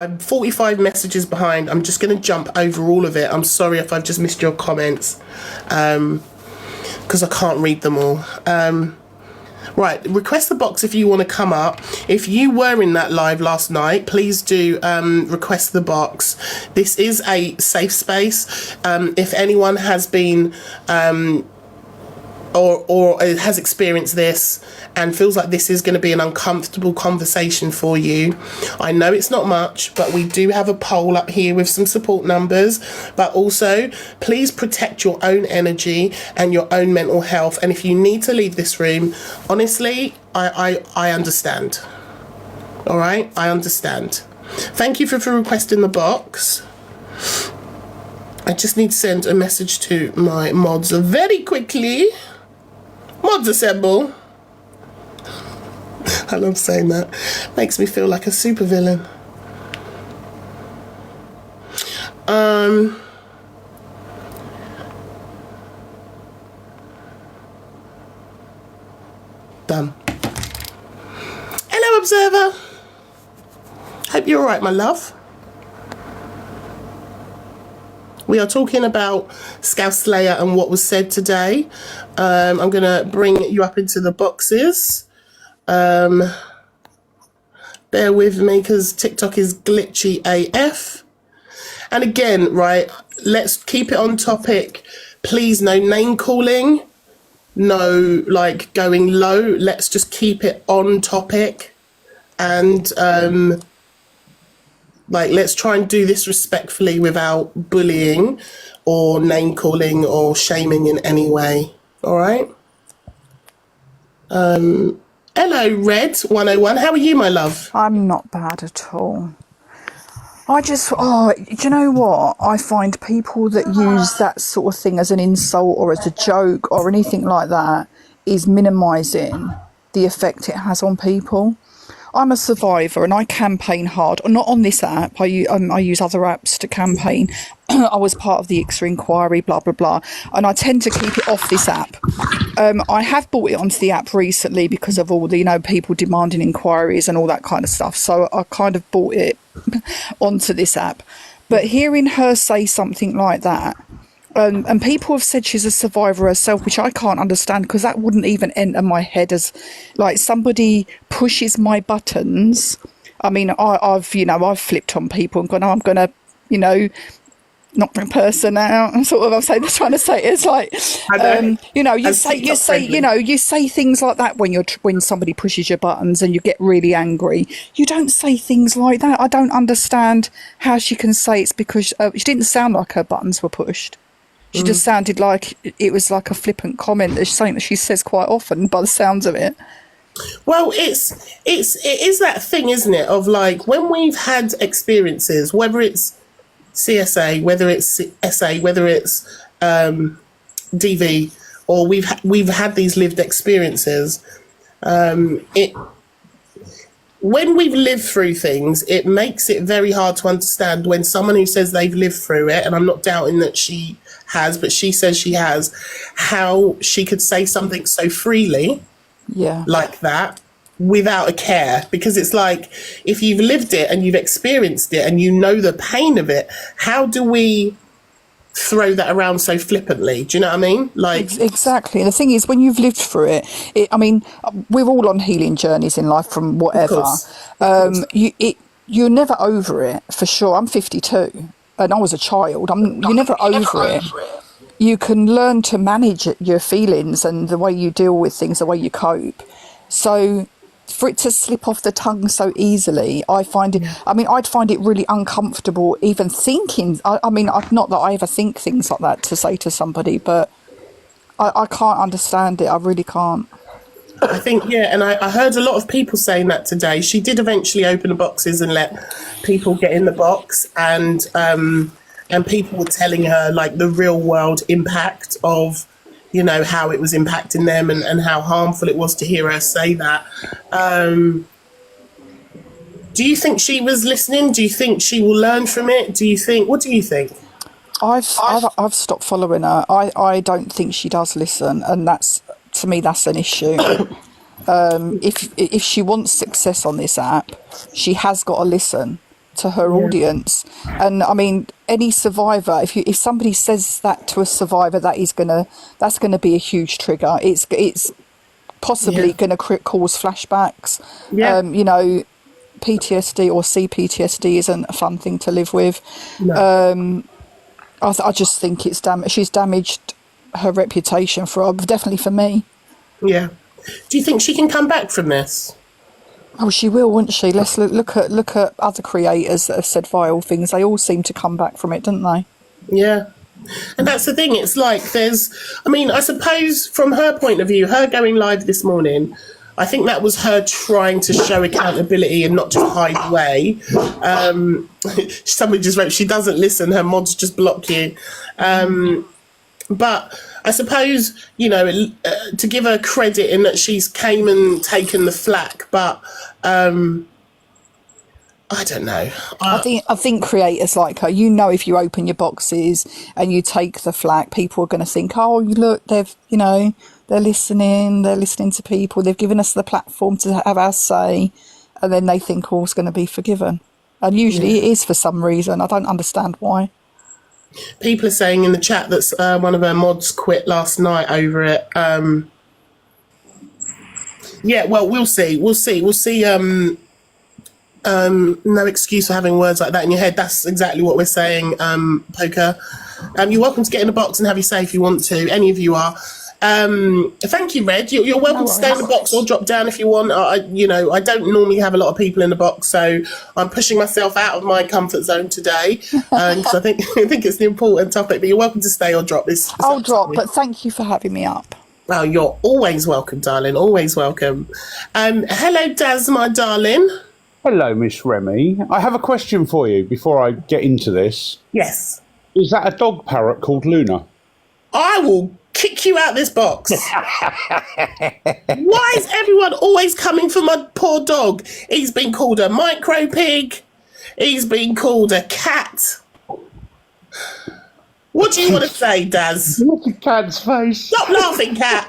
I'm 45 messages behind. I'm just going to jump over all of it. I'm sorry if I've just missed your comments, because I can't read them all. Right, request the box if you want to come up. If you were in that live last night, please do request the box. This is a safe space. If anyone has been or has experienced this and feels like this is going to be an uncomfortable conversation for you, I know it's not much, but we do have a poll up here with some support numbers. But also, please protect your own energy and your own mental health. And if you need to leave this room, honestly, I understand. All right, I understand. Thank you for requesting the box. I just need to send a message to my mods very quickly. Mods assemble. I love saying that. Makes me feel like a supervillain. Done. Hello, observer. Hope you're all right, my love. We are talking about Scouse Slayer and what was said today. I'm going to bring you up into the boxes. Bear with me because TikTok is glitchy AF. And again, right, let's keep it on topic. Please, no name calling, no like going low. Let's just keep it on topic. And like, let's try and do this respectfully without bullying or name calling or shaming in any way. All right. Hello, Red 101. How are you, my love? I'm not bad at all. Do you know what? I find people that use that sort of thing as an insult or as a joke or anything like that is minimising the effect it has on people. I'm a survivor and I campaign hard. Not on this app. I use other apps to campaign. I was part of the ICSA inquiry, blah, blah, blah. And I tend to keep it off this app. I have brought it onto the app recently because of all the, people demanding inquiries and all that kind of stuff. So I kind of brought it onto this app. But hearing her say something like that, and people have said she's a survivor herself, which I can't understand because that wouldn't even enter my head as like somebody pushes my buttons. I mean, I've flipped on people and gone, oh, I'm going to, knock the person out. And sort of, I'm trying to say it's like, you say things like that when somebody pushes your buttons and you get really angry. You don't say things like that. I don't understand how she can say it's because she didn't sound like her buttons were pushed. She just sounded like it was like a flippant comment. It's something that she says quite often by the sounds of it. Well, it is that thing, isn't it? Of like when we've had experiences, whether it's CSA, whether it's SA, whether it's DV, or we've had these lived experiences. When we've lived through things, it makes it very hard to understand when someone who says they've lived through it, and I'm not doubting that she has, but she says she has, how she could say something so freely, like that, without a care. Because it's like, if you've lived it and you've experienced it and you know the pain of it, how do we throw that around so flippantly? Do you know what I mean? Like, exactly. The thing is, when you've lived through it, I mean, we're all on healing journeys in life from whatever. You're never over it, for sure. I'm 52 and I was a child. You're never over it. You can learn to manage your feelings and the way you deal with things, the way you cope. So for it to slip off the tongue so easily, I find it, I'd find it really uncomfortable even thinking. Not that I ever think things like that to say to somebody, but I can't understand it. I really can't. I think, and I heard a lot of people saying that today. She did eventually open the boxes and let people get in the box, and people were telling her like the real world impact of, how it was impacting them and how harmful it was to hear her say that. Do you think she was listening? Do you think she will learn from it? What do you think? I've stopped following her. I don't think she does listen, and that's, to me, that's an issue. If she wants success on this app, she has got to listen to her audience. And I mean, any survivor, if somebody says that to a survivor, that's gonna be a huge trigger. It's possibly going to cause flashbacks. You know, PTSD or CPTSD isn't a fun thing to live with. No. I just think she's damaged her reputation definitely for me. Yeah. Do you think she can come back from this? Oh, she will, won't she? Let's look at other creators that have said vile things. They all seem to come back from it, don't they? Yeah. And that's the thing. It's like I suppose from her point of view, her going live this morning, I think that was her trying to show accountability and not just hide away. Somebody just wrote, she doesn't listen, her mods just block you. But I suppose, you know, to give her credit in that she's came and taken the flack, but I don't know. I think creators like her, you know, if you open your boxes and you take the flack, people are going to think, oh, look, they're listening to people, they've given us the platform to have our say, and then they think all's going to be forgiven. And usually it is for some reason. I don't understand why. People are saying in the chat that one of her mods quit last night over it. Yeah, well, we'll see. No excuse for having words like that in your head. That's exactly what we're saying, Poker. You're welcome to get in the box and have your say if you want to. Any of you are. Thank you, Red. You're welcome to stay in the box or drop down if you want. I don't normally have a lot of people in the box, so I'm pushing myself out of my comfort zone today because I think it's an important topic. But you're welcome to stay or drop this. I'll drop, but thank you for having me up. Well, you're always welcome, darling. Always welcome. Hello, Daz, my darling. Hello, Miss Remi. I have a question for you before I get into this. Yes. Is that a dog parrot called Luna? I will kick you out this box. Why is everyone always coming for my poor dog? He's been called a micro pig. He's been called a cat. What do you want to say, Daz? Look at Cat's face. Stop laughing, Cat.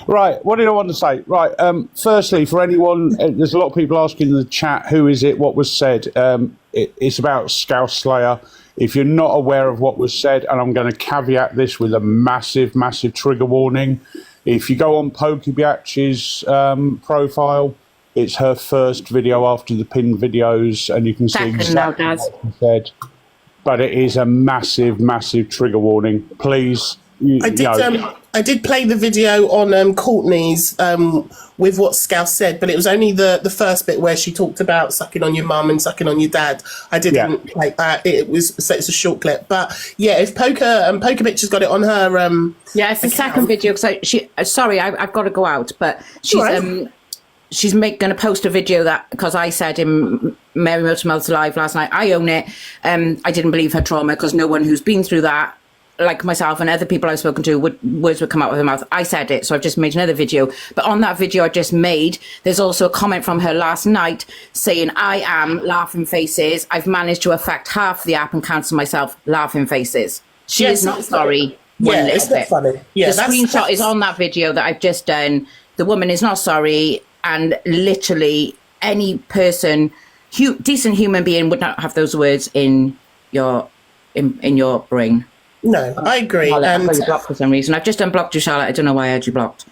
Right, what did I want to say? Right, firstly, for anyone, there's a lot of people asking in the chat, who is it, what was said? It's about Scouse Slayer. If you're not aware of what was said, and I'm going to caveat this with a massive, massive trigger warning, if you go on Pokebiatch's profile, it's her first video after the pinned videos, and you can see exactly what she said. But it is a massive, massive trigger warning. Please, I did play the video on Courtney's with what Scouse said, but it was only the first bit where she talked about sucking on your mum and sucking on your dad. I didn't play it's a short clip, but yeah, if Poker Bitch has got it on her it's the second video because I've got to go out, but she's going to post a video that, because I said in Mary Motormouth's live last night, I own it. I didn't believe her trauma because no one who's been through that, like myself and other people I've spoken to, words would come out of her mouth. I said it, so I've just made another video. But on that video I just made, there's also a comment from her last night saying, I am laughing faces. I've managed to affect half the app and cancel myself, laughing faces. She is not sorry. Yeah, it's not funny. Yeah, the screenshot is on that video that I've just done. The woman is not sorry. And literally any person, decent human being would not have those words in your brain. No, I agree. And you blocked for some reason. I've just unblocked you, Charlotte. I don't know why I had you blocked.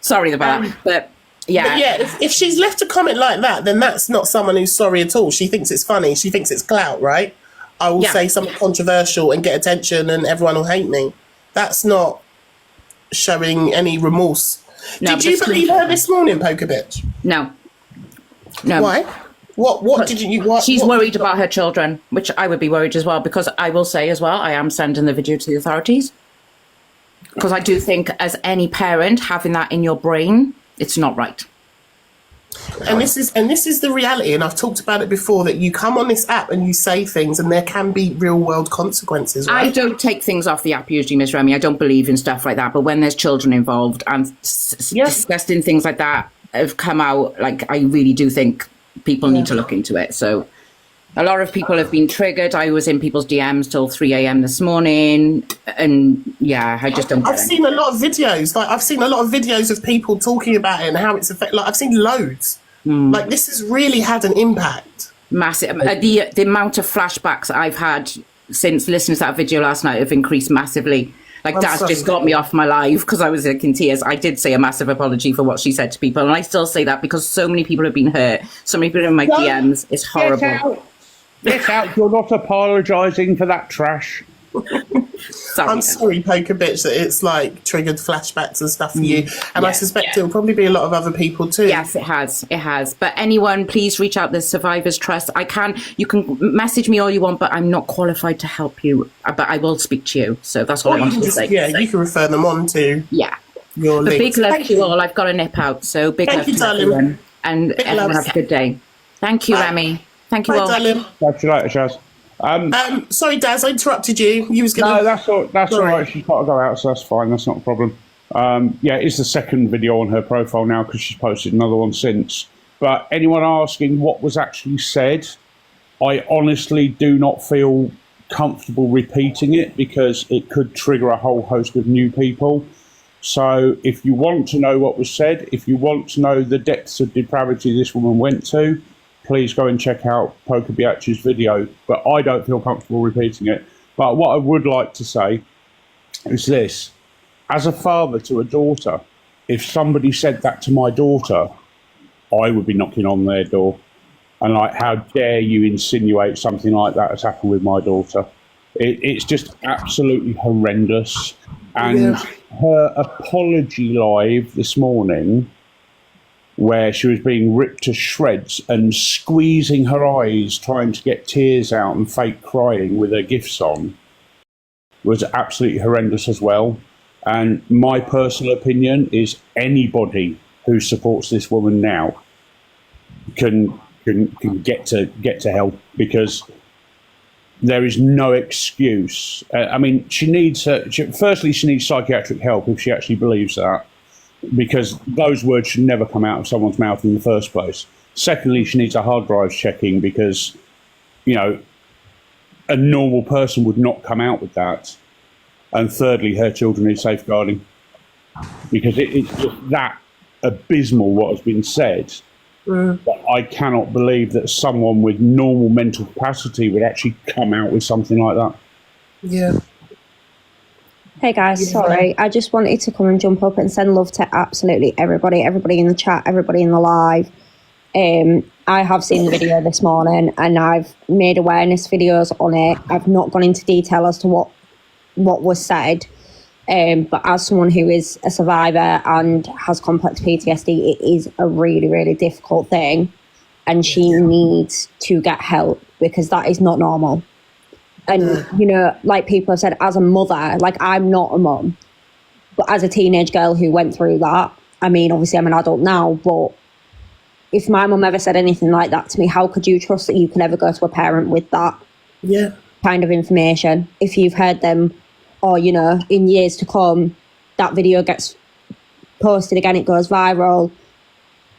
Sorry about that. But yeah, if she's left a comment like that, then that's not someone who's sorry at all. She thinks it's funny. She thinks it's clout, right? I will say something controversial and get attention, and everyone will hate me. That's not showing any remorse. No, did you believe her this morning, Poker Bitch? No. Why? What did you? She's worried about her children, which I would be worried as well, because I will say as well, I am sending the video to the authorities. Because I do think, as any parent, having that in your brain, it's not right. And this is the reality, and I've talked about it before, that you come on this app and you say things and there can be real world consequences, right? I don't take things off the app usually, Miss Remi. I don't believe in stuff like that, but when there's children involved and disgusting things like that have come out, like, I really do think people need to look into it. So a lot of people have been triggered. I was in people's DMs till 3 a.m. this morning, and I just don't I've seen a lot of videos. Like, I've seen a lot of videos of people talking about it and how it's affected. Like, I've seen loads. Like, this has really had an impact. Massive. The amount of flashbacks I've had since listening to that video last night have increased massively. Like, Daz just got me off my live because I was like in tears. I did say a massive apology for what she said to people, and I still say that because so many people have been hurt. So many people in my DMs. It's horrible. Get out. You're not apologising for that trash. Sorry. I'm sorry, Poker Bitch, that it's like triggered flashbacks and stuff for you. And I suspect it'll probably be a lot of other people too. Yes, it has. It has. But anyone, please reach out. There's Survivors Trust. You can message me all you want, but I'm not qualified to help you. But I will speak to you. So that's all I wanted to say. Yeah, you can refer them on to your But links. big love to you all. I've got to nip out. So big love to everyone. And everyone have a good day. Thank you, Remi. Thank you all. Darling. Catch you later, Chaz. Sorry, Daz, I interrupted you. You was gonna. No, that's all right. She's got to go out, so that's fine. That's not a problem. It's the second video on her profile now because she's posted another one since. But anyone asking what was actually said, I honestly do not feel comfortable repeating it because it could trigger a whole host of new people. So if you want to know what was said, if you want to know the depths of depravity this woman went to, please go and check out Poker Biatch's video, but I don't feel comfortable repeating it. But what I would like to say is this. As a father to a daughter, if somebody said that to my daughter, I would be knocking on their door. And like, how dare you insinuate something like that has happened with my daughter? It's just absolutely horrendous. And her apology live this morning, where she was being ripped to shreds and squeezing her eyes, trying to get tears out and fake crying with her gifts on, was absolutely horrendous as well. And my personal opinion is anybody who supports this woman now can get to hell, because there is no excuse. I mean, she needs psychiatric help if she actually believes that, because those words should never come out of someone's mouth in the first place. Secondly, she needs a hard drive checking because, a normal person would not come out with that. And thirdly, her children need safeguarding, because it's just that abysmal what has been said. That I cannot believe that someone with normal mental capacity would actually come out with something like that. Yeah. Hey guys, sorry, I just wanted to come and jump up and send love to absolutely everybody in the chat, everybody in the live. I have seen the video this morning and I've made awareness videos on it. I've not gone into detail as to what was said, but as someone who is a survivor and has complex PTSD, it is a really, really difficult thing, and she needs to get help because that is not normal. And, like people have said, as a mother, like I'm not a mum, but as a teenage girl who went through that, I mean, obviously I'm an adult now, but if my mum ever said anything like that to me, how could you trust that you can ever go to a parent with that kind of information? If you've heard them, or, in years to come, that video gets posted again, it goes viral,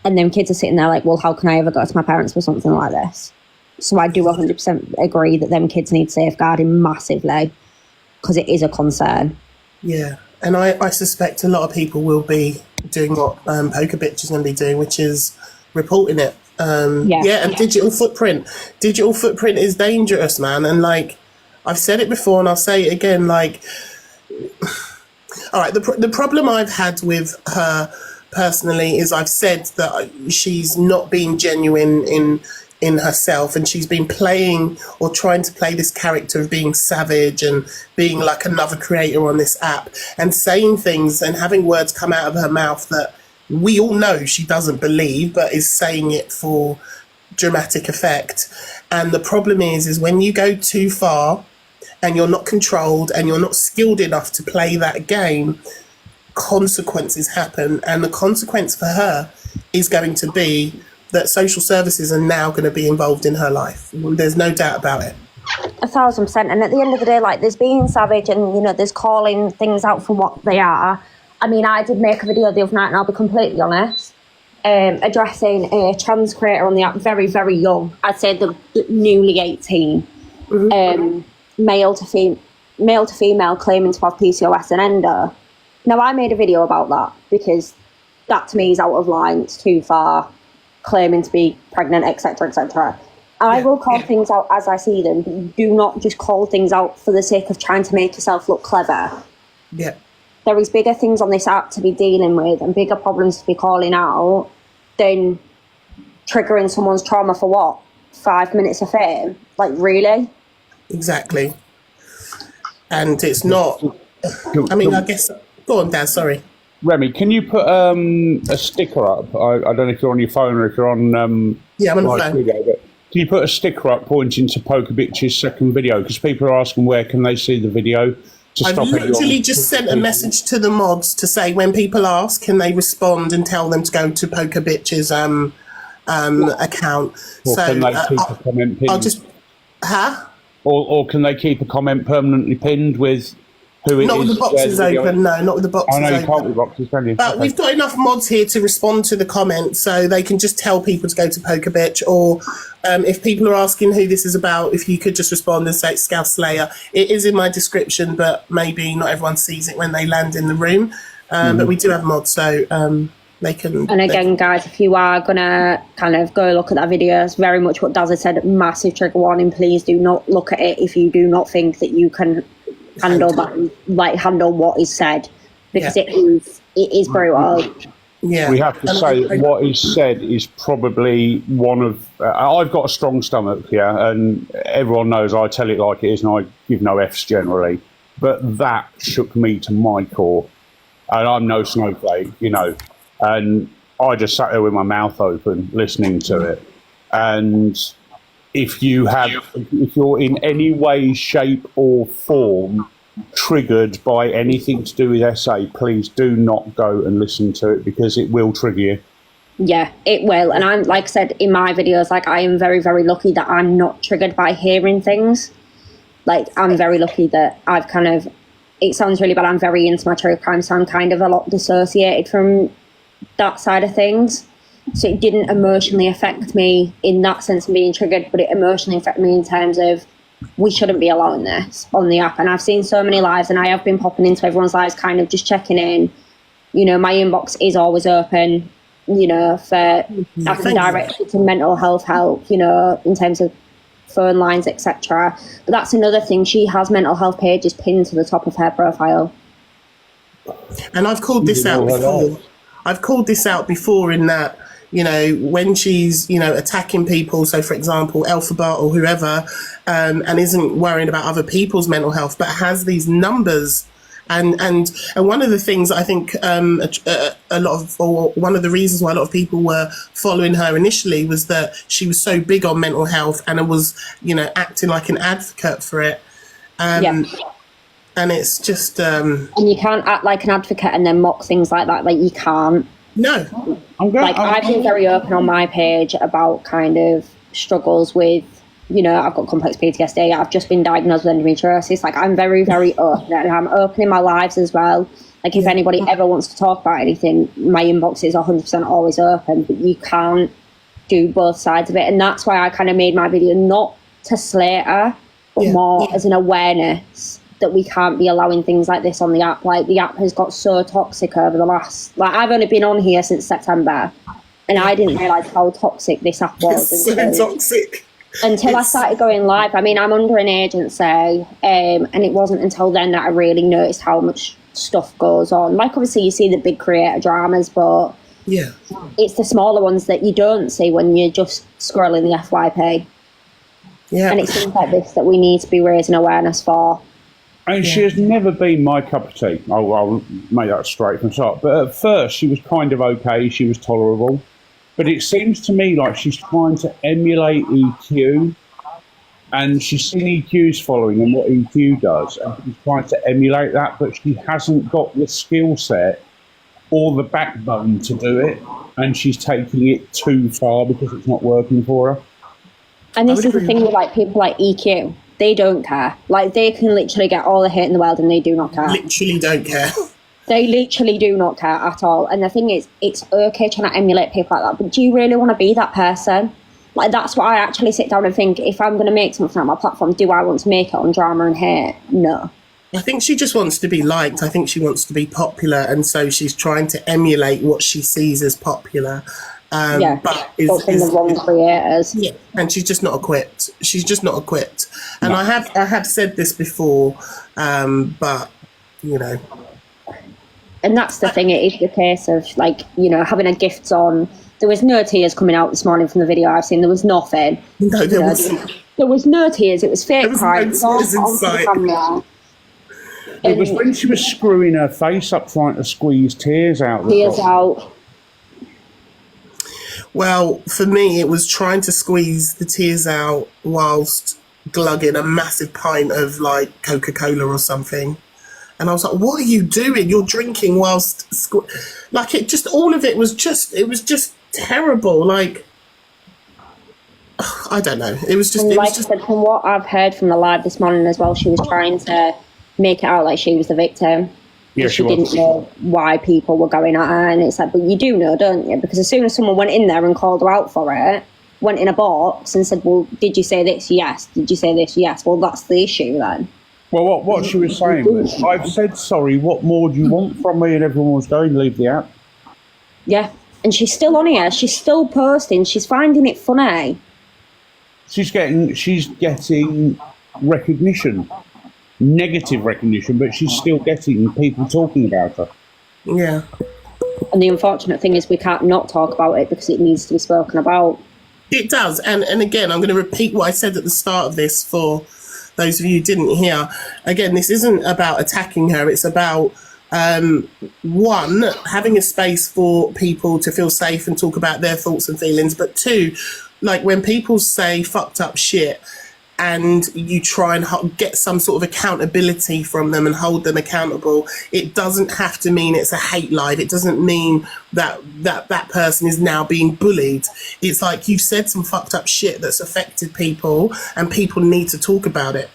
and then kids are sitting there like, well, how can I ever go to my parents with something like this? So I do 100% agree that them kids need safeguarding massively, because it is a concern. Yeah, and I suspect a lot of people will be doing what Poker Bitch is going to be doing, which is reporting it. And digital footprint. Digital footprint is dangerous, man. And like, I've said it before and I'll say it again, like, all right, the problem I've had with her personally is I've said that she's not being genuine in herself, and she's been playing or trying to play this character of being savage and being like another creator on this app and saying things and having words come out of her mouth that we all know she doesn't believe, but is saying it for dramatic effect. And the problem is when you go too far and you're not controlled and you're not skilled enough to play that game, consequences happen. And the consequence for her is going to be that social services are now going to be involved in her life. There's no doubt about it. 1,000%. And at the end of the day, like, there's being savage and, there's calling things out for what they are. I mean, I did make a video the other night, and I'll be completely honest, addressing a trans creator on the app, very, very young. I'd say the newly 18, male to female, claiming to have PCOS and endo. Now, I made a video about that because that to me is out of line. It's too far. claiming to be pregnant, etc., etc. I will call things out as I see them, but do not just call things out for the sake of trying to make yourself look clever. Yeah. There is bigger things on this app to be dealing with and bigger problems to be calling out than triggering someone's trauma for what? 5 minutes of fame? Like, really? Exactly. And it's not, I mean, I guess, go on, Dad, sorry. Remi, can you put a sticker up? I don't know if you're on your phone or if you're on... Yeah, I'm on the phone. Video, but can you put a sticker up pointing to Poker Bitch's second video? Because people are asking where can they see the video. I've literally just sent a message to the mods to say when people ask, can they respond and tell them to go to Poker Bitch's account. Or so can they keep a comment pinned? I'll just... Huh? Or can they keep a comment permanently pinned with who it is? Not with the boxes open, no, not with the boxes open. I know you can't with boxes, can you? But we've got enough mods here to respond to the comments, so they can just tell people to go to Poker Bitch, or if people are asking who this is about, if you could just respond and say it's Scouse Slayer. It is in my description, but maybe not everyone sees it when they land in the room. But we do have mods, so they can... And again, guys, if you are going to kind of go look at that video, it's very much what Daz had said, massive trigger warning. Please do not look at it if you do not think that you can handle that, like handle what is said, because it is brutal. Yeah, we have to say that what is said is probably one of... I've got a strong stomach, yeah, and everyone knows I tell it like it is, and I give no Fs generally. But that shook me to my core, and I'm no snowflake, you know. And I just sat there with my mouth open, listening to it. And if you're in any way, shape, or form triggered by anything to do with SA, please do not go and listen to it, because it will trigger you. Yeah, it will. And I'm, like I said in my videos, like, I am very, very lucky that I'm not triggered by hearing things. Like, I'm very lucky that I've kind of, it sounds really bad, I'm very into my true crime, so I'm kind of a lot dissociated from that side of things. So it didn't emotionally affect me in that sense of being triggered, but it emotionally affected me in terms of we shouldn't be allowing this on the app. And I've seen so many lives, and I have been popping into everyone's lives kind of just checking in. You know, my inbox is always open, you know, for I can direct you to mental health help, you know, in terms of phone lines, etc. But that's another thing, she has mental health pages pinned to the top of her profile. And I've called this out before. I've called this out before in that, you know, when she's, you know, attacking people, so for example, Alphabet or whoever, and isn't worrying about other people's mental health, but has these numbers. And one of the things I think a lot of, or one of the reasons why a lot of people were following her initially was that she was so big on mental health and was, you know, acting like an advocate for it. And it's just... and you can't act like an advocate and then mock things like that. Like, you can't. No. I've been very open on my page about kind of struggles with, you know, I've got complex PTSD. I've just been diagnosed with endometriosis. Like, I'm very, very open. And I'm open in my lives as well. Like, if anybody ever wants to talk about anything, my inbox is 100% always open. But you can't do both sides of it. And that's why I kind of made my video not to slate her, but more as an awareness that we can't be allowing things like this on the app. Like, the app has got so toxic over the last... Like, I've only been on here since September, and I didn't realise how toxic this app was. It's so toxic. Until I started going live. I mean, I'm under an agency, and it wasn't until then that I really noticed how much stuff goes on. Like, obviously, you see the big creator dramas, but it's the smaller ones that you don't see when you're just scrolling the FYP. Yeah. And it's things like this that we need to be raising awareness for. And she has never been my cup of tea. I'll make that straight from the start. But at first, she was kind of okay. She was tolerable. But it seems to me like she's trying to emulate EQ. And she's seen EQ's following and what EQ does. And she's trying to emulate that. But she hasn't got the skill set or the backbone to do it. And she's taking it too far because it's not working for her. And this is the thing with, like, people like EQ. They don't care. Like, they can literally get all the hate in the world and they do not care. Literally don't care. They literally do not care at all. And the thing is, it's okay trying to emulate people like that, but do you really want to be that person? Like, that's what I actually sit down and think, if I'm going to make something on my platform, do I want to make it on drama and hate? No. I think she just wants to be liked. I think she wants to be popular, and so she's trying to emulate what she sees as popular. But from the wrong creators. Yeah, and she's just not equipped. She's just not equipped. And I have said this before, but you know. And that's the thing. It is the case of like, you know, having a gift on. There was no tears coming out this morning from the video I've seen. There was nothing. No, there wasn't. There was no tears. It was fake crying. No tears in sight. It was when she was screwing her face up trying to squeeze tears out. Tears out. Well, for me, it was trying to squeeze the tears out whilst glugging a massive pint of like Coca-Cola or something. And I was like, what are you doing? You're drinking whilst... like, it just... all of it was just... it was just terrible. Like... I don't know. It was just... Like I said, from what I've heard from the live this morning as well, she was trying to make it out like she was the victim. Yeah, she didn't know why people were going at her. And it's like, but you do know, don't you? Because as soon as someone went in there and called her out for it, went in a box and said, well, did you say this? Yes. Did you say this? Yes. Well, that's the issue then. Well, what she was saying was, I've said sorry, what more do you want from me? And everyone was going, leave the app. Yeah, and she's still on here. She's still posting. She's finding it funny. She's getting recognition, negative recognition, but she's still getting people talking about her. Yeah. And the unfortunate thing is we can't not talk about it because it needs to be spoken about. It does. And again, I'm going to repeat what I said at the start of this for those of you who didn't hear. Again, this isn't about attacking her. It's about, one, having a space for people to feel safe and talk about their thoughts and feelings. But two, like when people say fucked up shit and you try and get some sort of accountability from them and hold them accountable, it doesn't have to mean it's a hate live. It doesn't mean that person is now being bullied. It's like you've said some fucked up shit that's affected people and people need to talk about it.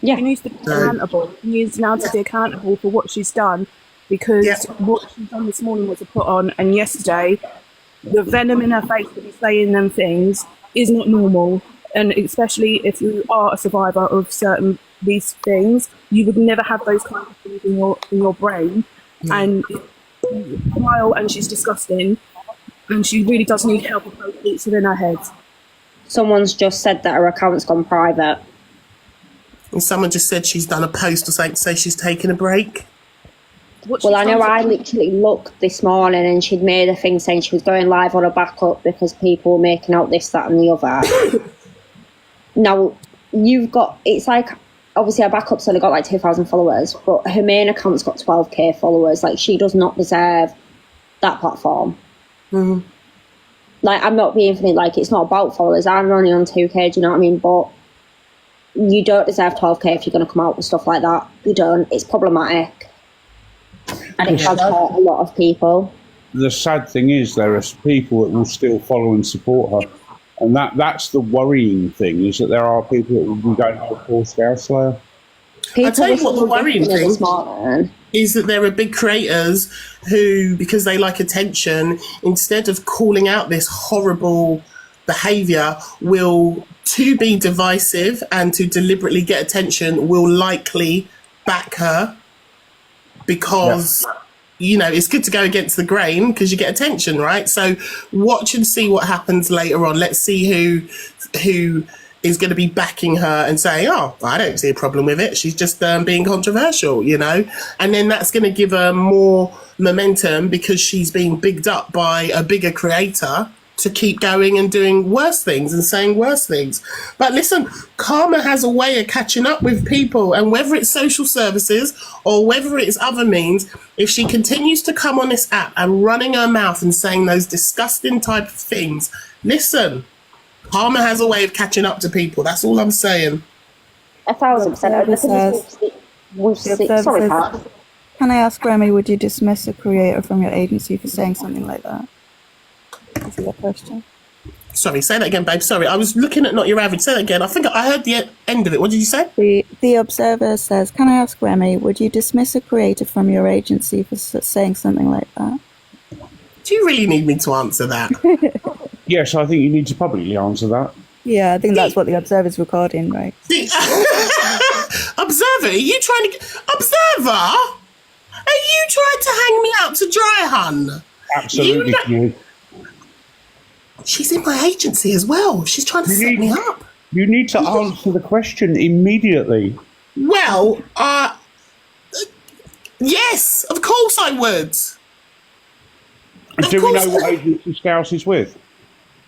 Yeah. She needs to be accountable. She needs now to be accountable for what she's done, because what she's done this morning was a put on, and yesterday the venom in her face to be saying them things is not normal. And especially if you are a survivor of certain these things, you would never have those kind of things in your brain. And while and she's disgusting, and she really does need help with those thoughts within her head. Someone's just said that her account's gone private. And someone just said she's done a post or something to say she's taking a break. Well, I know I literally looked this morning and she'd made a thing saying she was going live on a backup because people were making out this, that and the other. Now, you've got, it's like, obviously her backup's only got like 2,000 followers, but her main account's got 12k followers. Like, she does not deserve that platform. Mm-hmm. Like, I'm not being funny, like, it's not about followers. I'm only on 2k, do you know what I mean? But you don't deserve 12k if you're going to come out with stuff like that. You don't. It's problematic. And it has hurt a lot of people. The sad thing is there are people that will still follow and support her. And that's the worrying thing, is that there are people that will be going, oh, poor Scouse Slayer. I'll tell you what the worrying thing is, that there are big creators who, because they like attention, instead of calling out this horrible behaviour, will, to be divisive and to deliberately get attention, will likely back her because... Yeah. You know, it's good to go against the grain because you get attention, right? So watch and see what happens later on. Let's see who is going to be backing her and saying, oh, I don't see a problem with it. She's just being controversial, you know? And then that's going to give her more momentum because she's being bigged up by a bigger creator to keep going and doing worse things and saying worse things. But listen, karma has a way of catching up with people, and whether it's social services or whether it's other means, if she continues to come on this app and running her mouth and saying those disgusting type of things, listen, karma has a way of catching up to people. That's all I'm saying. 1,000%. Sorry, Pat. Can I ask, Remi, would you dismiss a creator from your agency for saying something like that? Is that a question? Sorry, say that again, babe. Sorry, I was looking at Not Your Average. Say that again. I think I heard the end of it. What did you say? The Observer says, can I ask, Remi, would you dismiss a creator from your agency for saying something like that? Do you really need me to answer that? Yes, I think you need to publicly answer that. Yeah, I think that's what the Observer's recording, right? Observer, are you trying to... Observer? Are you trying to hang me out to dry, hun? Absolutely. She's in my agency as well. She's trying to set me up. You need to answer the question immediately. Well, yes, of course I would. Do we know what agency Scouse is with?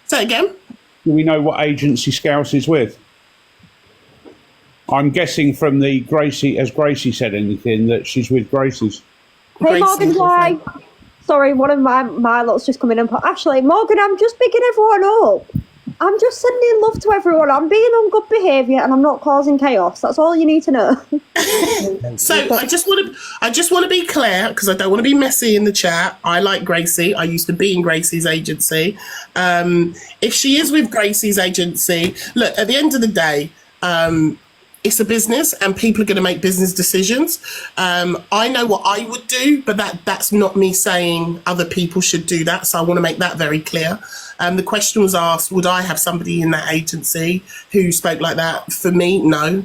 Say it again. Do we know what agency Scouse is with? I'm guessing from the Gracie, has Gracie said anything, that she's with Gracie's? Hey, Morgan, hi. Sorry, one of my lot's just come in and put, Ashley, Morgan, I'm just picking everyone up. I'm just sending love to everyone. I'm being on good behaviour and I'm not causing chaos. That's all you need to know. So I just want to be clear, because I don't want to be messy in the chat. I like Gracie. I used to be in Gracie's agency. If she is with Gracie's agency, look, at the end of the day, it's a business and people are going to make business decisions. I know what I would do, but that's not me saying other people should do that. So I want to make that very clear. The question was asked, would I have somebody in that agency who spoke like that? For me, no,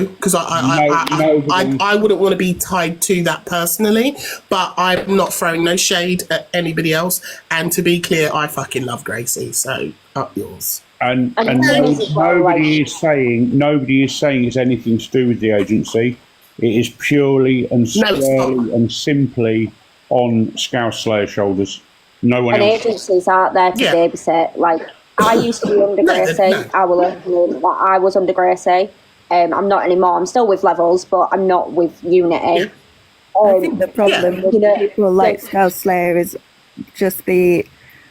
because I wouldn't want to be tied to that personally, but I'm not throwing no shade at anybody else. And to be clear, I fucking love Gracie, so up yours. And nobody is saying it's anything to do with the agency. It is purely and squarely and simply on Scouse Slayer shoulders. No one else. And agencies aren't there to babysit. Like, I used to be under Gracie. I was under Gracie. I'm not anymore. I'm still with Levels, but I'm not with Unity. I think the problem with people like Scouse Slayer is just the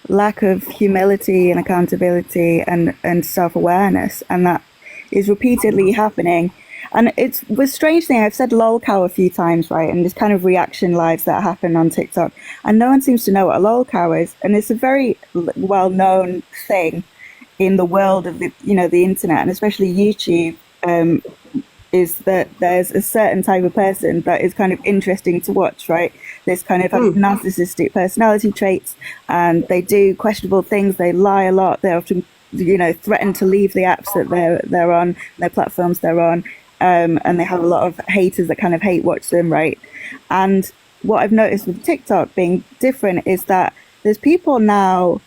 lack of humility and accountability and self-awareness, and that is repeatedly happening. And it's a strange thing, I've said lolcow a few times, right, and there's kind of reaction lives that happen on TikTok, and no one seems to know what a lolcow is, and it's a very well-known thing in the world of the internet, and especially YouTube, is that there's a certain type of person that is kind of interesting to watch, right? This kind of narcissistic personality traits, and they do questionable things. They lie a lot. They often, threaten to leave the apps that they're on, their platforms they're on, and they have a lot of haters that kind of hate watch them, right? And what I've noticed with TikTok being different is that there's people now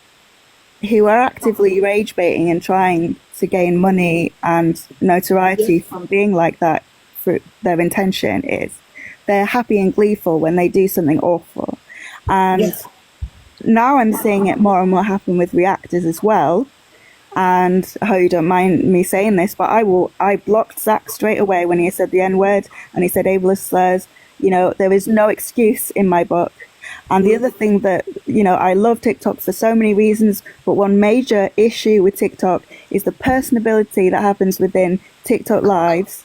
who are actively rage baiting and trying to gain money and notoriety from being like that. For their intention is they're happy and gleeful when they do something awful. And now I'm seeing it more and more happen with reactors as well. And I hope you don't mind me saying this, but I blocked Zach straight away when he said the N-word and he said ableist slurs. There is no excuse in my book. And the other thing that, I love TikTok for so many reasons, but one major issue with TikTok is the personability that happens within TikTok lives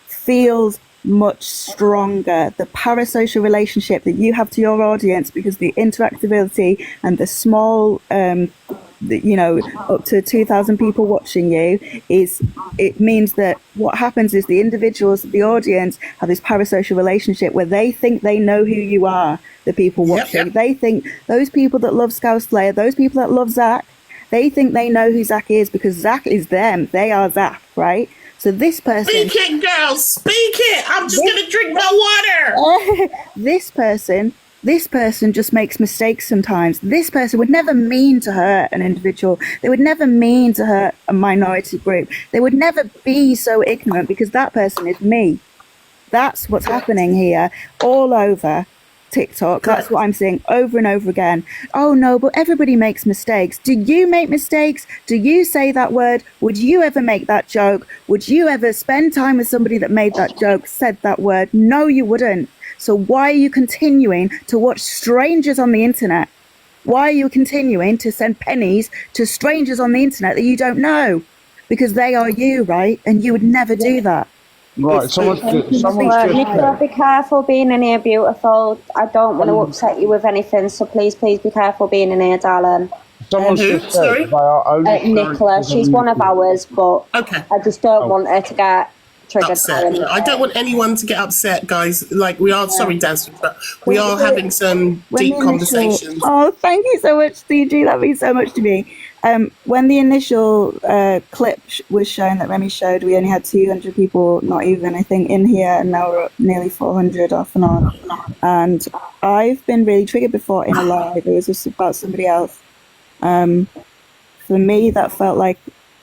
feels much stronger. The parasocial relationship that you have to your audience, because the interactability and the small, up to 2,000 people watching you, it means that what happens is the individuals, the audience, have this parasocial relationship where they think they know who you are, the people watching. They think those people that love Scouse Slayer, those people that love Zach, they think they know who Zach is because Zach is them. They are Zach, right? So this person... Speak it, girls! Speak it! I'm just going to drink my water! This person just makes mistakes sometimes. This person would never mean to hurt an individual. They would never mean to hurt a minority group. They would never be so ignorant because that person is me. That's what's happening here all over TikTok. That's what I'm seeing over and over again. Oh no, but everybody makes mistakes. Do you make mistakes? Do you say that word? Would you ever make that joke? Would you ever spend time with somebody that made that joke, said that word? No, you wouldn't. So why are you continuing to watch strangers on the internet? Why are you continuing to send pennies to strangers on the internet that you don't know? Because they are you, right? And you would never do that. Right, Nicola, be careful being in here, beautiful. I don't want to upset you with anything, so please be careful being in here, darling. Someone's just said they are only Nicola, she's one of ours, but I just don't want her to get triggered. Upset. I don't want anyone to get upset, guys. Like, we are, sorry, Daz, but we are having some deep conversations. Oh, thank you so much, CG. That means so much to me. When the initial clip was shown that Remi showed, we only had 200 people, not even, I think, in here, and now we're up nearly 400 off and on. And I've been really triggered before in a live. It was just about somebody else. For me, that felt like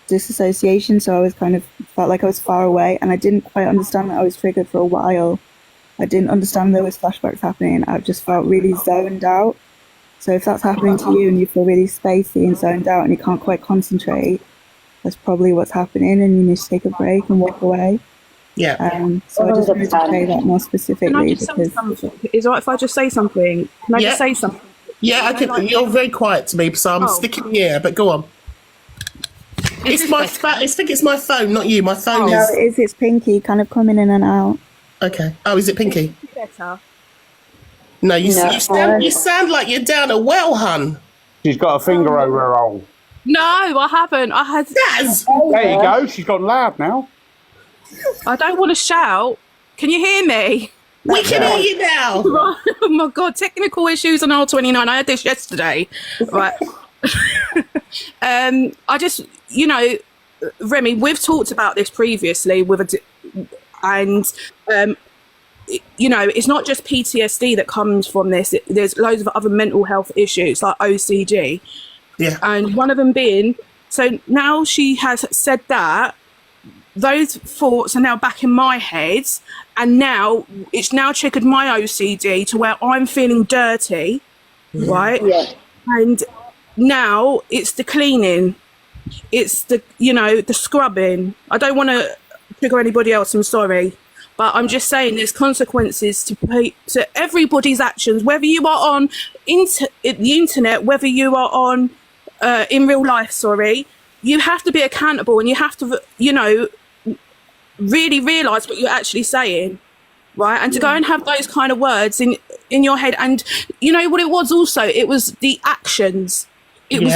disassociation, so I was kind of felt like I was far away, and I didn't quite understand that I was triggered for a while. I didn't understand there was flashbacks happening. I just felt really zoned out. So if that's happening to you and you feel really spacey and zoned out and you can't quite concentrate, that's probably what's happening, and you need to take a break and walk away. Yeah. So I just wanted to say that more specifically. Can I just say something? Is it right if I just say something? Can I just say something? Yeah, I can. You're very quiet to me, so I'm sticking here. But go on. It's my. I think it's my phone, not you. My phone No, it's Pinky, kind of coming in and out. Okay. Oh, is it Pinky? Better. No, you sound like you're down a well, hun. She's got a finger over her hole. No, I haven't. I had. Daz! There you go. She's gone loud now. I don't want to shout. Can you hear me? We can hear you now. Right. Oh my God, technical issues on R29. I had this yesterday. Right. I just, Remi, we've talked about this previously it's not just PTSD that comes from this. There's loads of other mental health issues like OCD. Yeah. And one of them being, so now she has said that, those thoughts are now back in my head, and now it's now triggered my OCD to where I'm feeling dirty, right? Yeah. And now it's the cleaning, it's the the scrubbing. I don't want to trigger anybody else, I'm sorry, but I'm just saying there's consequences to everybody's actions, whether you are on the internet, whether you are on in real life. Sorry, you have to be accountable, and you have to really realise what you're actually saying, right? And to go and have those kind of words in your head, and you know what it was also, it was the actions. It was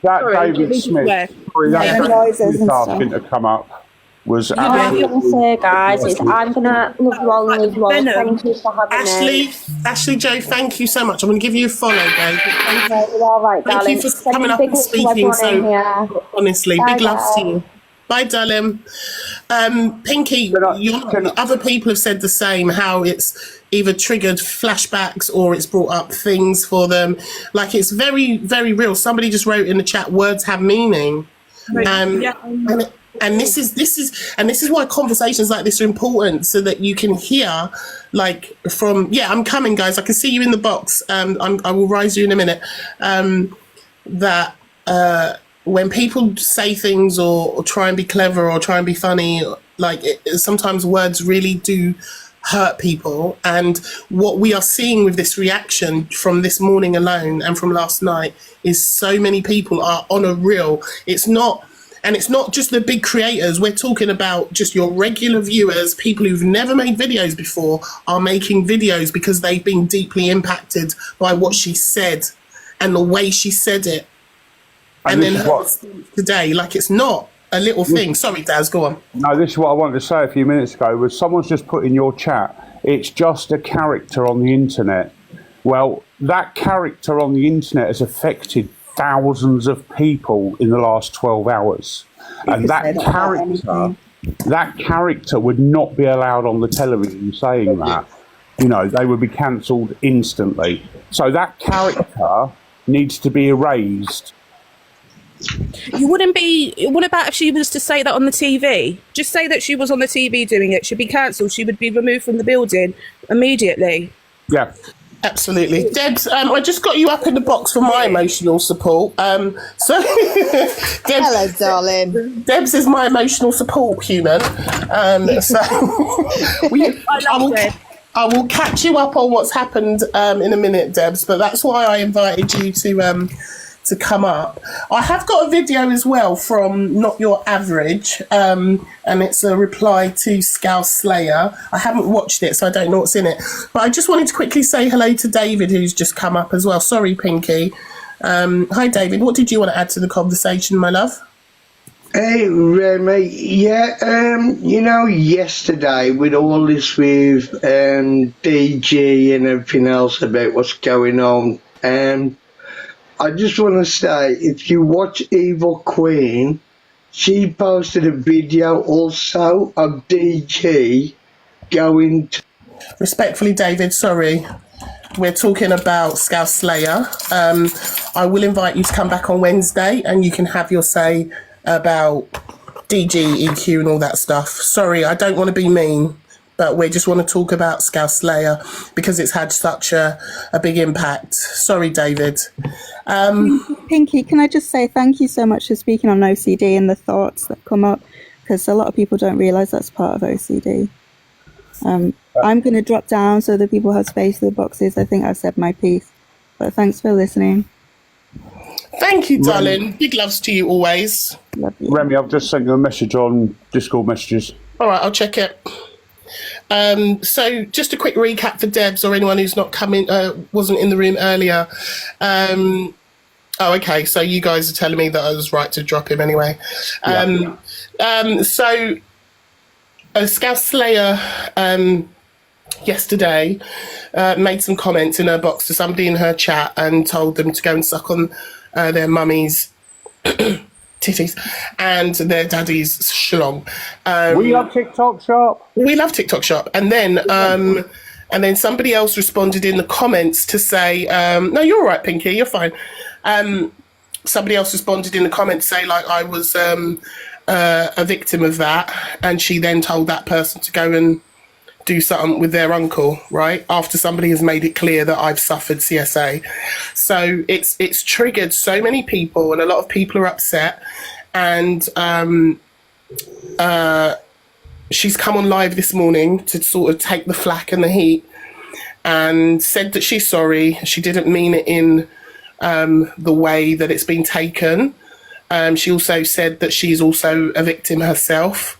David Smith. Sorry, that asking to come up was. What I'm going to say, guys, is I'm going to love you all and leave you all. Thank you for having me. Ashley Joe, thank you so much. I'm going to give you a follow, babe. You're all right, darling. Thank you for coming up and speaking. So honestly, big loves to you. Bye, darling. Pinky, other people have said the same, how it's either triggered flashbacks or it's brought up things for them. Like, it's very, very real. Somebody just wrote in the chat, words have meaning. And this is why conversations like this are important, so that you can hear, like, from, I'm coming, guys. I can see you in the box. I will rise you in a minute. When people say things or try and be clever or try and be funny, like, sometimes words really do hurt people. And what we are seeing with this reaction from this morning alone and from last night is so many people are on a reel. It's not just the big creators. We're talking about just your regular viewers, people who've never made videos before are making videos because they've been deeply impacted by what she said and the way she said it. And then today, like, it's not a little thing. Sorry, Daz, go on. No, this is what I wanted to say a few minutes ago, was someone's just put in your chat, it's just a character on the internet. Well, that character on the internet has affected thousands of people in the last 12 hours. And that character would not be allowed on the television saying that. They would be cancelled instantly. So that character needs to be erased. What about if she was to say that on the TV? Just say that she was on the TV doing it. She'd be cancelled. She would be removed from the building immediately. Yeah. Absolutely. Debs, I just got you up in the box for my emotional support. So Debs, hello, darling. Debs is my emotional support human. So I will catch you up on what's happened in a minute, Debs, but that's why I invited you to come up. I have got a video as well from Not Your Average, and it's a reply to Scouse Slayer. I haven't watched it, so I don't know what's in it. But I just wanted to quickly say hello to David, who's just come up as well. Sorry, Pinky. Hi, David. What did you want to add to the conversation, my love? Hey, Remi. Yesterday with all this with DG and everything else about what's going on, I just want to say, if you watch Evil Queen, she posted a video also of DG going to... Respectfully, David, sorry. we're talking about Scouse Slayer. I will invite you to come back on Wednesday and you can have your say about DG, EQ and all that stuff. Sorry, I don't want to be mean, but we just want to talk about Scouse Slayer because it's had such a big impact. Sorry, David. Pinky, can I just say thank you so much for speaking on OCD and the thoughts that come up, because a lot of people don't realise that's part of OCD. I'm going to drop down so that people have space for the boxes. I think I've said my piece, but thanks for listening. Thank you, darling. Big loves to you always. Love you. Remi, I've just sent you a message on Discord messages. All right, I'll check it. So just a quick recap for Debs or anyone who's not coming, wasn't in the room earlier. Oh, okay. So you guys are telling me that I was right to drop him anyway. So Scouse Slayer yesterday made some comments in her box to somebody in her chat and told them to go and suck on their mummy's titties and their daddy's schlong. We love TikTok Shop. We love TikTok Shop. And then somebody else responded in the comments to say, no, you're all right, Pinky, you're fine. Somebody else responded in the comments to say, like, I was a victim of that. And she then told that person to go and do something with their uncle, right? After somebody has made it clear that I've suffered CSA. So it's triggered so many people and a lot of people are upset. And she's come on live this morning to sort of take the flack and the heat and said that she's sorry. She didn't mean it in the way that it's been taken. She also said that she's also a victim herself,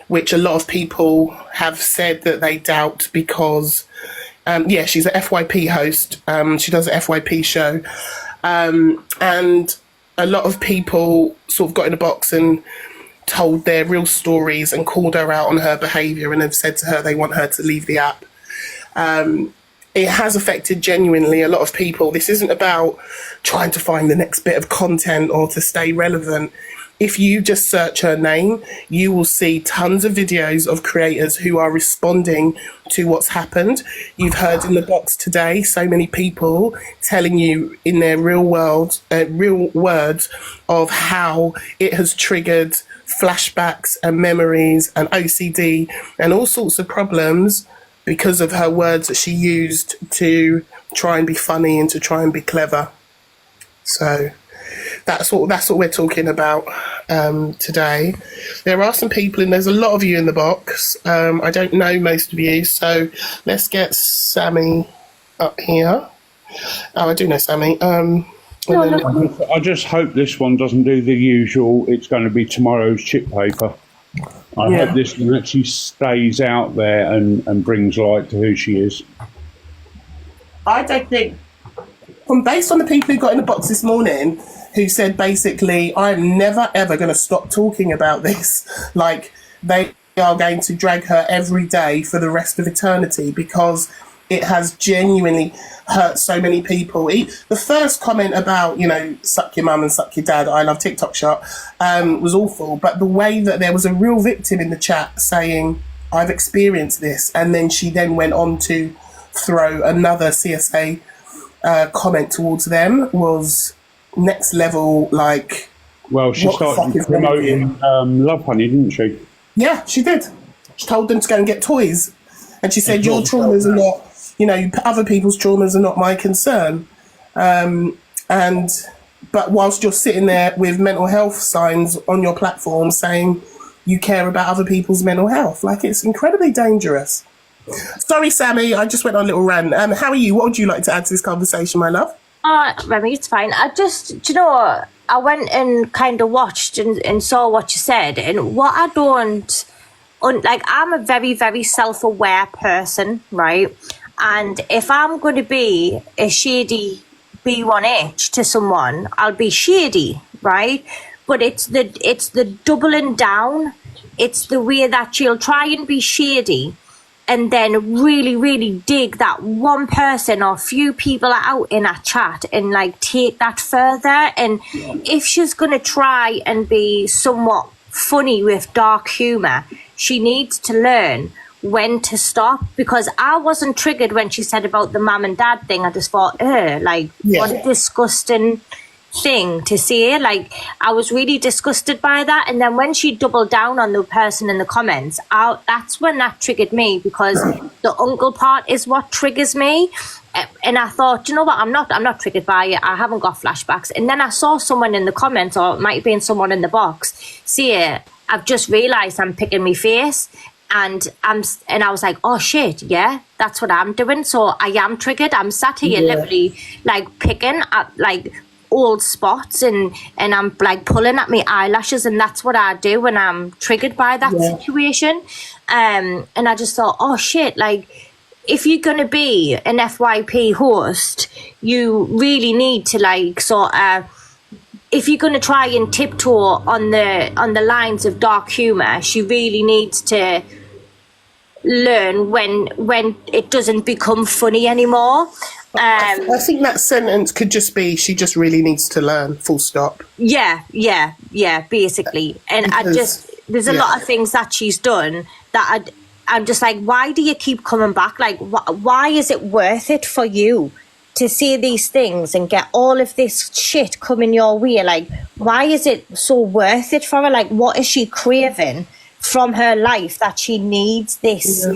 which a lot of people have said that they doubt because, she's an FYP host. She does an FYP show. And a lot of people sort of got in a box and told their real stories and called her out on her behaviour and have said to her they want her to leave the app. It has affected genuinely a lot of people. This isn't about trying to find the next bit of content or to stay relevant. If you just search her name, you will see tons of videos of creators who are responding to what's happened. You've heard in the box today so many people telling you in their real words of how it has triggered flashbacks and memories and OCD and all sorts of problems because of her words that she used to try and be funny and to try and be clever. So that's what we're talking about today. There are some people, and there's a lot of you in the box. I don't know most of you, so let's get Sammy up here. Oh, I do know Sammy. I just hope this one doesn't do the usual, it's going to be tomorrow's chip paper. I hope this one actually stays out there and brings light to who she is. I don't think, based on the people who got in the box this morning, who said basically, I'm never ever going to stop talking about this. Like, they are going to drag her every day for the rest of eternity because it has genuinely hurt so many people. The first comment about, suck your mum and suck your dad, I love TikTok Shop, was awful. But the way that there was a real victim in the chat saying, I've experienced this. And then she then went on to throw another CSA comment towards them was next level, like... Well, she started promoting Love Honey, didn't she? Yeah, she did. She told them to go and get toys. And she said, your traumas are not... other people's traumas are not my concern. But whilst you're sitting there with mental health signs on your platform saying you care about other people's mental health, like, it's incredibly dangerous. Sorry, Sammy, I just went on a little rant. How are you? What would you like to add to this conversation, my love? Remi, it's fine. I went and kind of watched and saw what you said, and what I don't... I'm a very, very self-aware person, right? And if I'm going to be a shady B1H to someone, I'll be shady, right? But it's the doubling down. It's the way that you'll try and be shady and then really, really dig that one person or few people out in a chat and take that further. And if she's going to try and be somewhat funny with dark humour, she needs to learn when to stop, because I wasn't triggered when she said about the mum and dad thing. I just thought, like, what a disgusting thing to say. Like, I was really disgusted by that. And then when she doubled down on the person in the comments, that's when that triggered me, because the uncle part is what triggers me. And I thought, you know what, I'm not triggered by it. I haven't got flashbacks. And then I saw someone in the comments, or it might have been someone in the box, say, I've just realised I'm picking my face. And I was like, oh shit, yeah, that's what I'm doing. So I am triggered. I'm sat here literally like picking at like old spots, and I'm like pulling at my eyelashes, and that's what I do when I'm triggered by that situation. And I just thought, oh shit, like, if you're gonna be an FYP host, you really need to like sort of, if you're going to try and tiptoe on the lines of dark humour, she really needs to learn when it doesn't become funny anymore. I think that sentence could just be, she just really needs to learn, full stop. Yeah, basically. And because, there's a lot of things that she's done that I'm just like, why do you keep coming back? Like, why is it worth it for you to say these things and get all of this shit coming your way? Like, why is it so worth it for her? Like, what is she craving from her life that she needs this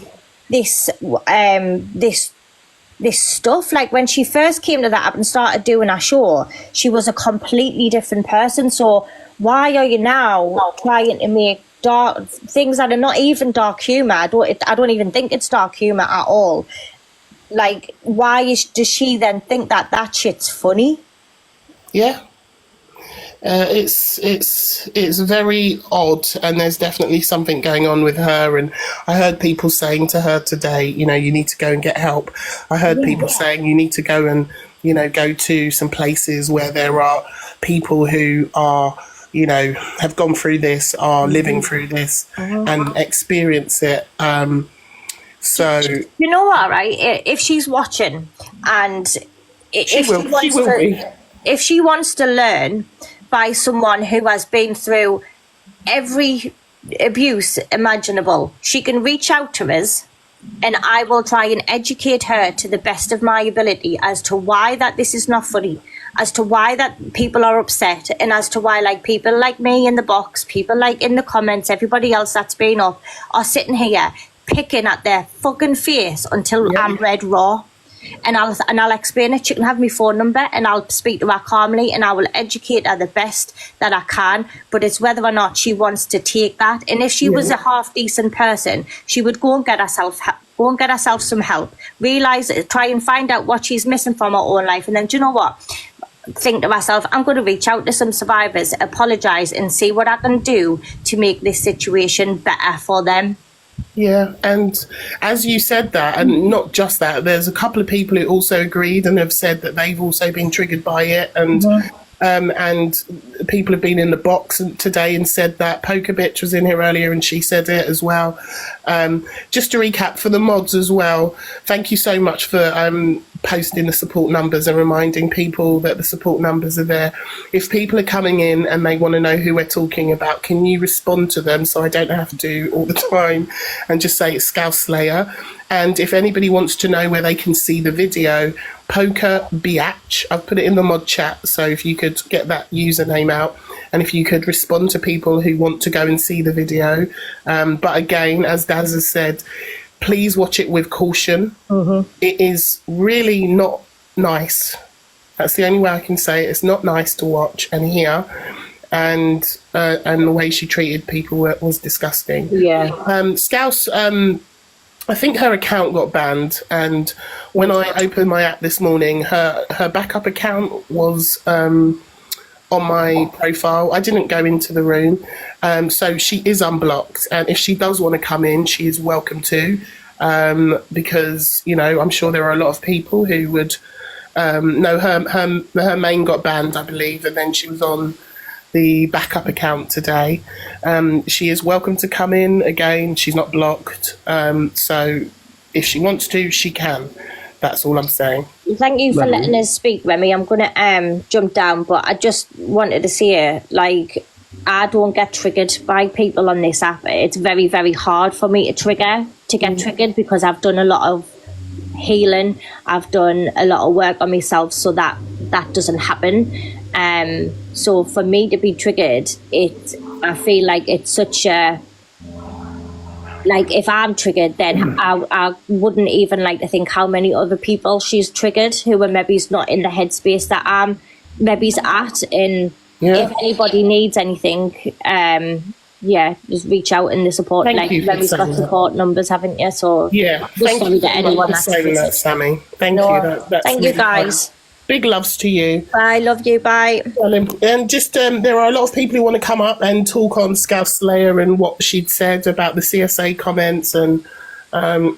stuff? Like, when she first came to that app and started doing her show, she was a completely different person. So why are you now trying to make dark things that are not even dark humor? I don't even think it's dark humor at all. Like, does she then think that shit's funny? Yeah. It's very odd, and there's definitely something going on with her. And I heard people saying to her today, you know, you need to go and get help. I heard people saying you need to go and, you know, go to some places where there are people who are, you know, have gone through this, are living through this, and experience it. So you know what, right? If she's watching, and if she wants to learn by someone who has been through every abuse imaginable, she can reach out to us, and I will try and educate her to the best of my ability as to why that this is not funny, as to why that people are upset, and as to why, like, people like me in the box, people like in the comments, everybody else that's been up, are sitting here picking at their fucking face until I'm red raw. And I'll explain it. She can have my phone number, and I'll speak to her calmly, and I will educate her the best that I can. But it's whether or not she wants to take that. And if she was a half decent person, she would go and get herself some help. Realize it, try and find out what she's missing from her own life, and then, do you know what? Think to myself, I'm going to reach out to some survivors, apologise, and see what I can do to make this situation better for them. Yeah, and as you said that, and not just that, there's a couple of people who also agreed and have said that they've also been triggered by it, and people have been in the box today and said that. Poker Bitch was in here earlier and she said it as well. Just to recap for the mods as well, thank you so much for posting the support numbers and reminding people that the support numbers are there. If people are coming in and they want to know who we're talking about, can you respond to them so I don't have to all the time and just say it's Scouse Slayer? And if anybody wants to know where they can see the video, Poker Biatch, I've put it in the mod chat, so if you could get that username out, and if you could respond to people who want to go and see the video. But again, as Daz has said, please watch it with caution. It is really not nice. That's the only way I can say it. It's not nice to watch and hear. And the way she treated people was disgusting. Yeah. Scouse, I think her account got banned, and when I opened my app this morning, her backup account was on my profile. I didn't go into the room, so she is unblocked, and if she does want to come in, she is welcome to, because, you know, I'm sure there are a lot of people who would know her main got banned, I believe, and then she was on the backup account today. She is welcome to come in again. She's not blocked, so if she wants to, she can. That's all I'm saying. Thank you for letting us speak, Remi. I'm gonna jump down, but I just wanted to say, like, I don't get triggered by people on this app. It's very, very hard for me to to get triggered because I've done a lot of healing. I've done a lot of work on myself so that doesn't happen. So for me to be triggered, I feel like it's such a, like if I'm triggered, then I wouldn't even like to think how many other people she's triggered who are maybe not in the headspace that I'm maybe at. And if anybody needs anything, just reach out in the support. Thank like you for Remi's got saying support numbers, haven't you? So yeah, just sorry that anyone for saying that, Sammy. Thank you. That's thank you really guys. kind. Big loves to you. Bye, love you, bye. And just there are a lot of people who want to come up and talk on Scouse Slayer and what she'd said about the CSA comments and on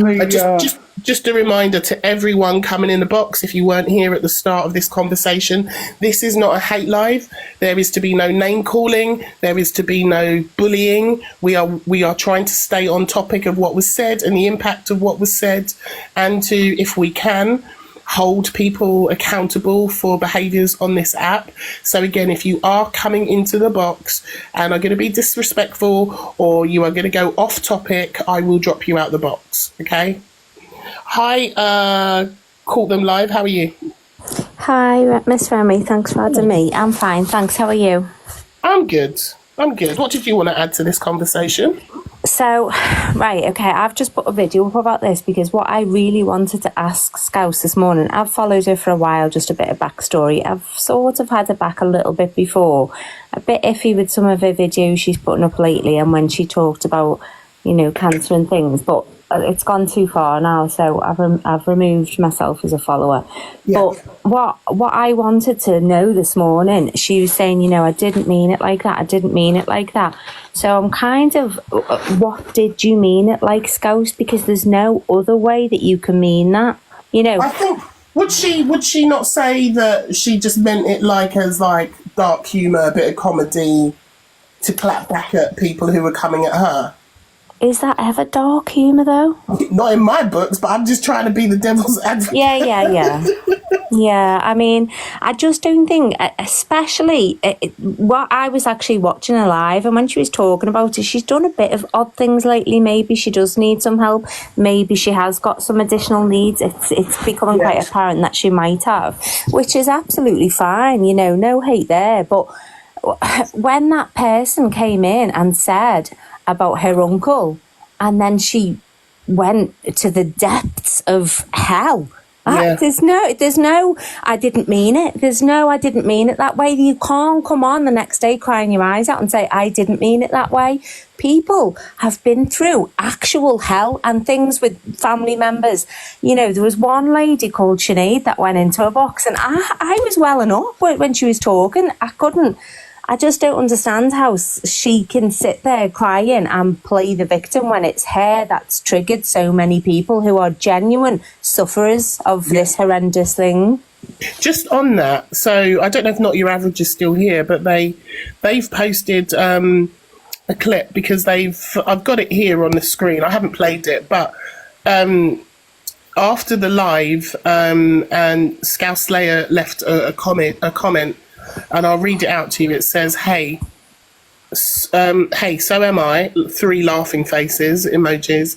the just a reminder to everyone coming in the box, if you weren't here at the start of this conversation, this is not a hate live. There is to be no name calling. There is to be no bullying. We are trying to stay on topic of what was said and the impact of what was said, and to, if we can, hold people accountable for behaviours on this app. So again, if you are coming into the box and are going to be disrespectful or you are going to go off topic, I will drop you out the box, okay? Hi, Caught Them Live, how are you? Hi, Miss Remi, thanks for having me. I'm fine, thanks, how are you? I'm good. What did you want to add to this conversation? So, right, okay, I've just put a video up about this because what I really wanted to ask Scouse this morning, I've followed her for a while, just a bit of backstory. I've sort of had her back a little bit before, a bit iffy with some of her videos she's putting up lately and when she talked about, you know, cancer and things, but it's gone too far now, so I've removed myself as a follower. Yeah. But what I wanted to know this morning, she was saying, you know, I didn't mean it like that. So I'm kind of, what did you mean it like, Scouse? Because there's no other way that you can mean that, you know. I think, would she not say that she just meant it like as like dark humour, a bit of comedy to clap back at people who were coming at her? Is that ever dark humour, though? Not in my books, but I'm just trying to be the devil's advocate. Yeah. Yeah, I mean, I just don't think, especially what I was actually watching her live, and when she was talking about it, she's done a bit of odd things lately. Maybe she does need some help. Maybe she has got some additional needs. It's becoming quite apparent that she might have, which is absolutely fine, you know, no hate there. But when that person came in and said about her uncle, and then she went to the depths of hell. There's no I didn't mean it. There's no I didn't mean it that way. You can't come on the next day crying your eyes out and say I didn't mean it that way. People have been through actual hell and things with family members. You know, there was one lady called Sinead that went into a box, and I was welling up when she was talking. I just don't understand how she can sit there crying and play the victim when it's her that's triggered so many people who are genuine sufferers of this horrendous thing. Just on that, so I don't know if Not Your Average is still here, but they've posted a clip because I've got it here on the screen. I haven't played it, but after the live, and Scouse Slayer left a comment. And I'll read it out to you. It says, hey, so am I, 3 laughing faces, emojis.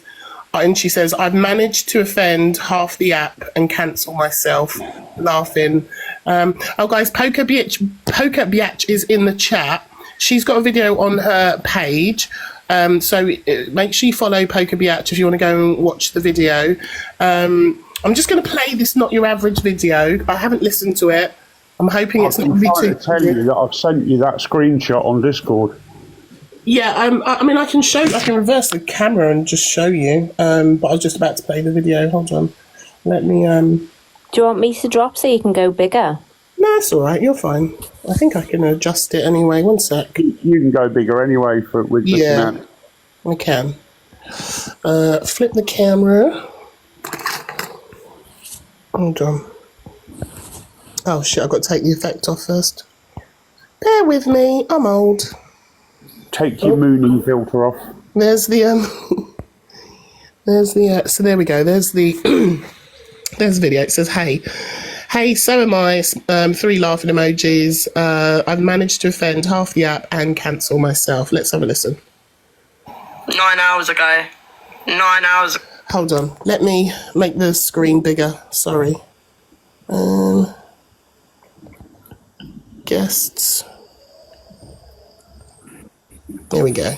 And she says, I've managed to offend half the app and cancel myself, laughing. Guys, Poker Biatch is in the chat. She's got a video on her page. So make sure you follow Poker Biatch if you want to go and watch the video. I'm just going to play this Not Your Average video. I haven't listened to it. I'm hoping it's not going to be too. I tell you that I've sent you that screenshot on Discord. Yeah, I mean, I can reverse the camera and just show you. But I was just about to play the video. Hold on, let me. Do you want me to drop so you can go bigger? No, it's all right. You're fine. I think I can adjust it anyway. One sec. You can go bigger anyway with this amount. I can. Flip the camera. Hold on. Oh shit, I've got to take the effect off first. Bear with me, I'm old. Take your Mooney filter off. There's the so there we go, there's the there's the video. It says, hey, so am I, 3 laughing emojis. I've managed to offend half the app and cancel myself. Let's have a listen. 9 hours ago, 9 hours. Hold on. Let me make the screen bigger. Sorry. Guests. There we go.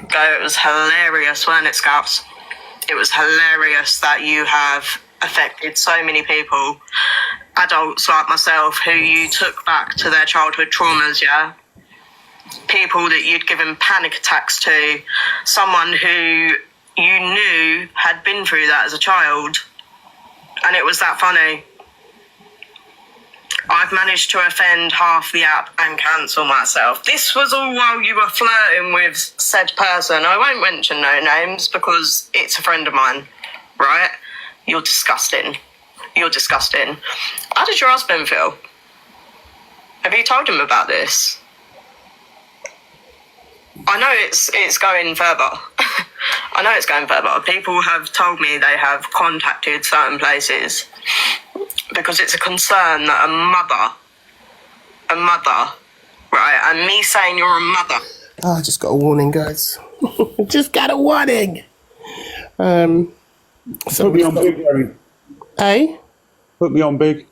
It was hilarious, wasn't it, Scouse? It was hilarious that you have affected so many people, adults like myself, who you took back to their childhood traumas, yeah? People that you'd given panic attacks to, someone who you knew had been through that as a child, and it was that funny. I've managed to offend half the app and cancel myself. This was all while you were flirting with said person. I won't mention no names because it's a friend of mine, right? You're disgusting. You're disgusting. How did your husband feel? Have you told him about this? I know it's going further. I know it's going further. People have told me they have contacted certain places because it's a concern that a mother, right, and me saying you're a mother. Oh, I just got a warning, guys. Just got a warning. So put me on big, Remi. Hey? Put me on big.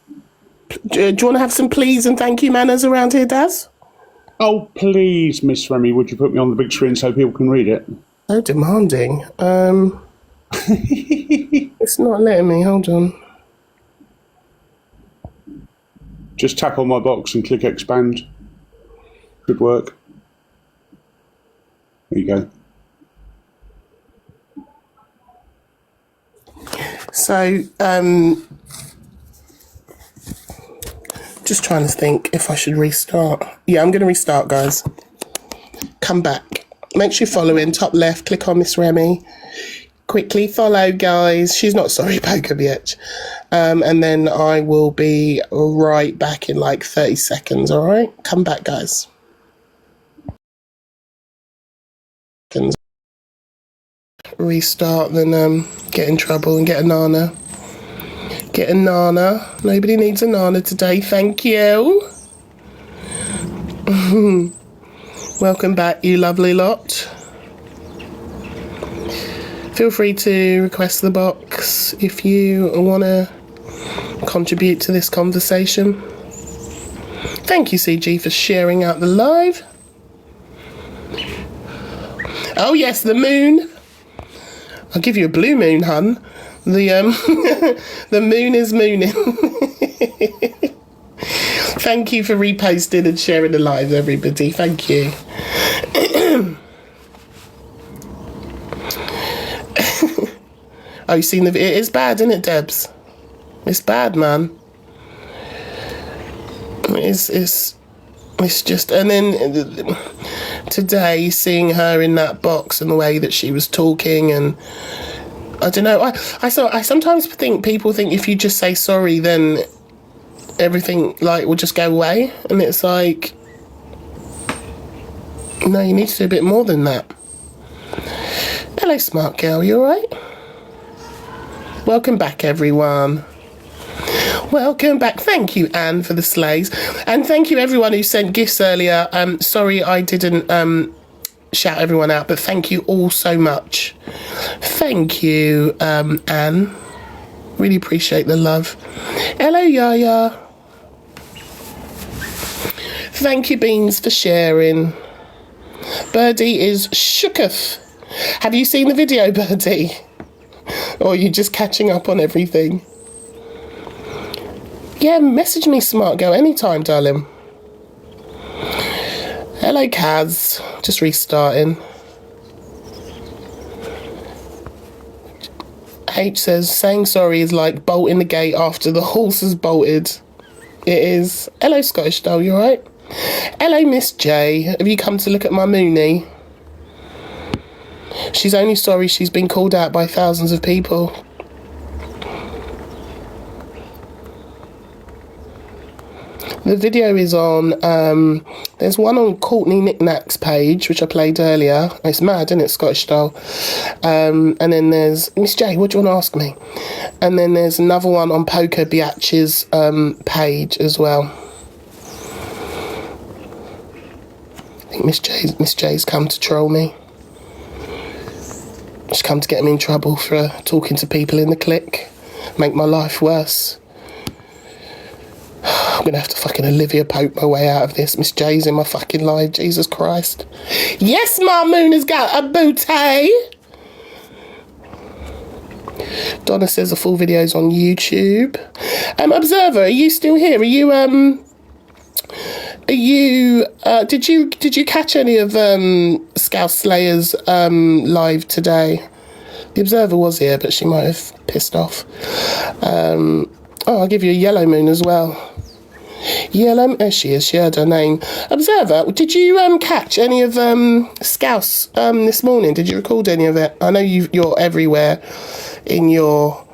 Do you want to have some please and thank you manners around here, Daz? Oh, please, Miss Remi, would you put me on the big screen so people can read it? So demanding. It's not letting me. Hold on. Just tap on my box and click expand. Good work. There you go. So, just trying to think if I should restart. Yeah, I'm going to restart, guys. Come back. Make sure you're following. Top left, click on Miss Remi. Quickly follow, guys. She's not sorry, poker bitch. And then I will be right back in like 30 seconds, all right? Come back, guys. Restart, then get in trouble and get a nana. Get a nana. Nobody needs a nana today, thank you. Welcome back, you lovely lot. Feel free to request the box if you want to contribute to this conversation. Thank you, CG, for sharing out the live. Oh yes, the moon. I'll give you a blue moon, hun. The the moon is mooning. Thank you for reposting and sharing the live, everybody. Thank you. Oh, you seen it is bad, isn't it, Debs? It's bad, man. It's just, and then today seeing her in that box and the way that she was talking, and I don't know, I sometimes think people think if you just say sorry then everything like will just go away, and it's like, no, you need to do a bit more than that. Hello, smart girl, you alright? Welcome back, everyone. Welcome back. Thank you, Anne, for the slays. And thank you, everyone who sent gifts earlier. Sorry I didn't shout everyone out, but thank you all so much. Thank you, Anne. Really appreciate the love. Hello, Yaya. Thank you, Beans, for sharing. Birdie is shooketh. Have you seen the video, Birdie? Or are you just catching up on everything? Yeah, message me, smart girl, anytime, darling. Hello, Kaz. Just restarting. H says, saying sorry is like bolting the gate after the horse has bolted. It is. Hello, Scottish doll, you alright? Hello, Miss J. Have you come to look at my Mooney? She's only sorry she's been called out by thousands of people. The video is on, there's one on Courtney Knickknack's page, which I played earlier. It's mad, isn't it, Scottish style? And then there's, Miss J, what do you want to ask me? And then there's another one on Poker Biatch's page as well. I think Miss J's come to troll me. She's come to get me in trouble for talking to people in the clique. Make my life worse. I'm going to have to fucking Olivia Pope my way out of this. Miss J's in my fucking life. Jesus Christ. Yes, Ma Moon has got a booty. Donna says the full video's on YouTube. Observer, are you still here? Did you catch any of Scouse Slayer's live today? The Observer was here, but she might have pissed off. I'll give you a yellow moon as well. Yellow, there she is, she heard her name. Observer, did you catch any of Scouse this morning? Did you record any of it? I know you're everywhere in your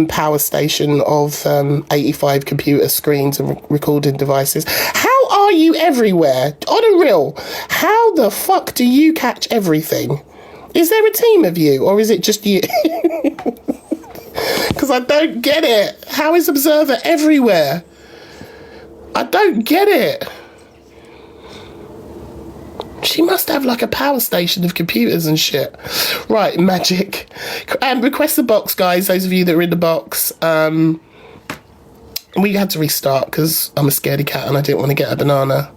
power station of 85 computer screens and recording devices. How are you everywhere? On a real, how the fuck do you catch everything? Is there a team of you, or is it just you? Because I don't get it. How is Observer everywhere? I don't get it. She must have like a power station of computers and shit. Right, magic. Request the box, guys, those of you that are in the box. We had to restart because I'm a scaredy cat and I didn't want to get a banana.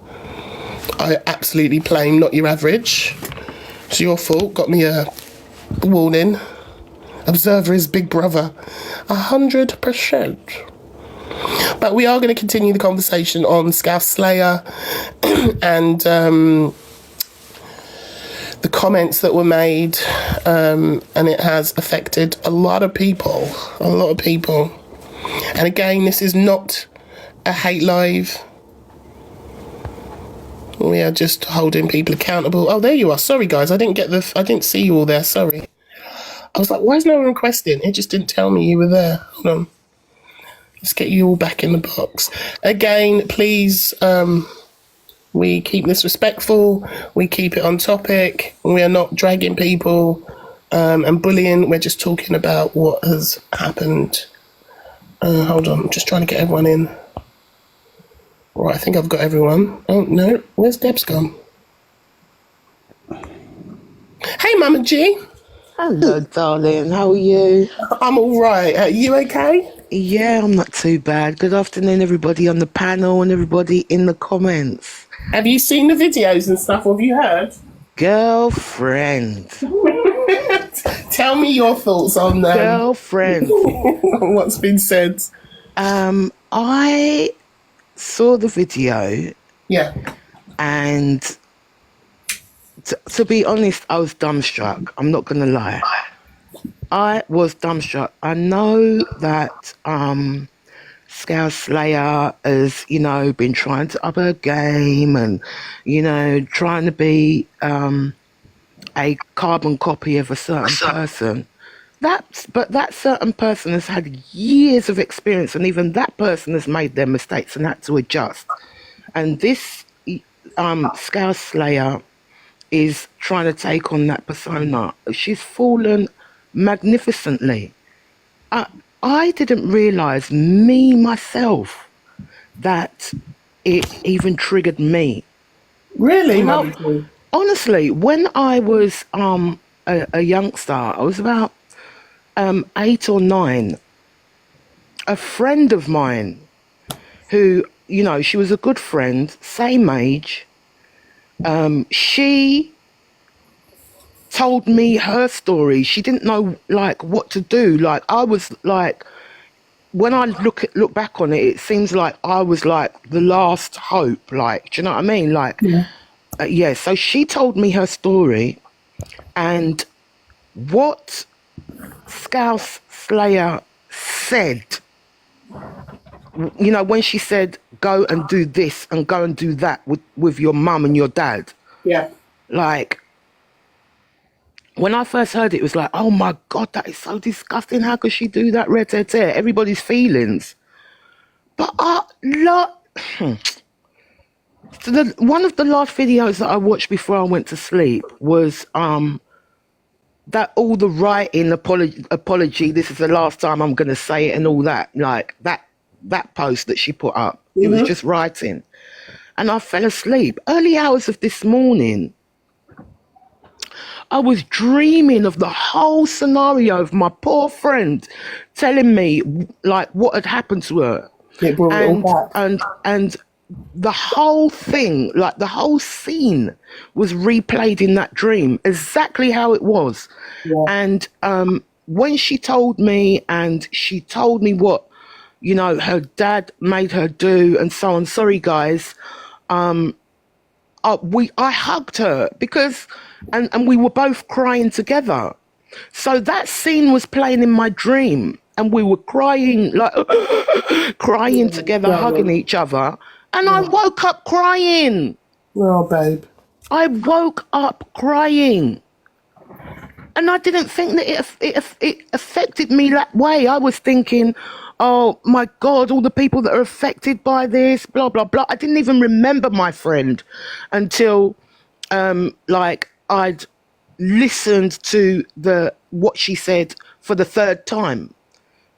I absolutely plain not your average. It's your fault. Got me a warning. Observer is big brother. 100%. But we are going to continue the conversation on Scouse Slayer and the comments that were made, and it has affected a lot of people. And again, this is not a hate live. We are just holding people accountable. Oh, there you are. Sorry, guys. I didn't see you all there. Sorry. I was like, why is no one requesting? It just didn't tell me you were there. Hold on. Let's get you all back in the box. Again, please, we keep this respectful. We keep it on topic. We are not dragging people and bullying. We're just talking about what has happened. Hold on. I'm just trying to get everyone in. Right, I think I've got everyone. Oh, no. Where's Deb's gone? Hey, Mama G. Hello, darling. How are you? I'm all right. Are you okay? Yeah, I'm not too bad. Good afternoon, everybody on the panel and everybody in the comments. Have you seen the videos and stuff? Have you heard? Girlfriend. Tell me your thoughts on them. Girlfriend. What's been said? I saw the video. Yeah. And to be honest, I was dumbstruck. I'm not going to lie. I was dumbstruck. I know that Scouse Slayer has, been trying to up her game and, trying to be a carbon copy of a certain person. But that certain person has had years of experience, and even that person has made their mistakes and had to adjust. And this Scouse Slayer is trying to take on that persona. She's fallen magnificently. I didn't realise, myself, that it even triggered me. Really? Honestly, when I was a youngster, I was about 8 or 9, a friend of mine who, she was a good friend, same age, she told me her story. She didn't know what to do. I was when I look back on it, it seems like I was the last hope. Do you know what I mean? Yeah. So she told me her story, and what Scouse Slayer said, when she said, go and do this and go and do that with your mum and your dad. Yeah. When I first heard it was like, oh my God, that is so disgusting. How could she do that? Everybody's feelings. But one of the last videos that I watched before I went to sleep was that all the writing, apology, this is the last time I'm going to say it and all that, that post that she put up. Mm-hmm. It was just writing. And I fell asleep. Early hours of this morning, I was dreaming of the whole scenario of my poor friend telling me like what had happened to her. It brought it all back. And the whole thing, like the whole scene was replayed in that dream, exactly how it was. Yeah. And when she told me, and she told me what, you know, her dad made her do and so on. Sorry, guys. I hugged her because, and we were both crying together. So that scene was playing in my dream and we were crying, like crying together, hugging each other. And I woke up crying. Oh, babe. I woke up crying. And I didn't think that it affected me that way. I was thinking, oh my God, all the people that are affected by this, blah, blah, blah. I didn't even remember my friend until like I'd listened to what she said for the third time.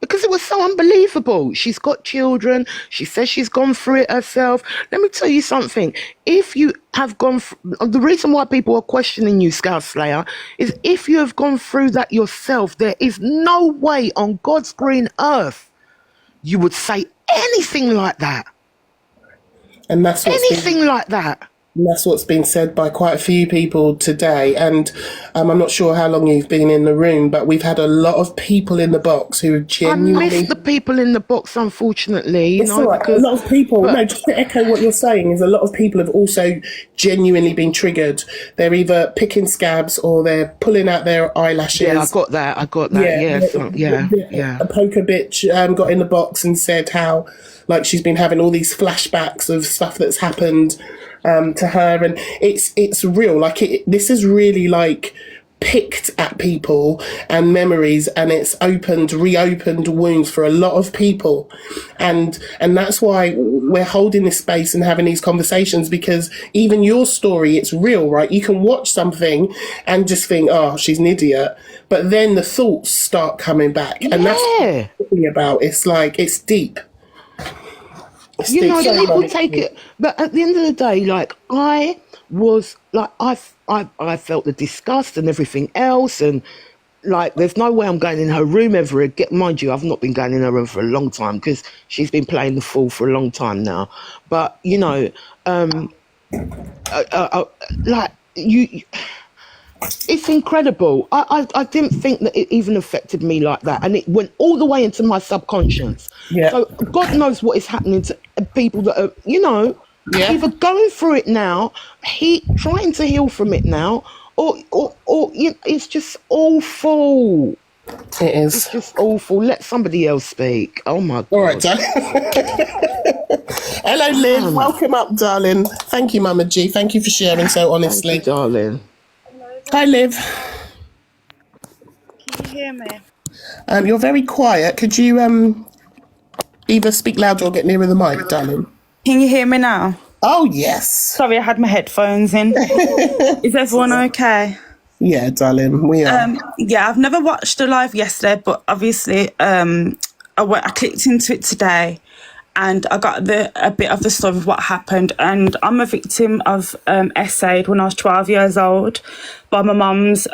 Because it was so unbelievable. She's got children. She says she's gone through it herself. Let me tell you something. If you have gone the reason why people are questioning you, Scouse Slayer, is if you have gone through that yourself, there is no way on God's green earth you would say anything like that. And that's anything like that. And that's what's been said by quite a few people today. And I'm not sure how long you've been in the room, but we've had a lot of people in the box who genuinely... I miss the people in the box, unfortunately. It's all right. A lot of people... No, just to echo what you're saying, is a lot of people have also genuinely been triggered. They're either picking scabs or they're pulling out their eyelashes. Yeah, I got that. Yeah. A poker bitch got in the box and said how, like, she's been having all these flashbacks of stuff that's happened to her, and it's real. Like this is really like picked at people and memories, and it's reopened wounds for a lot of people, and that's why we're holding this space and having these conversations, because even your story, it's real, right? You can watch something and just think, oh, she's an idiot, but then the thoughts start coming back, and that's what I'm talking about. It's like, it's deep. You know, people take it, but at the end of the day, like I was like, I felt the disgust and everything else, and like, there's no way I'm going in her room ever again. Mind you, I've not been going in her room for a long time because she's been playing the fool for a long time now. But you know, like you. It's incredible. I didn't think that it even affected me like that. And it went all the way into my subconscious. Yeah. So God knows what is happening to people that are, you know, either going through it now, trying to heal from it now, or you know, it's just awful. It is. It's just awful. Let somebody else speak. Oh my God. All right, darling. Hello, Liv. Welcome up, darling. Thank you, Mama G. Thank you for sharing so honestly. Thank you, darling. Hi, Liv. Can you hear me? You're very quiet. Could you either speak louder or get nearer the mic, darling? Can you hear me now? Oh, yes. Sorry, I had my headphones in. Is everyone okay? Yeah, darling, we are. Yeah, I've never watched the live yesterday, but obviously I clicked into it today, and I got a bit of the story of what happened. And I'm a victim of SA'd when I was 12 years old by my mum's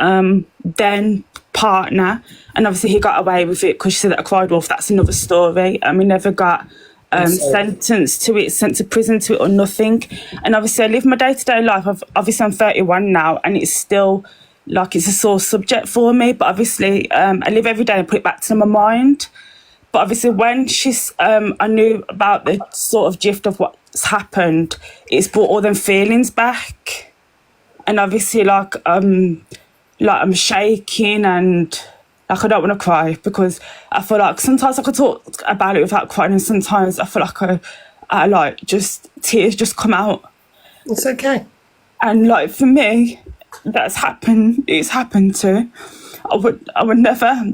then partner. And obviously he got away with it because she said that I cried wolf. That's another story. And we never got sentenced to it, sent to prison to it or nothing. And obviously I live my day-to-day life. Obviously I'm 31 now, and it's still like it's a sore subject for me. But obviously I live every day and put it back to my mind. But obviously when I knew about the sort of gist of what's happened, it's brought all them feelings back. And obviously like I'm shaking, and like I don't want to cry, because I feel like sometimes I could talk about it without crying, and sometimes I feel like I like just tears just come out. It's okay. And like for me, it's happened to. I would never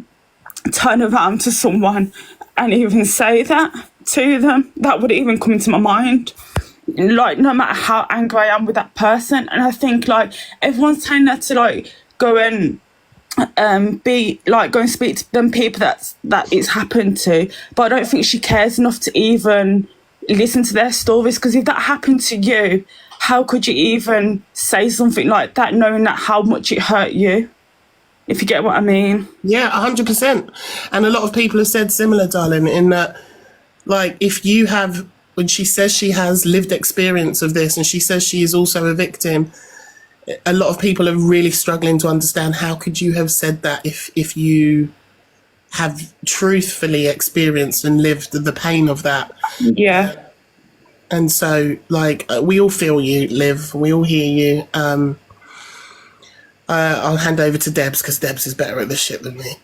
turn around to someone and even say that to them. That would even come into my mind. Like, no matter how angry I am with that person. And I think like everyone's telling her to like go and be like, go and speak to them people that it's happened to, but I don't think she cares enough to even listen to their stories. Because if that happened to you, how could you even say something like that, knowing that how much it hurt you? If you get what I mean. Yeah, 100%. And a lot of people have said similar, darling, in that, like, if you have, when she says she has lived experience of this and she says she is also a victim, a lot of people are really struggling to understand how could you have said that if you have truthfully experienced and lived the pain of that. Yeah. And so, like, we all feel you, Liv. We all hear you. I'll hand over to Debs because Debs is better at this shit than me.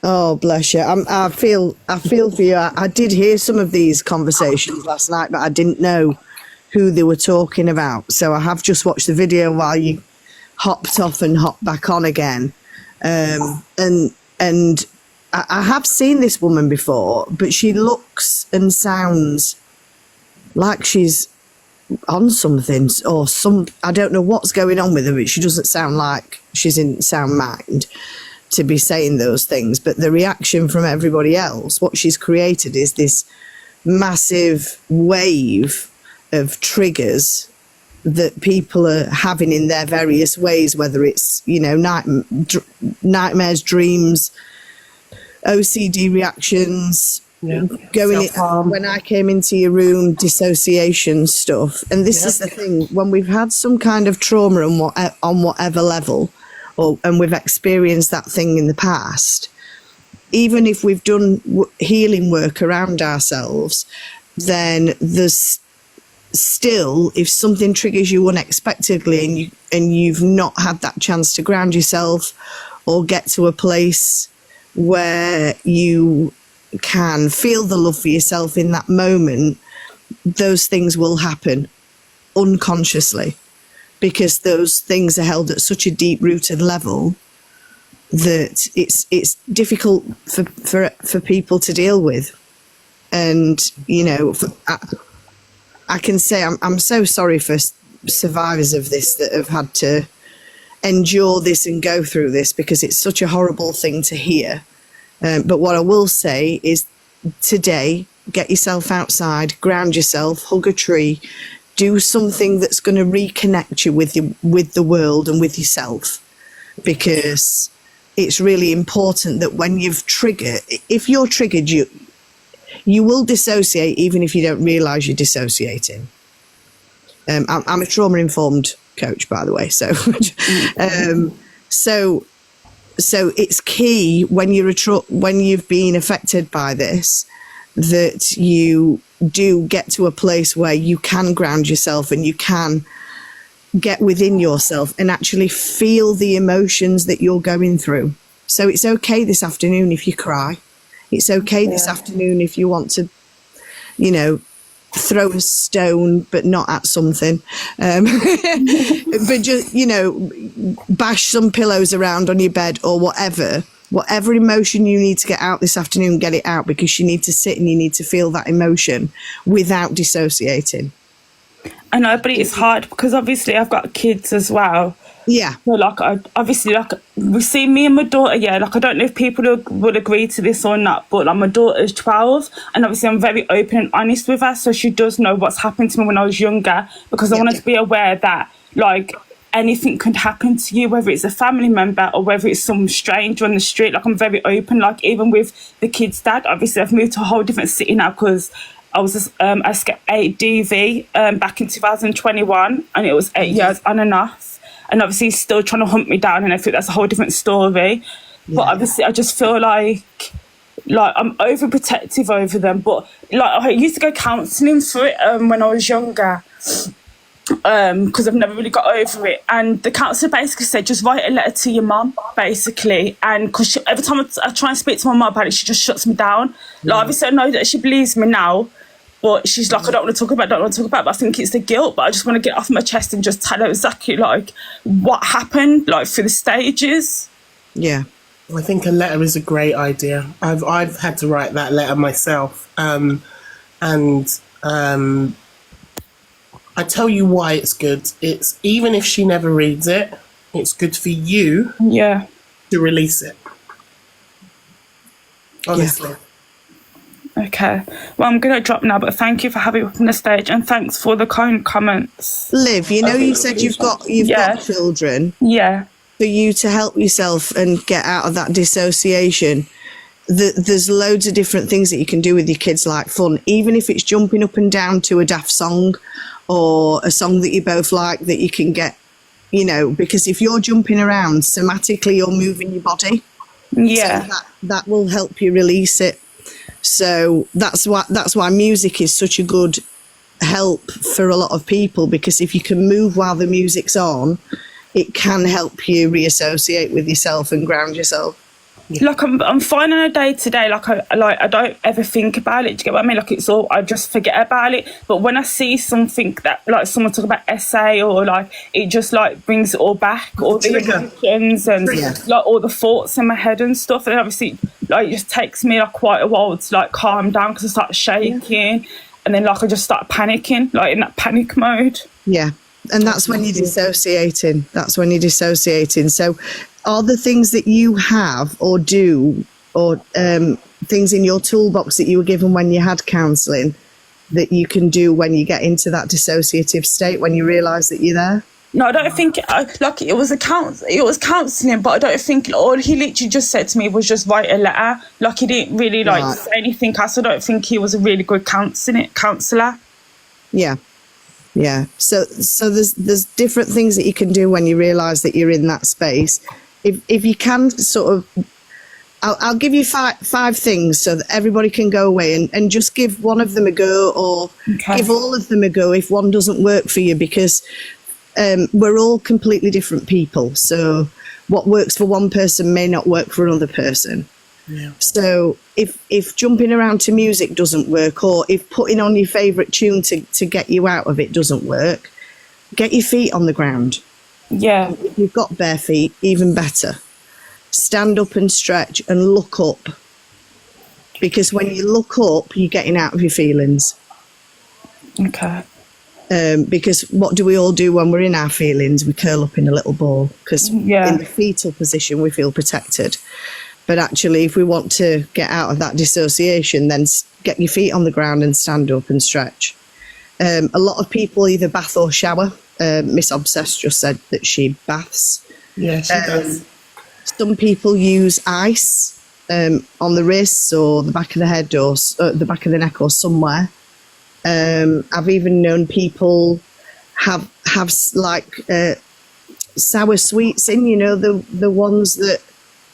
Oh, bless you. I feel for you. I did hear some of these conversations last night, but I didn't know who they were talking about. So I have just watched the video while you hopped off and hopped back on again. And I have seen this woman before, but she looks and sounds like she's on something or I don't know what's going on with her, but she doesn't sound like she's in sound mind to be saying those things. But the reaction from everybody else, what she's created is this massive wave of triggers that people are having in their various ways, whether it's, you know, nightmares, dreams, OCD reactions, going when I came into your room, dissociation stuff. And this is the thing, when we've had some kind of trauma on whatever level, and we've experienced that thing in the past, even if we've done healing work around ourselves, then there's still, if something triggers you unexpectedly and you've not had that chance to ground yourself or get to a place where you can feel the love for yourself in that moment, those things will happen unconsciously, because those things are held at such a deep-rooted level that it's difficult for people to deal with. And, you know, I can say I'm so sorry for survivors of this that have had to endure this and go through this, because it's such a horrible thing to hear. But what I will say is, today, get yourself outside, ground yourself, hug a tree, do something that's going to reconnect you with the world and with yourself, because it's really important that when you've triggered, if you're triggered, you will dissociate even if you don't realise you're dissociating. I'm a trauma-informed coach, by the way, so so it's key when you've been affected by this, that you do get to a place where you can ground yourself and you can get within yourself and actually feel the emotions that you're going through. So it's okay this afternoon if you cry. It's okay this afternoon if you want to, you know, throw a stone, but not at something. But just, you know, bash some pillows around on your bed or whatever emotion you need to get out this afternoon, get it out, because you need to sit and you need to feel that emotion without dissociating. I know, but it's hard because obviously I've got kids as well. Yeah. So like, we see me and my daughter, like I don't know if people would agree to this or not, but like my daughter's 12 and obviously I'm very open and honest with her, so she does know what's happened to me when I was younger, because I wanted to be aware that like anything could happen to you, whether it's a family member or whether it's some stranger on the street. Like I'm very open, like even with the kid's dad, obviously I've moved to a whole different city now because I was a 8 DV back in 2021 and it was 8 years on and off. And obviously he's still trying to hunt me down, and I think that's a whole different story. Yeah. But obviously I just feel like I'm overprotective over them. But like I used to go counselling for it when I was younger, because I've never really got over it. And the counsellor basically said, just write a letter to your mum, basically. And because every time I try and speak to my mum about it, she just shuts me down. Like obviously I know that she believes me now, but she's like, I don't want to talk about it, but I think it's the guilt, but I just want to get off my chest and just tell her exactly, like, what happened, like, through the stages. Yeah. I think a letter is a great idea. I've had to write that letter myself. I tell you why it's good. It's, even if she never reads it, it's good for you to release it. Honestly. Okay. Well, I'm going to drop now, but thank you for having me up on the stage, and thanks for the kind comments. Liv, you know, you said you've got children. Yeah. For you to help yourself and get out of that dissociation, there's loads of different things that you can do with your kids, like fun, even if it's jumping up and down to a daft song or a song that you both like, that you can get, you know, because if you're jumping around somatically, you're moving your body. Yeah. So that will help you release it. So that's why music is such a good help for a lot of people, because if you can move while the music's on, it can help you reassociate with yourself and ground yourself. Like I'm fine on a day to day. Like I don't ever think about it. Do you get what I mean? Like it's all, I just forget about it. But when I see something that, like someone talk about essay, or like, it just like brings it all back, all the emotions and like all the thoughts in my head and stuff. And obviously, like, it just takes me like quite a while to like calm down, because I start shaking, and then like I just start panicking, like in that panic mode. Yeah. And that's when you're dissociating. So are the things that you have or do, or things in your toolbox that you were given when you had counselling, that you can do when you get into that dissociative state, when you realise that you're there? No, I don't think like it was counselling, but I don't think all he literally just said to me was just write a letter. Like he didn't really like say anything else. I don't think he was a really good counsellor. Yeah. Yeah. So there's different things that you can do when you realise that you're in that space. If you can sort of, I'll give you five things so that everybody can go away and just give one of them a go, or give all of them a go if one doesn't work for you, because we're all completely different people. So what works for one person may not work for another person. Yeah. So if jumping around to music doesn't work, or if putting on your favourite tune to get you out of it doesn't work, get your feet on the ground. Yeah. If you've got bare feet, even better. Stand up and stretch and look up. Because when you look up, you're getting out of your feelings. Okay. Because what do we all do when we're in our feelings? We curl up in a little ball, because in the fetal position we feel protected. But actually, if we want to get out of that dissociation, then get your feet on the ground and stand up and stretch. A lot of people either bath or shower. Miss Obsessed just said that she baths. Yeah, she does. Some people use ice on the wrists or the back of the head, or the back of the neck, or somewhere. I've even known people have like sour sweets in, you know, the ones that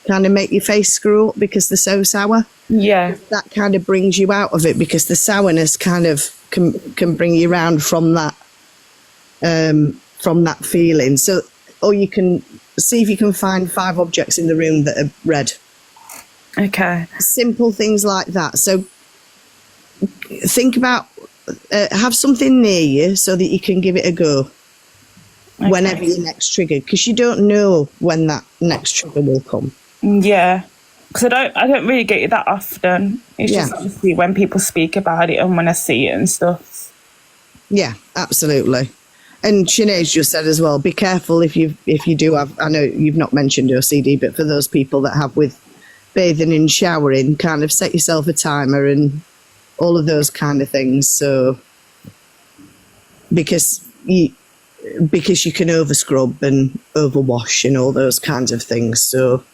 kind of make your face screw up because they're so sour. Yeah. That kind of brings you out of it, because the sourness kind of can bring you around from that feeling. So, or you can see if you can find 5 objects in the room that are red. Okay. Simple things like that. So think about, have something near you so that you can give it a go whenever you're next triggered, because you don't know when that next trigger will come. Yeah, because I don't really get it that often. It's just obviously when people speak about it and when I see it and stuff. Yeah, absolutely. And Sinead's just said as well, be careful if you do have, I know you've not mentioned OCD, but for those people that have with bathing and showering, kind of set yourself a timer and all of those kind of things. So because you can over scrub and overwash and all those kinds of things. So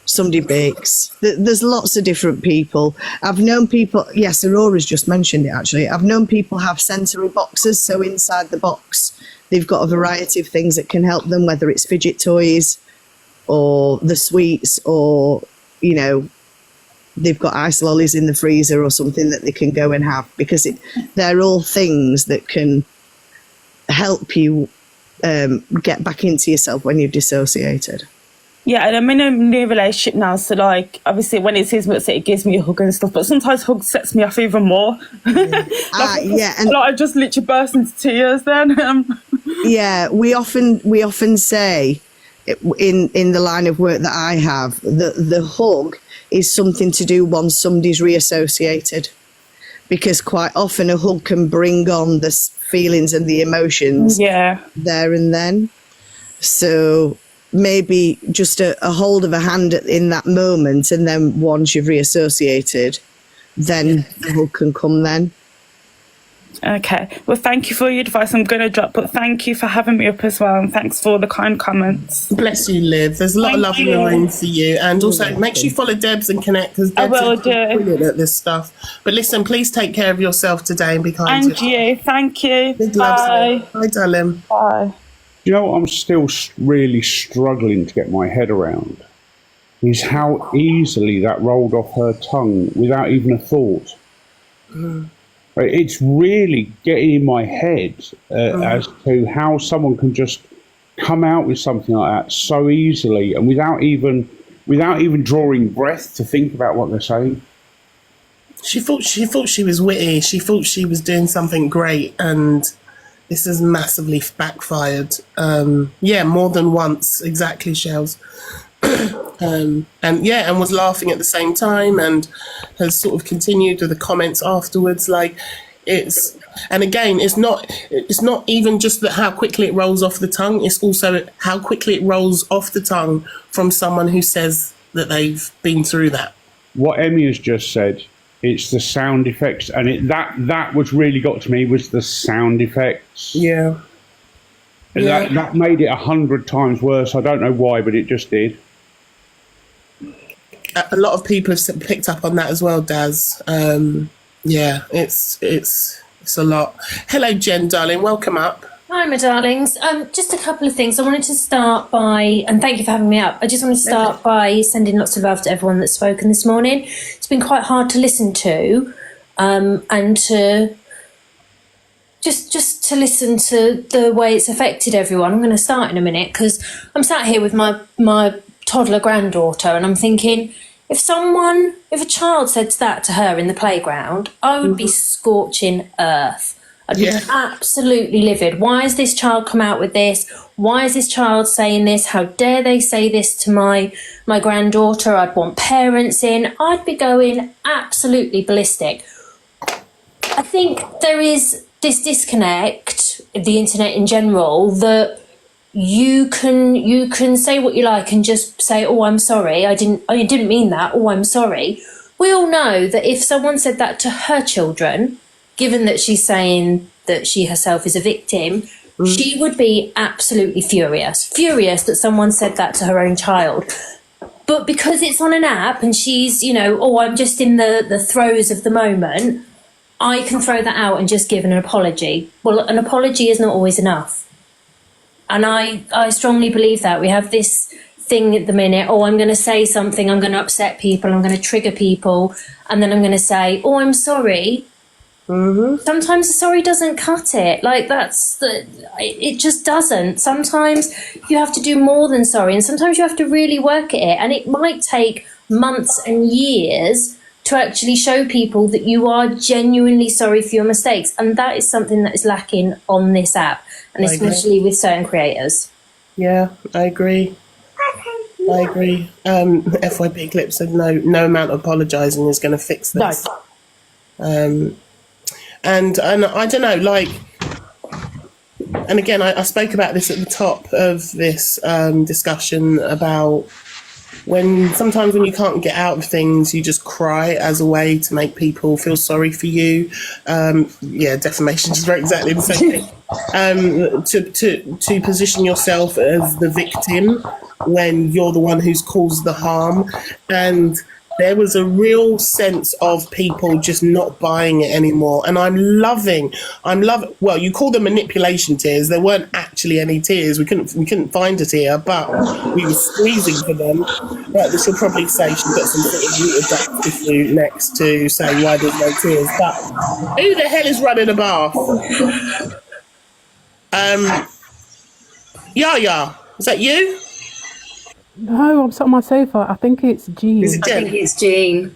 somebody bakes. There's lots of different people. I've known people, yes, Aurora's just mentioned it actually. I've known people have sensory boxes, so inside the box they've got a variety of things that can help them, whether it's fidget toys or the sweets, or, you know, they've got ice lollies in the freezer or something that they can go and have, because they're all things that can help you get back into yourself when you've dissociated. Yeah, and I'm in a new relationship now, so like obviously when it sees me upset, it gives me a hug and stuff, but sometimes hugs sets me off even more. And I just literally burst into tears then. Yeah, we often say in the line of work that I have, the hug is something to do once somebody's reassociated, because quite often a hug can bring on the feelings and the emotions there and then. So maybe just a hold of a hand in that moment, and then once you've reassociated, then the hug can come then. Okay. Well, thank you for your advice. I'm going to drop, but thank you for having me up as well, and thanks for all the kind comments. Bless you, Liv. There's a lot of love in the room for you, and also make sure you follow Debs and connect, because Debs is brilliant at this stuff. But listen, please take care of yourself today and be kind to yourself. And you. Thank you. Big Bye. Love. Bye, darling. Bye. You know what I'm still really struggling to get my head around is how easily that rolled off her tongue without even a thought. It's really getting in my head as to how someone can just come out with something like that so easily and without even drawing breath to think about what they're saying. She thought she was witty. She thought she was doing something great, and this has massively backfired. More than once, exactly, Shells. And was laughing at the same time, and has sort of continued with the comments afterwards. It's not even just that how quickly it rolls off the tongue. It's also how quickly it rolls off the tongue from someone who says that they've been through that. What Emmy has just said, it's the sound effects, and that was really got to me was the sound effects. Yeah. That made it 100 times worse. I don't know why, but it just did. A lot of people have picked up on that as well, Daz. It's a lot. Hello, Jen, darling. Welcome up. Hi, my darlings. Just a couple of things. I wanted to start by, and thank you for having me up. I just wanted to start by sending lots of love to everyone that's spoken this morning. It's been quite hard to listen to, and to just to listen to the way it's affected everyone. I'm going to start in a minute because I'm sat here with my toddler granddaughter, and I'm thinking, if a child said that to her in the playground, I would be scorching earth. I'd be absolutely livid. Why has this child come out with this? Why is this child saying this? How dare they say this to my granddaughter? I'd want parents in. I'd be going absolutely ballistic. I think there is this disconnect, the internet in general, that you can say what you like and just say, oh, I'm sorry, I didn't mean that, oh, I'm sorry. We all know that if someone said that to her children, given that she's saying that she herself is a victim, she would be absolutely furious that someone said that to her own child. But because it's on an app and she's, I'm just in the throes of the moment, I can throw that out and just give an apology. Well, an apology is not always enough. And I strongly believe that. We have this thing at the minute, I'm going to say something, I'm going to upset people, I'm going to trigger people, and then I'm going to say, oh, I'm sorry. Sometimes the sorry doesn't cut it. It just doesn't. Sometimes you have to do more than sorry, and sometimes you have to really work at it, and it might take months and years to actually show people that you are genuinely sorry for your mistakes, and that is something that is lacking on this app, and especially with certain creators. Yeah, I agree. FYP Clip said no amount of apologising is going to fix this. No. And I don't know, and again, I spoke about this at the top of this discussion about sometimes when you can't get out of things, you just cry as a way to make people feel sorry for you. Defamation is very exactly the same thing. To position yourself as the victim when you're the one who's caused the harm. And there was a real sense of people just not buying it anymore. And I'm loving, well, you call them manipulation tears. There weren't actually any tears. We couldn't find a tear, but we were squeezing for them. But she'll probably say she's got some sort of rooted duct issue next to say why there's no tears. But who the hell is running a bath? Yaya, is that you? No, I'm sat on my sofa. I think it's Jean. Is it Jen? I think it's Jean.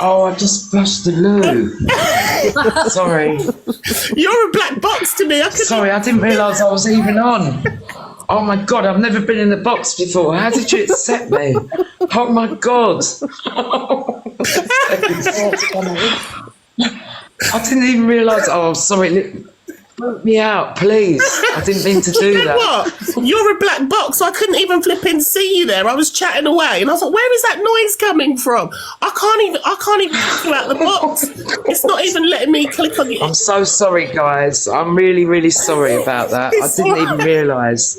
Oh, I just flushed the loo. Sorry. You're a black box to me. Sorry, I didn't realise I was even on. Oh my God, I've never been in the box before. How did you accept me? Oh my God. I didn't even realise. Oh, sorry. Put me out, please. I didn't mean to do You know that. what? You're a black box, so I couldn't even flip in see you there. I was chatting away, and I was like, "Where is that noise coming from?" I can't even pick you out the box. It's not even letting me click on you. I'm so sorry, guys. I'm really, really sorry about that. I didn't even realise.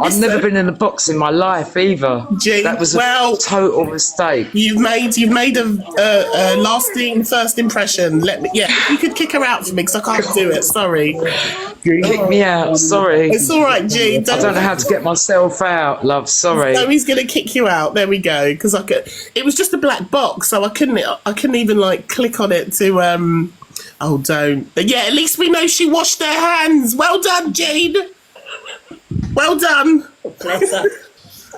I've never been in a box in my life either. That was a total mistake. You've made a lasting first impression. You could kick her out for me because I can't do it. Sorry. Kick me out. Sorry. It's all right, G. I don't know how to get myself out, love. Sorry. No, he's gonna kick you out. There we go. Because it was just a black box, so I couldn't even like click on it to Oh, don't. But yeah, at least we know she washed her hands. Well done, Jade. Well done.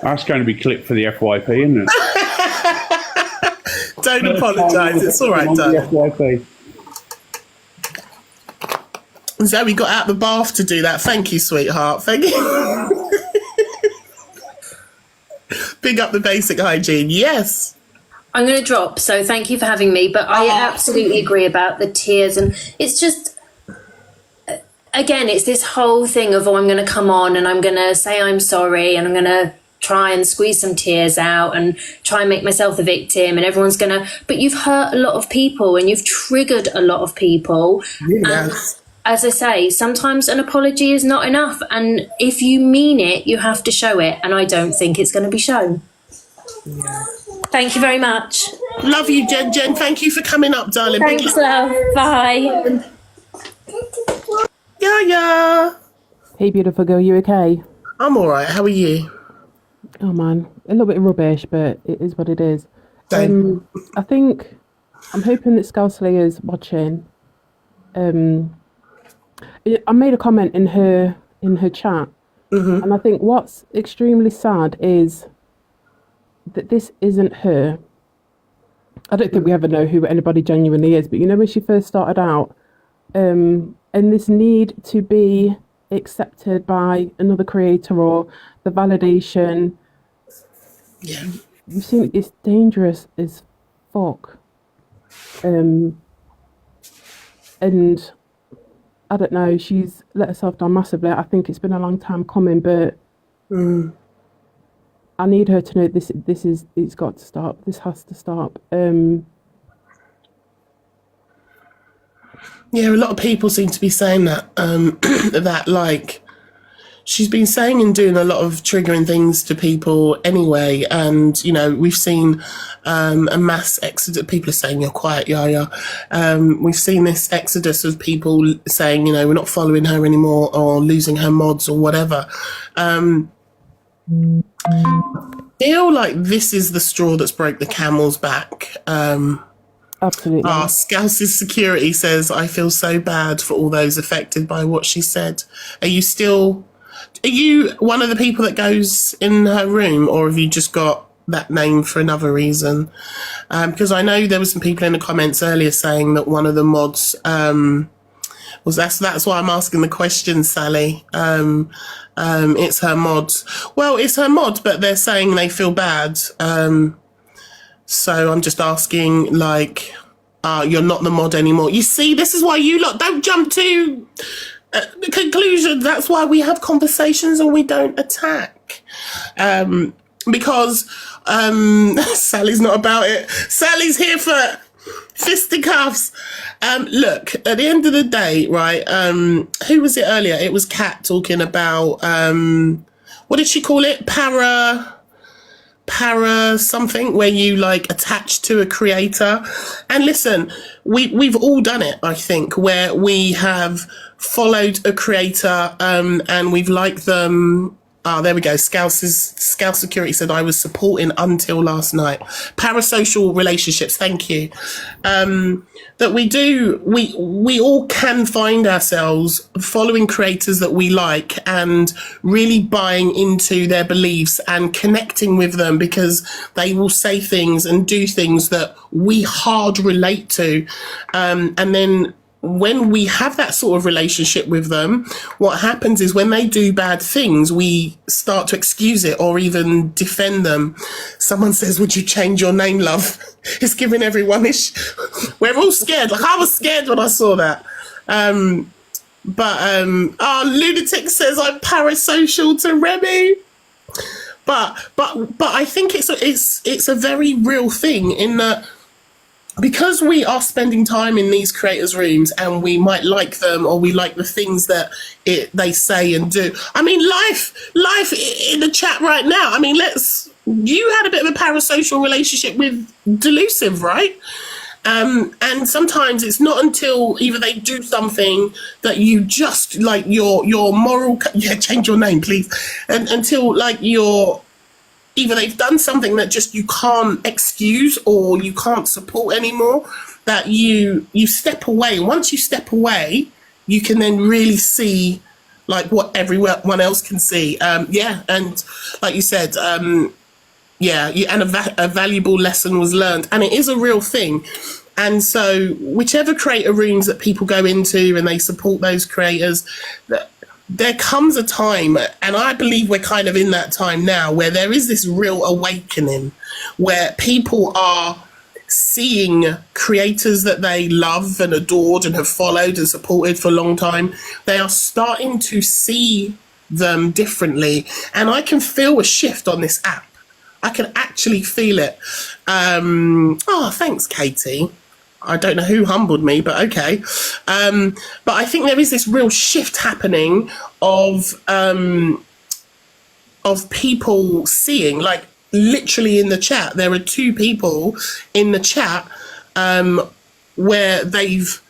That's going to be clipped for the FYP, isn't it? Don't apologise. It's all right, darling. FYP. Zoe got out the bath to do that. Thank you, sweetheart. Thank you. Big up the basic hygiene. Yes. I'm going to drop, so thank you for having me. But I absolutely agree about the tears. And it's just, again, it's this whole thing of, I'm going to come on and I'm going to say I'm sorry and I'm going to try and squeeze some tears out and try and make myself the victim, and everyone's going to... But you've hurt a lot of people and you've triggered a lot of people. Yes. As I say, sometimes an apology is not enough, and if you mean it, you have to show it, and I don't think it's going to be shown. Yeah. Thank you very much. Love you, Jen. Thank you for coming up, darling. Thanks, love. Bye. Yeah. Hey, beautiful girl, you okay? I'm all right. How are you? Oh, man. A little bit rubbish, but it is what it is. I think... I'm hoping that Scouse Slayer's watching. I made a comment in her chat, and I think what's extremely sad is that this isn't her. I don't think we ever know who anybody genuinely is, but you know when she first started out, and this need to be accepted by another creator or the validation. Yeah, you've seen it's dangerous as fuck, and I don't know, she's let herself down massively. I think it's been a long time coming, but I need her to know it's got to stop. This has to stop. Yeah, a lot of people seem to be saying that, that like she's been saying and doing a lot of triggering things to people anyway. And, you know, we've seen a mass exodus. People are saying, you're quiet, Yaya. We've seen this exodus of people saying, you know, we're not following her anymore or losing her mods or whatever. Feel like this is the straw that's broke the camel's back. Absolutely. Scouse's security says, I feel so bad for all those affected by what she said. Are you one of the people that goes in her room, or have you just got that name for another reason? Because I know there were some people in the comments earlier saying that one of the mods was that's why I'm asking the question, Sally. It's her mod. Well, it's her mod, but they're saying they feel bad. So I'm just asking, like, you're not the mod anymore. You see, this is why you lot don't jump to the conclusion. That's why we have conversations and we don't attack. Because Sally's not about it. Sally's here for fisticuffs. Look, at the end of the day, right, who was it earlier? It was Kat talking about, what did she call it? Para something, where you like attach to a creator. And listen, we've all done it, I think, where we have followed a creator and we've liked them. There we go. Scouse Security said I was supporting until last night. Parasocial relationships, thank you. That we all can find ourselves following creators that we like and really buying into their beliefs and connecting with them because they will say things and do things that we hard relate to. And then when we have that sort of relationship with them, what happens is when they do bad things, we start to excuse it or even defend them. Someone says, would you change your name, love? It's giving everyone we're all scared. Like I was scared when I saw that. Lunatic says I'm parasocial to Remi. But I think it's a very real thing in that, because we are spending time in these creators' rooms and we might like them or we like the things that they say and do. I mean, life in the chat right now. I mean, you had a bit of a parasocial relationship with Delusive, right? And sometimes it's not until either they do something that you just like your moral, change your name, please. And until like either they've done something that just you can't excuse or you can't support anymore, that you step away. Once you step away, you can then really see like what everyone else can see. And like you said, and a valuable lesson was learned, and it is a real thing. And so whichever creator rooms that people go into and they support those creators, there comes a time, and I believe we're kind of in that time now, where there is this real awakening where people are seeing creators that they love and adored and have followed and supported for a long time. They are starting to see them differently. And I can feel a shift on this app. I can actually feel it. Thanks, Katie. I don't know who humbled me, but okay. But I think there is this real shift happening of people seeing, like literally in the chat, there are 2 people in the chat where they've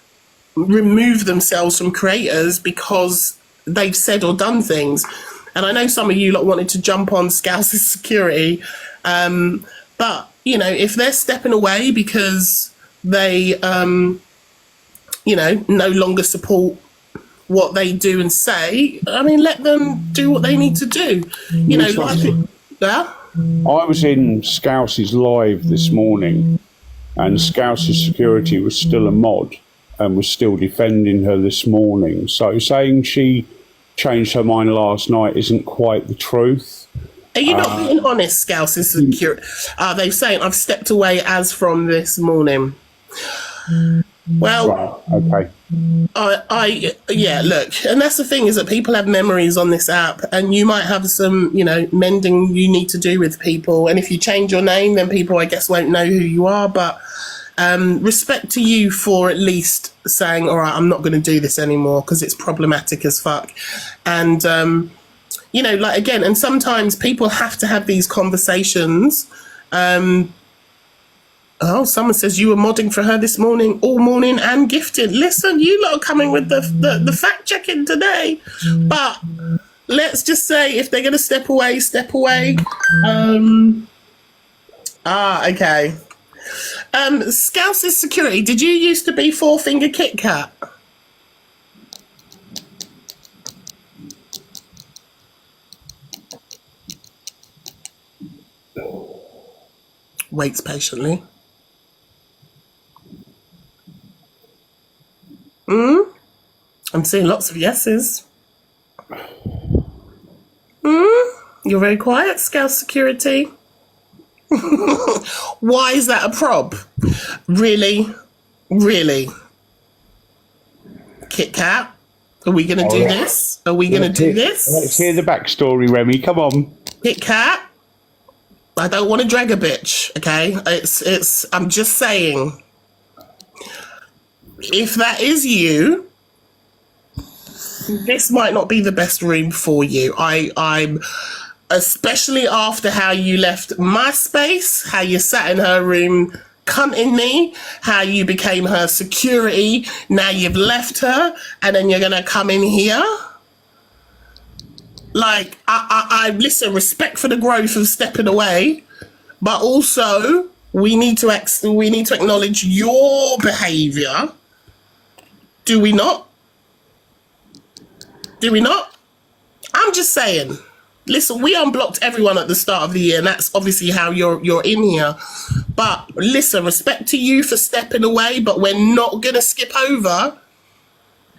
removed themselves from creators because they've said or done things. And I know some of you lot wanted to jump on Scouse's security, but if they're stepping away because they, no longer support what they do and say, I mean, let them do what they need to do. I was in Scouse's live this morning, and Scouse's security was still a mod and was still defending her this morning. So saying she changed her mind last night isn't quite the truth. Are you not being honest, Scouse's security? They're saying I've stepped away as from this morning. Well, right, okay. Look, and that's the thing, is that people have memories on this app, and you might have some, mending you need to do with people. And if you change your name, then people, I guess, won't know who you are. But respect to you for at least saying, all right, I'm not going to do this anymore because it's problematic as fuck. And, again, and sometimes people have to have these conversations. Someone says you were modding for her this morning, all morning and gifted. Listen, you lot are coming with the fact checking today. But let's just say if they're going to step away, step away. Okay. Scouse's security, did you used to be 4-finger Kit Kat? Waits patiently. I'm seeing lots of yeses. You're very quiet, Scouse security. Why is that a prob? Really? Kit Kat? Are we going to do this? Are we going to do this? Let's hear the backstory, Remi. Come on. Kit Kat? I don't want to drag a bitch, okay? I'm just saying. If that is you, this might not be the best room for you. I'm especially after how you left my space, how you sat in her room cunting me, how you became her security. Now you've left her, and then you're gonna come in here. Like, I listen, respect for the growth of stepping away, but also we need to acknowledge your behaviour. Do we not? I'm just saying. Listen, we unblocked everyone at the start of the year, and that's obviously how you're in here. But listen, respect to you for stepping away, but we're not gonna skip over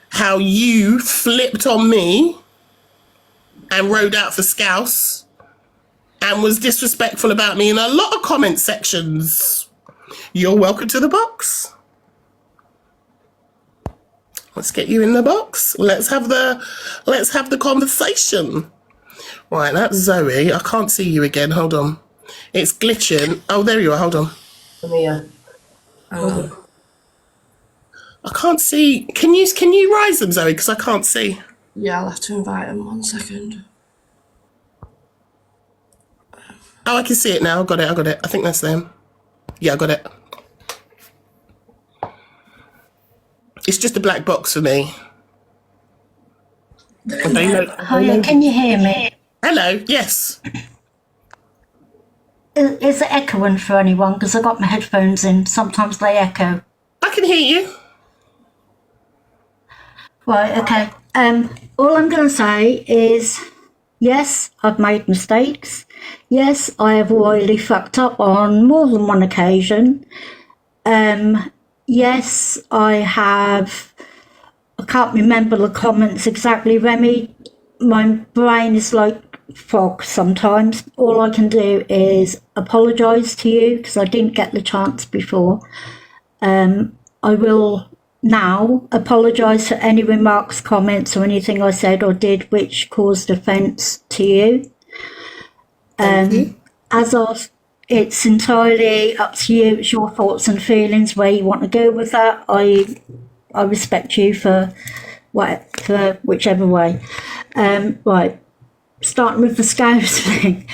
how you flipped on me and rode out for Scouse and was disrespectful about me in a lot of comment sections. You're welcome to the box. Let's get you in the box. Let's have the conversation. Right, that's Zoe. I can't see you again. Hold on. It's glitching. Oh, there you are. Hold on. I can't see. Can you rise them, Zoe? Because I can't see. Yeah, I'll have to invite him. 1 second. Oh, I can see it now. I got it. I think that's them. Yeah, I got it. It's just a black box for me. Hiya, can you hear me? Hello, yes. Is it echoing for anyone? Because I got my headphones in. Sometimes they echo. I can hear you. Right, okay. All I'm going to say is, yes, I've made mistakes. Yes, I have royally fucked up on more than one occasion. Yes, I can't remember the comments exactly, Remi. My brain is like fog sometimes. All I can do is apologise to you because I didn't get the chance before. I will now apologise for any remarks, comments or anything I said or did which caused offence to you. It's entirely up to you. It's your thoughts and feelings where you want to go with that. I respect you for whichever way. Right, starting with the Scouse thing.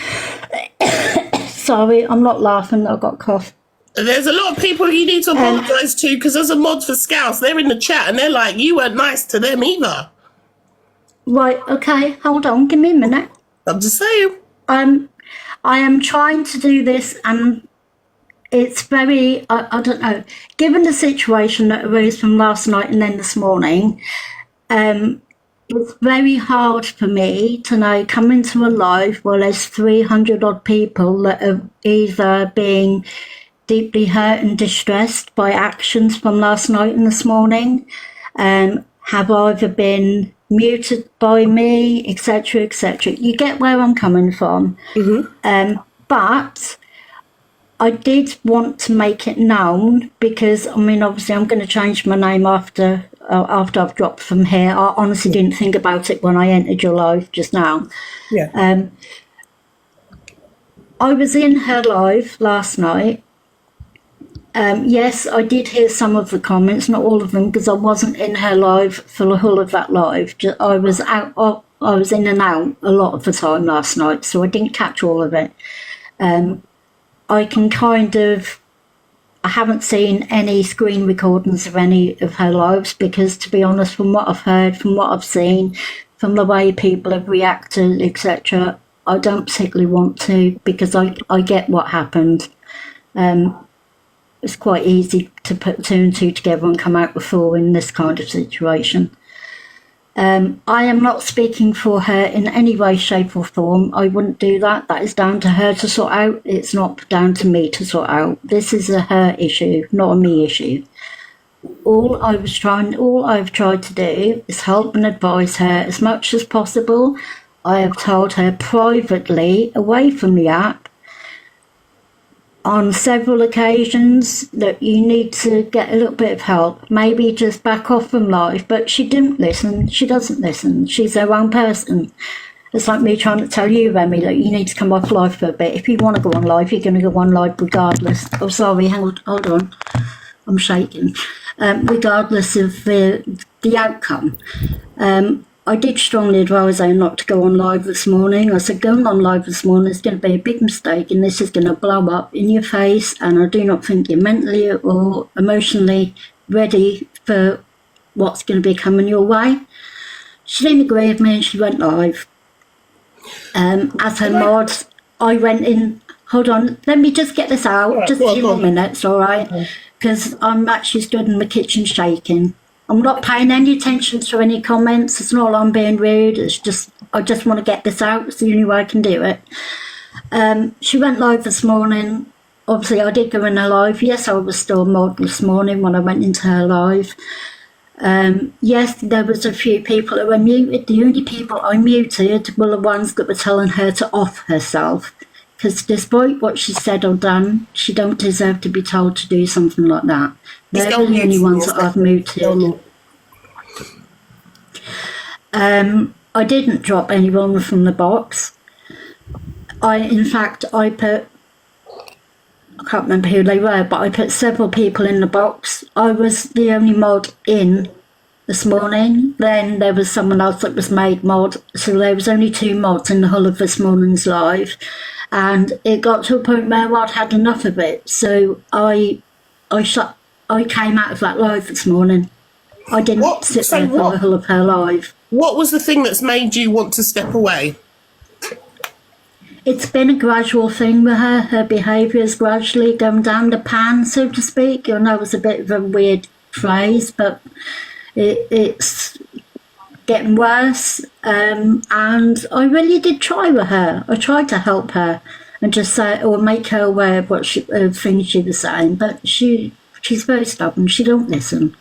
Sorry, I'm not laughing. I've got a cough. There's a lot of people you need to apologise to because there's a mod for Scouse. They're in the chat and they're like, you weren't nice to them either. Right, okay, hold on, give me a minute. I'm just saying. I am trying to do this and it's very, I don't know, given the situation that arose from last night and then this morning, it's very hard for me to know coming to a live where there's 300 odd people that are either being deeply hurt and distressed by actions from last night and this morning, have either been muted by me, etc., etc. You get where I'm coming from. But I did want to make it known because, I mean, obviously I'm going to change my name after I've dropped from here. I honestly didn't think about it when I entered your live just now. Yeah. I was in her live last night. Yes, I did hear some of the comments, not all of them, because I wasn't in her live for the whole of that live. I was in and out a lot of the time last night, so I didn't catch all of it. I haven't seen any screen recordings of any of her lives because, to be honest, from what I've heard, from what I've seen, from the way people have reacted, etc., I don't particularly want to because I get what happened. It's quite easy to put two and two together and come out with four in this kind of situation. I am not speaking for her in any way, shape or form. I wouldn't do that. That is down to her to sort out. It's not down to me to sort out. This is a her issue, not a me issue. All I've tried to do is help and advise her as much as possible. I have told her privately, away from the app, on several occasions that you need to get a little bit of help, maybe just back off from live, but she didn't listen. She doesn't listen. She's her own person. It's like me trying to tell you, Remi, that you need to come off live for a bit. If you want to go on live, you're going to go on live regardless. Oh, sorry, hold on. I'm shaking. Regardless of the outcome. I did strongly advise her not to go on live this morning. I said, going on live this morning is going to be a big mistake and this is going to blow up in your face, and I do not think you're mentally or emotionally ready for what's going to be coming your way. She didn't agree with me and she went live. As her mod, I went in. Hold on, let me just get this out. Just a few more minutes, all right? Because I'm actually stood in the kitchen shaking. I'm not paying any attention to any comments. It's not like I'm being rude. It's just, I just want to get this out. It's the only way I can do it. She went live this morning. Obviously, I did go in her live. Yes, I was still mod this morning when I went into her live. Yes, there was a few people that were muted. The only people I muted were the ones that were telling her to off herself. Because despite what she said or done, she don't deserve to be told to do something like that. They're the only ones that I've muted. I didn't drop anyone from the box. In fact, I can't remember who they were, but I put several people in the box. I was the only mod in this morning. Then there was someone else that was made mod. So there was only 2 mods in the whole of this morning's live. And it got to a point where I'd had enough of it. So I came out of that live this morning. I didn't sit there for the whole of her live. What was the thing that's made you want to step away? It's been a gradual thing with her. Her behaviour is gradually going down the pan, so to speak. I know it's a bit of a weird phrase, but it's getting worse. And I really did try with her. I tried to help her and just say, or make her aware of what things she was saying, but she's very stubborn. She don't listen.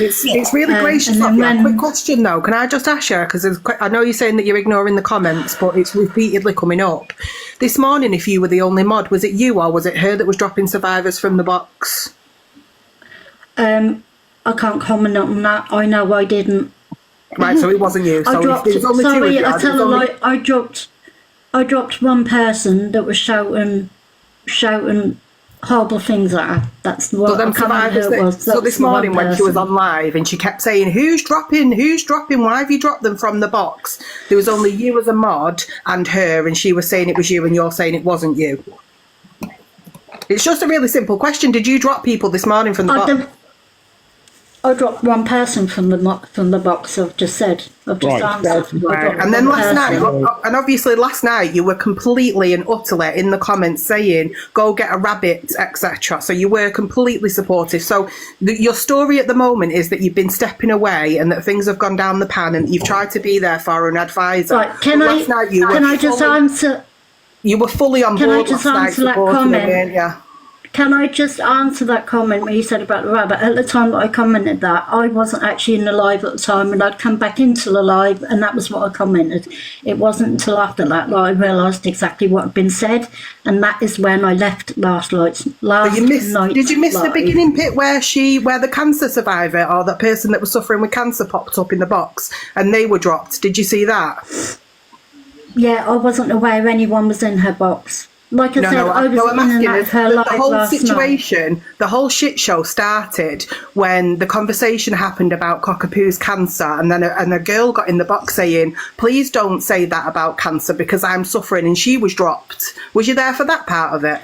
It's really gracious of you. A quick question though, can I just ask you, because I know you're saying that you're ignoring the comments, but it's repeatedly coming up. This morning, if you were the only mod, was it you or was it her that was dropping survivors from the box? I can't comment on that. I know I didn't. Right, so it wasn't you. So I dropped one person that was shouting horrible things at her. That's what I can't remember who it was. So this morning when she was on live and she kept saying, who's dropping, why have you dropped them from the box? There was only you as a mod and her, and she was saying it was you and you're saying it wasn't you. It's just a really simple question. Did you drop people this morning from the box? I dropped one person from the box. I've just said. I've just answered. Right. And then last night, and obviously last night you were completely and utterly in the comments saying, "Go get a rabbit," etc. So you were completely supportive. So your story at the moment is that you've been stepping away and that things have gone down the pan, and you've tried to be there for her and advise her. Right? Can I just answer? You were fully on board last night supporting her, weren't you? Can I just answer that comment when you said about the rabbit? At the time that I commented that, I wasn't actually in the live at the time, and I'd come back into the live, and that was what I commented. It wasn't until after that I realised exactly what had been said, and that is when I left last night. Did you miss the beginning bit where the cancer survivor or that person that was suffering with cancer popped up in the box and they were dropped? Did you see that? Yeah, I wasn't aware anyone was in her box. Like I said, I was in and out of her life last night. The whole situation, the whole shit show started when the conversation happened about Cockapoo's cancer, and then a girl got in the box saying, "Please don't say that about cancer because I'm suffering," and she was dropped. Was you there for that part of it?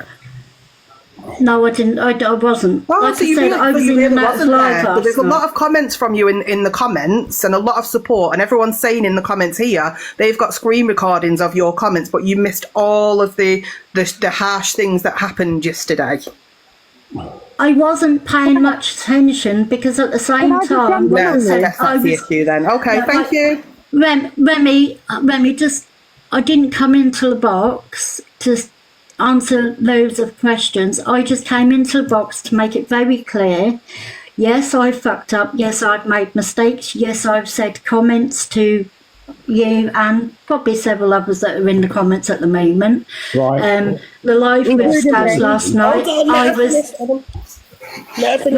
No, I didn't. I wasn't. Well, like so I said, I was in and out of live last night. There's a lot of comments from you in the comments and a lot of support, and everyone's saying in the comments here they've got screen recordings of your comments, but you missed all of the harsh things that happened yesterday. I wasn't paying much attention because at the same time, that's the issue then. Okay, thank you. Remi, I didn't come into the box to answer loads of questions. I just came into the box to make it very clear. Yes, I fucked up. Yes, I've made mistakes. Yes, I've said comments to you and probably several others that are in the comments at the moment. Right. The live with Scouse last night, the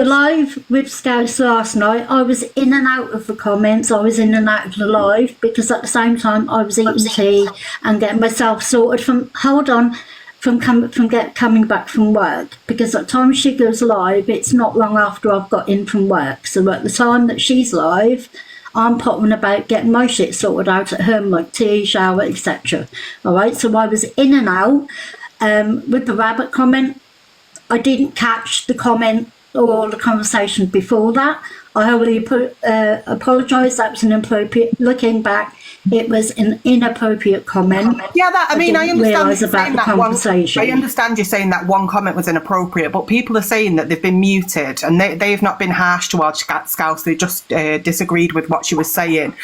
live with Scouse last night, I was in and out of the comments. I was in and out of the live because at the same time I was eating tea and getting myself sorted from coming back from work, because at the time she goes live, it's not long after I've got in from work. So at the time that she's live, I'm pottering about getting my shit sorted out at home, like tea, shower, etc. All right, so I was in and out. With the rabbit comment, I didn't catch the comment or the conversation before that. I wholly apologise. That was inappropriate. Looking back, it was an inappropriate comment. Yeah, I understand about the conversation. I understand you're saying that one comment was inappropriate, but people are saying that they've been muted and they've not been harsh towards Scouse. They just disagreed with what she was saying.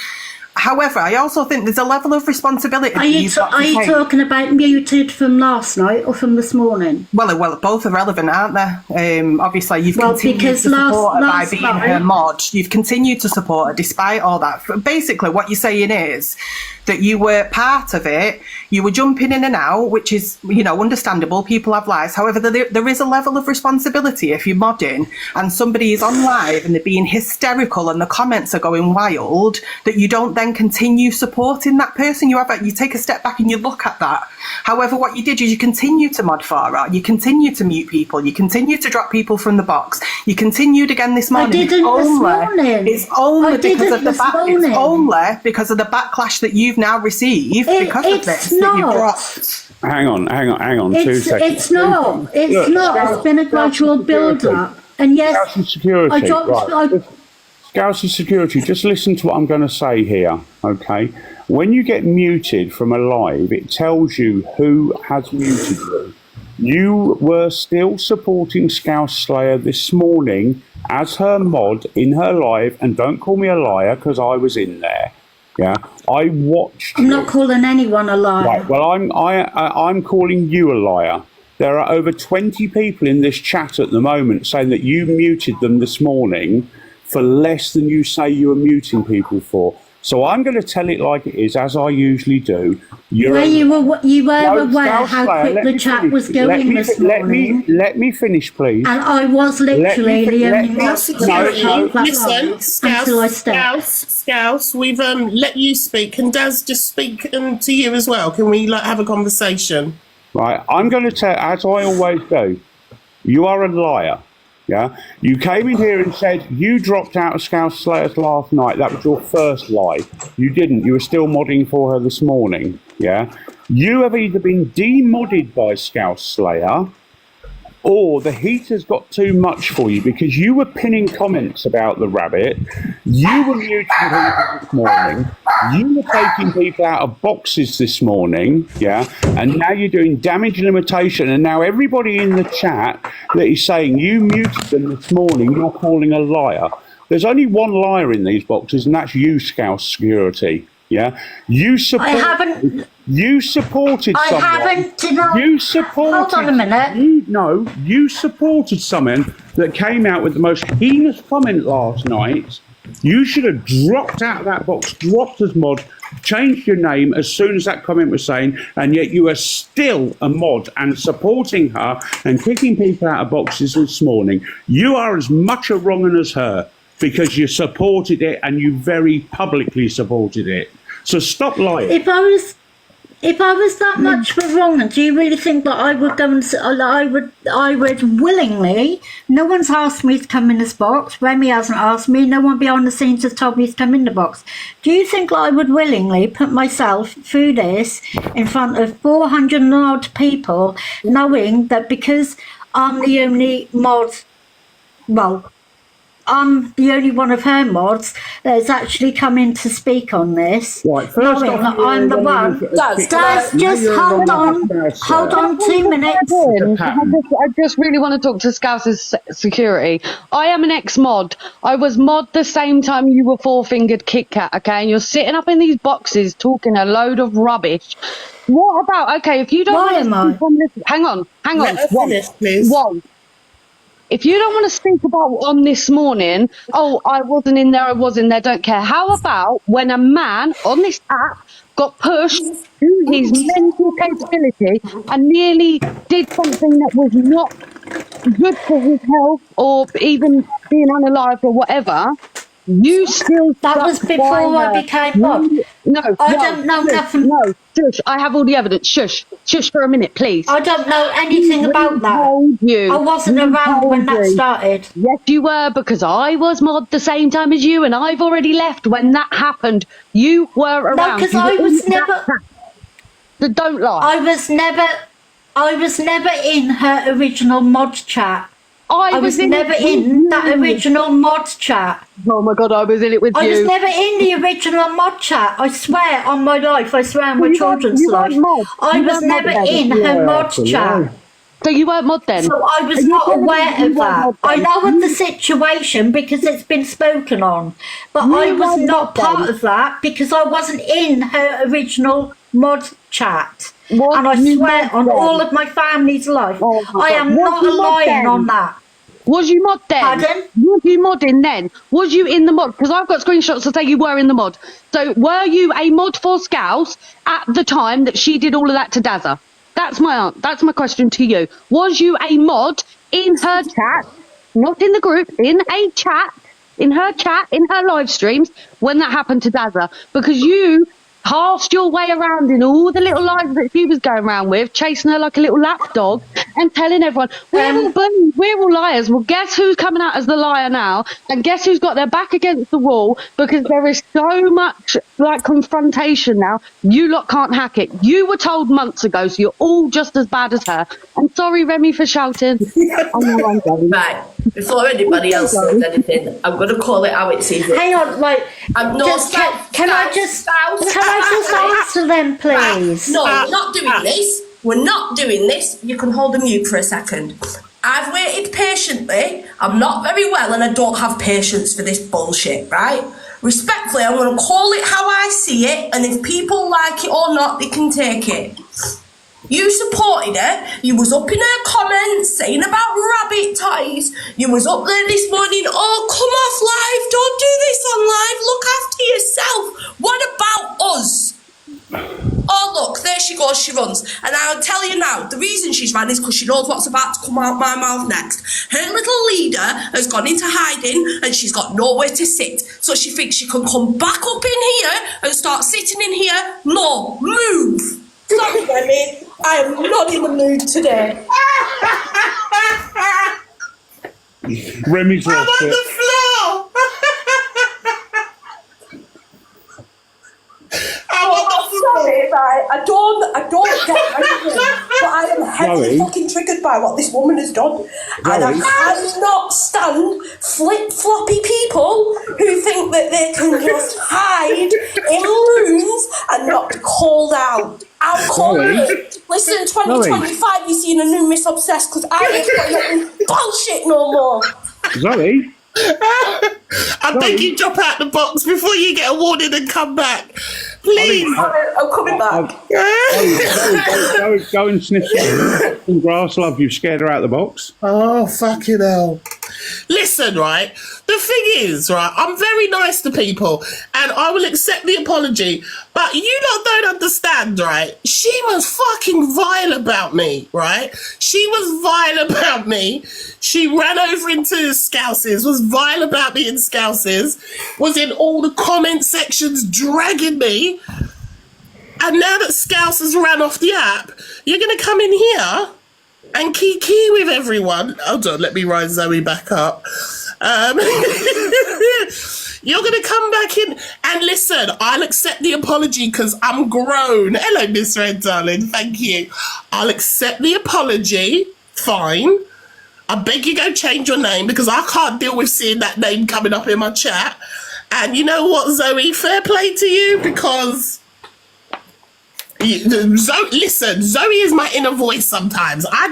However, I also think there's a level of responsibility. Are you talking about muted from last night or from this morning? Well, both are relevant, aren't they? Obviously, you've continued to support her by being her mod. You've continued to support her despite all that. Basically, what you're saying is that you were part of it. You were jumping in and out, which is, you know, understandable. People have lives. However, there is a level of responsibility if you're modding and somebody is on live and they're being hysterical and the comments are going wild, that you don't then continue supporting that person. You take a step back and you look at that. However, what you did is you continue to mod Farah, you continue to mute people, you continue to drop people from the box, you continued again this morning. I didn't this morning. It's only because of the backlash that you've now received because of this that you've dropped. Hang on, 2 seconds. It's not. It's been a gradual build-up. And yes, Scouse and security, Scouse and security, just listen to what I'm going to say here, okay? When you get muted from a live, it tells you who has muted you. You were still supporting Scouse Slayer this morning as her mod in her live, and don't call me a liar because I was in there. Yeah, I watched. I'm not calling anyone a liar. Right, well, I'm calling you a liar. There are over 20 people in this chat at the moment saying that you muted them this morning for less than you say you were muting people for. So I'm going to tell it like it is, as I usually do. You were aware how quick the chat was going this morning. Let me finish, please. And I was literally the only Listen, Scouse, we've let you speak. Can Daz just speak to you as well? Can we have a conversation? Right, I'm going to tell, as I always do, you are a liar. Yeah, you came in here and said you dropped out of Scouse Slayers last night. That was your first lie. You didn't. You were still modding for her this morning. Yeah, you have either been demodded by Scouse Slayer, or the heat has got too much for you because you were pinning comments about the rabbit. You were muting people this morning. You were taking people out of boxes this morning, yeah, and now you're doing damage limitation, and now everybody in the chat that is saying you muted them this morning, you're calling a liar. There's only one liar in these boxes, and that's you, Scouse Security. Yeah, you supported. You supported someone. I haven't. You supported. Hold on a minute. You supported someone that came out with the most heinous comment last night. You should have dropped out of that box, dropped as mod, changed your name as soon as that comment was saying, and yet you are still a mod and supporting her and kicking people out of boxes this morning. You are as much a wrong 'un as her because you supported it and you very publicly supported it. So stop lying. If I was that much of a wrong, do you really think that I would go and I would willingly? No one's asked me to come in this box. Remi hasn't asked me. No one behind the scenes has told me to come in the box. Do you think that I would willingly put myself through this in front of 400 odd people, knowing that because I'm the only mod, well, I'm the only one of her mods that has actually come in to speak on this. Right, first off, I'm the one. Daz, just hold on 2 minutes. I just really want to talk to Scouse's security. I am an ex-mod. I was mod the same time you were four-fingered Kit Kat, okay? And you're sitting up in these boxes talking a load of rubbish. What about, okay, if you don't want to... Hang on. Let her finish, please. Whoa. If you don't want to speak about on this morning, oh, I wasn't in there, don't care. How about when a man on this app got pushed to his mental capability and nearly did something that was not good for his health or even being unalived or whatever, you still... That was before I became mod. I don't know nothing. No, shush, I have all the evidence. Shush for a minute, please. I don't know anything about that. I wasn't around when that started. Yes, you were, because I was mod the same time as you, and I've already left when that happened. You were around. No, because I was never... Don't lie. I was never in her original mod chat. I was never in that original mod chat. Oh my God, I was in it with you. I was never in the original mod chat. I swear on my life. I swear on my children's life. I was never in her mod chat. So you weren't mod then? So I was not aware of that. I know of the situation because it's been spoken on. But I was not part of that because I wasn't in her original mod chat. And I swear on all of my family's life, I am not lying on that. Was you mod then? Pardon? Was you modding then? Was you in the mod? Because I've got screenshots to say you were in the mod. So were you a mod for Scouse at the time that she did all of that to Dazza? That's my question to you. Was you a mod in her chat, not in the group, in a chat, in her live streams when that happened to Dazza? Because you passed your way around in all the little lives that she was going around with, chasing her like a little lapdog and telling everyone, we're all bullies, we're all liars. Well, guess who's coming out as the liar now? And guess who's got their back against the wall because there is so much like confrontation now. You lot can't hack it. You were told months ago, so you're all just as bad as her. I'm sorry, Remi, for shouting. I know I'm going. Right, before anybody else says anything, I'm going to call it how it is. Hang on, like, I'm not can I just answer them, please? No, we're not doing this. We're not doing this. You can hold a mute for a second. I've waited patiently. I'm not very well and I don't have patience for this bullshit, right? Respectfully, I'm going to call it how I see it, and if people like it or not, they can take it. You supported her. You was up in her comments saying about rabbit toys. You was up there this morning, oh, come off live, don't do this on live, look after yourself. What about us? Oh, look, there she goes, she runs. And I'll tell you now, the reason she's ran is because she knows what's about to come out my mouth next. Her little leader has gone into hiding and she's got nowhere to sit. So she thinks she can come back up in here and start sitting in here. No, move. Sorry, Remi, I am not in the mood today. Remi's I'm lost on it. the floor. Sorry, right? I don't get angry, but I am heavily fucking triggered by what this woman has done, and I cannot stand flip-floppy people who think that they can just hide in rooms and not be called out. I'll call it. Listen, 2025, you're seeing a new Miss Obsessed because I ain't putting bullshit no more. Zoe? I beg you drop out the box before you get a warning and come back. Please. I'm coming back. Go and sniff some grass, love. You've scared her out of the box. Oh, fucking hell. Listen, right, the thing is, right, I'm very nice to people and I will accept the apology, but you lot don't understand, right? She was fucking vile about me, right? She was vile about me. She ran over into Scouses, was vile about me in Scouses, was in all the comment sections dragging me. And now that Scouse has ran off the app, you're going to come in here and kiki with everyone. Hold on, let me rise Zoe back up. You're going to come back in and listen, I'll accept the apology because I'm grown. Hello, Miss Red, darling. Thank you. I'll accept the apology. Fine. I beg you go change your name because I can't deal with seeing that name coming up in my chat. And you know what, Zoe? Fair play to you because... Listen, Zoe is my inner voice sometimes. I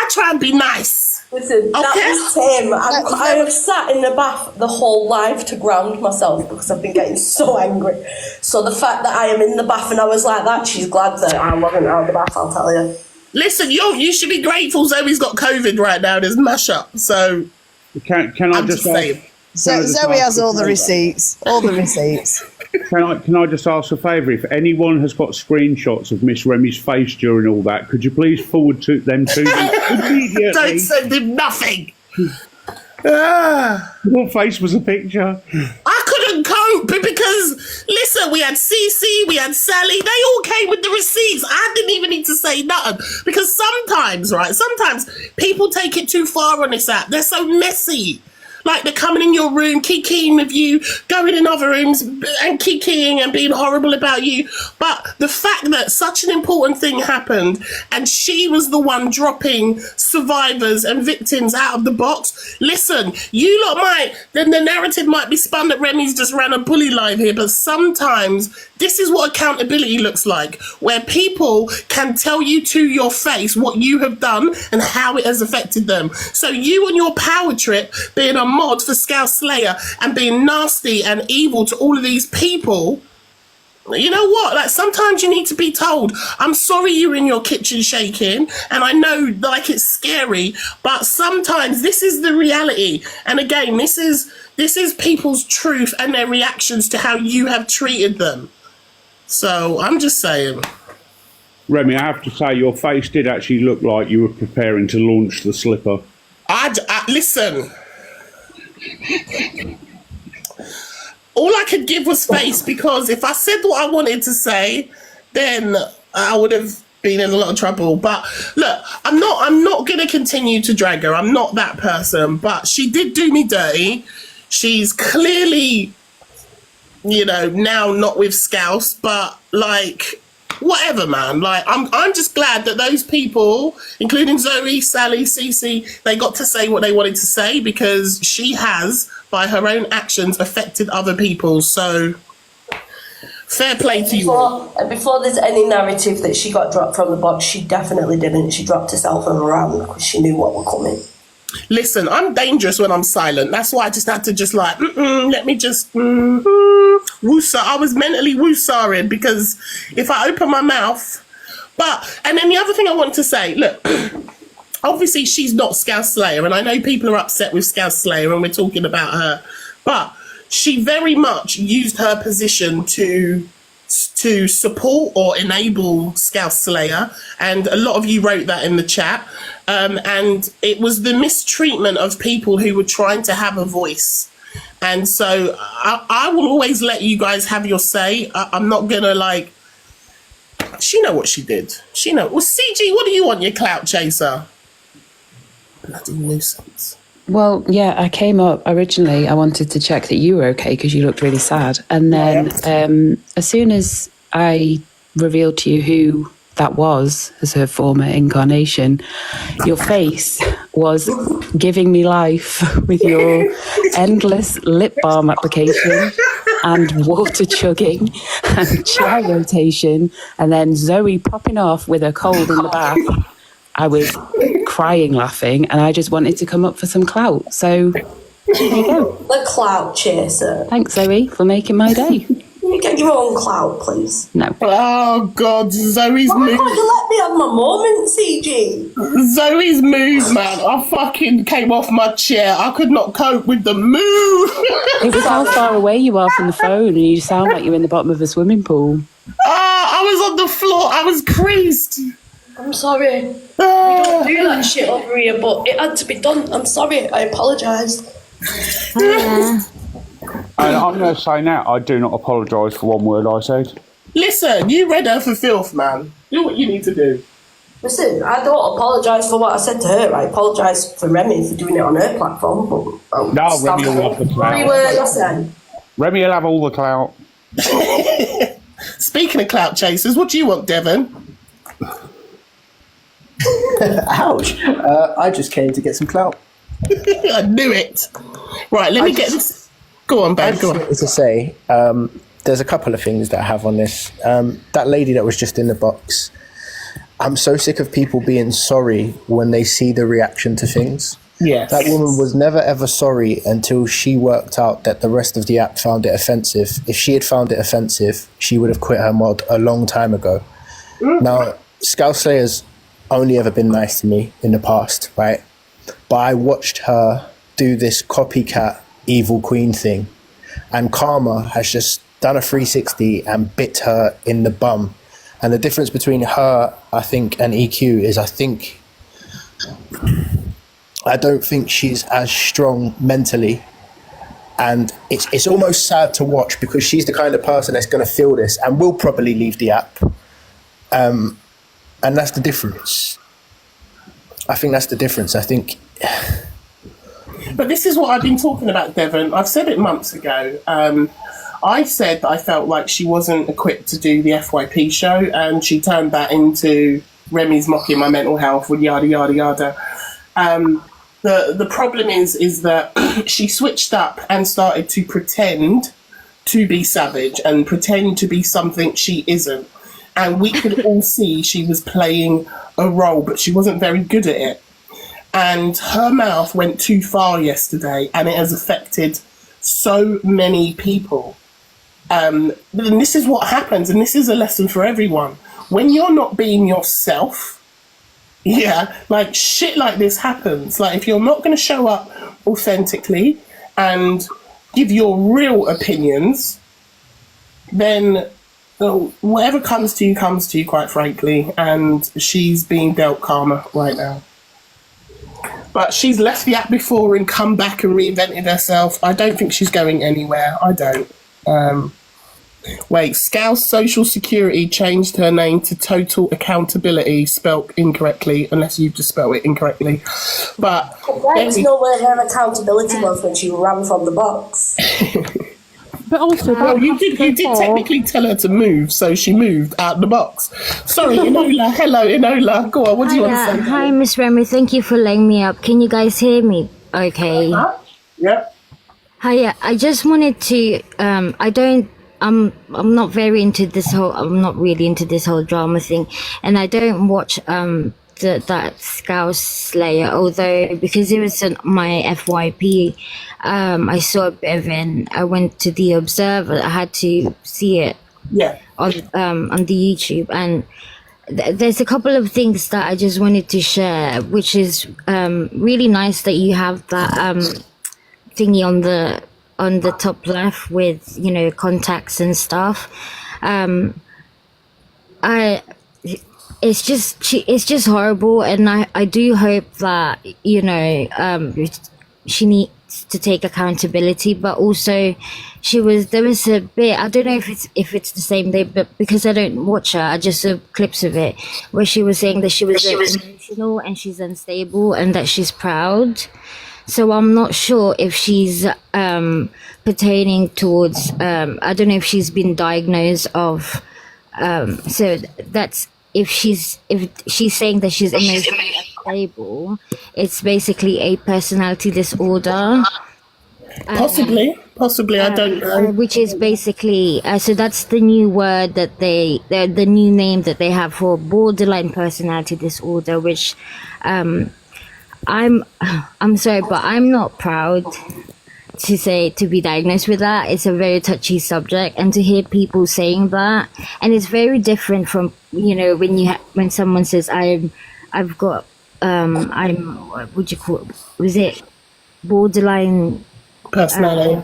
try and be nice. Listen, that was Tim. I have sat in the bath the whole life to ground myself because I've been getting so angry. So the fact that I am in the bath and I was like that, she's glad that I wasn't out of the bath, I'll tell you. Listen, you should be grateful Zoe's got COVID right now. There's mash up. So can I just say? Zoe has all the receipts. All the receipts. Can I just ask a favour? If anyone has got screenshots of Miss Remi's face during all that, could you please forward them to me immediately? Don't send him nothing. Your face was a picture. I couldn't cope because, listen, we had Cece, we had Sally. They all came with the receipts. I didn't even need to say nothing because sometimes people take it too far on this app. They're so messy. Like they're coming in your room, kikiing with you, going in other rooms and kikiing and being horrible about you. But the fact that such an important thing happened and she was the one dropping survivors and victims out of the box. Listen, you lot the narrative might be spun that Remi's just ran a bully live here, but sometimes this is what accountability looks like, where people can tell you to your face what you have done and how it has affected them. So you and your power trip being a mod for Scouse Slayer and being nasty and evil to all of these people, You know what? Like, sometimes you need to be told, I'm sorry you're in your kitchen shaking, and I know, like, it's scary, but sometimes this is the reality. And again, this is people's truth and their reactions to how you have treated them. So I'm just saying. Remi, I have to say, your face did actually look like you were preparing to launch the slipper. Listen. All I could give was face, because if I said what I wanted to say, then I would have been in a lot of trouble. But look, I'm not going to continue to drag her. I'm not that person. But she did do me dirty. She's clearly, you know, now not with Scouse, but like, whatever, man. Like, I'm just glad that those people, including Zoe, Sally, Cece, they got to say what they wanted to say, because she has, by her own actions, affected other people. So fair play to you all. Before there's any narrative that she got dropped from the box, she definitely didn't. She dropped herself around because she knew what was coming. Listen, I'm dangerous when I'm silent. That's why I just had to just like, let me just woosah. I was mentally woosahing, because if I open my mouth. And then the other thing I want to say, look, obviously she's not Scouse Slayer, and I know people are upset with Scouse Slayer and we're talking about her, but she very much used her position to support or enable Scouse Slayer, and a lot of you wrote that in the chat, and it was the mistreatment of people who were trying to have a voice. And so I will always let you guys have your say. I'm not gonna like, she know what she did. She know. Well, CG, what do you want, you clout chaser? Bloody nuisance. Well, yeah, I came up originally. I wanted to check that you were okay because you looked really sad. And then as soon as I revealed to you who that was as her former incarnation, your face was giving me life with your endless lip balm application and water chugging and chair rotation, and then Zoe popping off with her cold in the bath. I was crying, laughing, and I just wanted to come up for some clout. So there you go. The clout chaser. Thanks, Zoe, for making my day. Can you get your own clout, please? No. Oh, God, Zoe's Why move. can't you let me have my moment, CG? Zoe's move, man. I fucking came off my chair. I could not cope with the move. It was how far away you are from the phone, and you sound like you're in the bottom of a swimming pool. I was on the floor. I was creased. I'm sorry. We don't do that shit over here, but it had to be done. I'm sorry. I apologise. And I'm going to say now, I do not apologise for one word I said. Listen, you read her for filth, man. Do what you need to do. Listen, I don't apologise for what I said to her. I apologise for Remi for doing it on her platform. But No, Remi will have the clout. Every word I said. Remi will have all the clout. Speaking of clout chasers, what do you want, Devon? Ouch. I just came to get some clout. I knew it. Right, let me get this. Go on, babe. Go on. To say, there's a couple of things that I have on this. That lady that was just in the box, I'm so sick of people being sorry when they see the reaction to things. Yes. That woman was never ever sorry until she worked out that the rest of the app found it offensive. If she had found it offensive, she would have quit her mod a long time ago. Now, Scouse Slayer's only ever been nice to me in the past, right? But I watched her do this copycat evil queen thing, and karma has just done a 360 and bit her in the bum. And the difference between her, I think, and EQ is I don't think she's as strong mentally, and it's almost sad to watch, because she's the kind of person that's going to feel this and will probably leave the app. And that's the difference. I think that's the difference. I think. But this is what I've been talking about, Devon. I've said it months ago. I said that I felt like she wasn't equipped to do the FYP show, and she turned that into Remi's mocking my mental health with yada, yada, yada. The problem is that she switched up and started to pretend to be savage and pretend to be something she isn't. And we could all see she was playing a role, but she wasn't very good at it. And her mouth went too far yesterday, and it has affected so many people. Then this is what happens, and this is a lesson for everyone. When you're not being yourself, like shit like this happens. Like if you're not going to show up authentically and give your real opinions, then whatever comes to you, quite frankly, and she's being dealt karma right now. But she's left the app before and come back and reinvented herself. I don't think she's going anywhere. I don't. Wait, Scouse Social Security changed her name to Total Accountability, spelt incorrectly, unless you've just spelled it incorrectly. But I'd like to know where her accountability was when she ran from the box. But also, well, you did technically tell her to move, so she moved out the box. Sorry, Enola. Hello, Enola. Go on, what do you want to say? Hi, Miss Remi. Thank you for letting me up. Can you guys hear me? Okay. Yep. Hi, I just wanted to. I'm not very into this whole. I'm not really into this whole drama thing, and I don't watch that Scouse Slayer. Although because it was on my FYP, I saw a bit of it. I went to the Observer. I had to see it. Yeah. On the YouTube, and there's a couple of things that I just wanted to share, which is really nice that you have that thingy on the top left with contacts and stuff. It's just horrible, and I do hope that she needs to take accountability, but also there was a bit, I don't know if it's the same day, but because I don't watch her, I just saw clips of it where she was saying that she was emotional and she's unstable and that she's proud. So I'm not sure if she's pertaining towards I don't know if she's been diagnosed of so that's if she's saying that she's emotionally unstable, it's basically a personality disorder. Possibly, I don't know. Which is basically so that's the new word that the new name that they have for borderline personality disorder, which I'm sorry, but I'm not proud to be diagnosed with that. It's a very touchy subject, and to hear people saying that, and it's very different from when someone says I've got what would you call it? Was it borderline personality?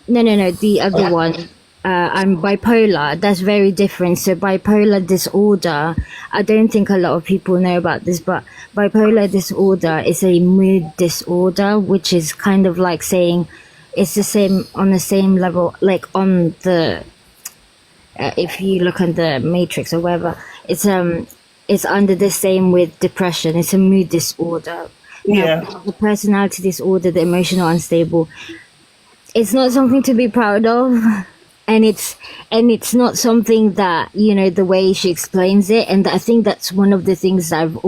No, the other one. I'm bipolar. That's very different. So bipolar disorder, I don't think a lot of people know about this, but bipolar disorder is a mood disorder, which is kind of like saying it's the same on the same level, like on the if you look on the Matrix or whatever, it's under the same with depression. It's a mood disorder. Yeah. Now, the personality disorder, the emotional unstable, it's not something to be proud of. And it's not something that, the way she explains it. And I think that's one of the things I've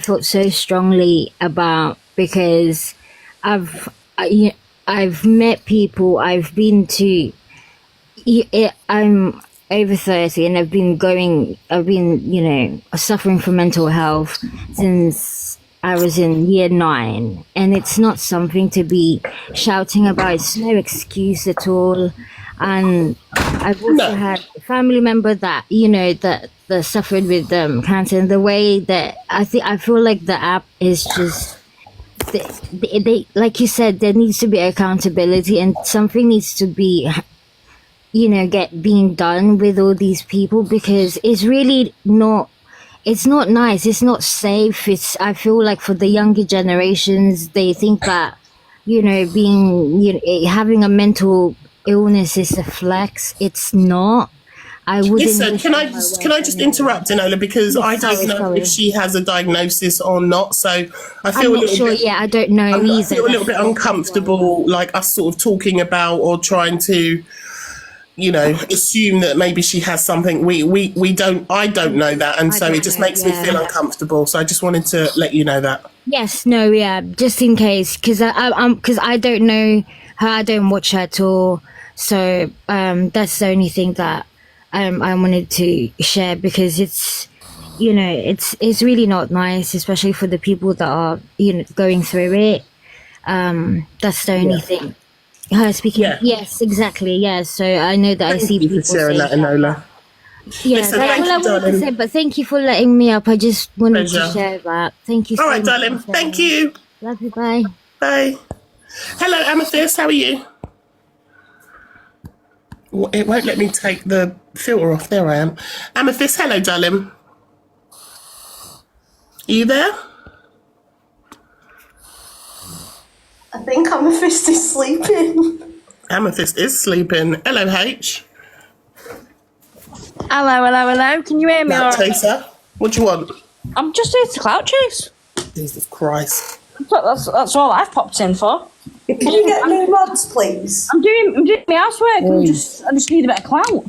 felt so strongly about, because I've met people, I've been to, I'm over 30 and I've been suffering from mental health since I was in year 9. And it's not something to be shouting about. It's no excuse at all. And I've also had a family member that that suffered with cancer. And the way that I feel like the app is just they like you said, there needs to be accountability, and something needs to be being done with all these people, because it's really not. It's not nice. It's not safe. I feel like for the younger generations, they think that having a mental illness is a flex. It's not. I wouldn't. Listen, can I just interrupt, Enola, because I don't know if she has a diagnosis or not. So I feel I'm not sure. Yeah, I don't know either. I feel a little bit uncomfortable, like us sort of talking about or trying to, assume that maybe she has something. We don't. I don't know that, and so it just makes me feel uncomfortable. So I just wanted to let you know that. Yes. No. Yeah. Just in case, because I don't know her. I don't watch her at all. So that's the only thing that I wanted to share, because it's it's really not nice, especially for the people that are going through it. That's the only thing. Her speaking. Yes, exactly. Yeah. So I know that I see Thank you people for sharing that, saying Enola. Yeah, Listen, that's thank all I you, wanted to darling. say. But thank you for letting me up. I just wanted to Pleasure. share that. Thank you All so right, much. darling. for Thank sharing. you. Love you. Bye. Bye. Hello, Amethyst. How are you? Well, it won't let me take the filter off. There I am. Amethyst, hello, darling. Are you there? I think Amethyst is sleeping. Amethyst is sleeping. Hello, H. Hello. Can you hear me? Clout chaser. What do you want? I'm just here to clout chase. Jesus Christ. That's all I've popped in for. Can you get new mods, please? I'm doing my housework. I just need a bit of clout.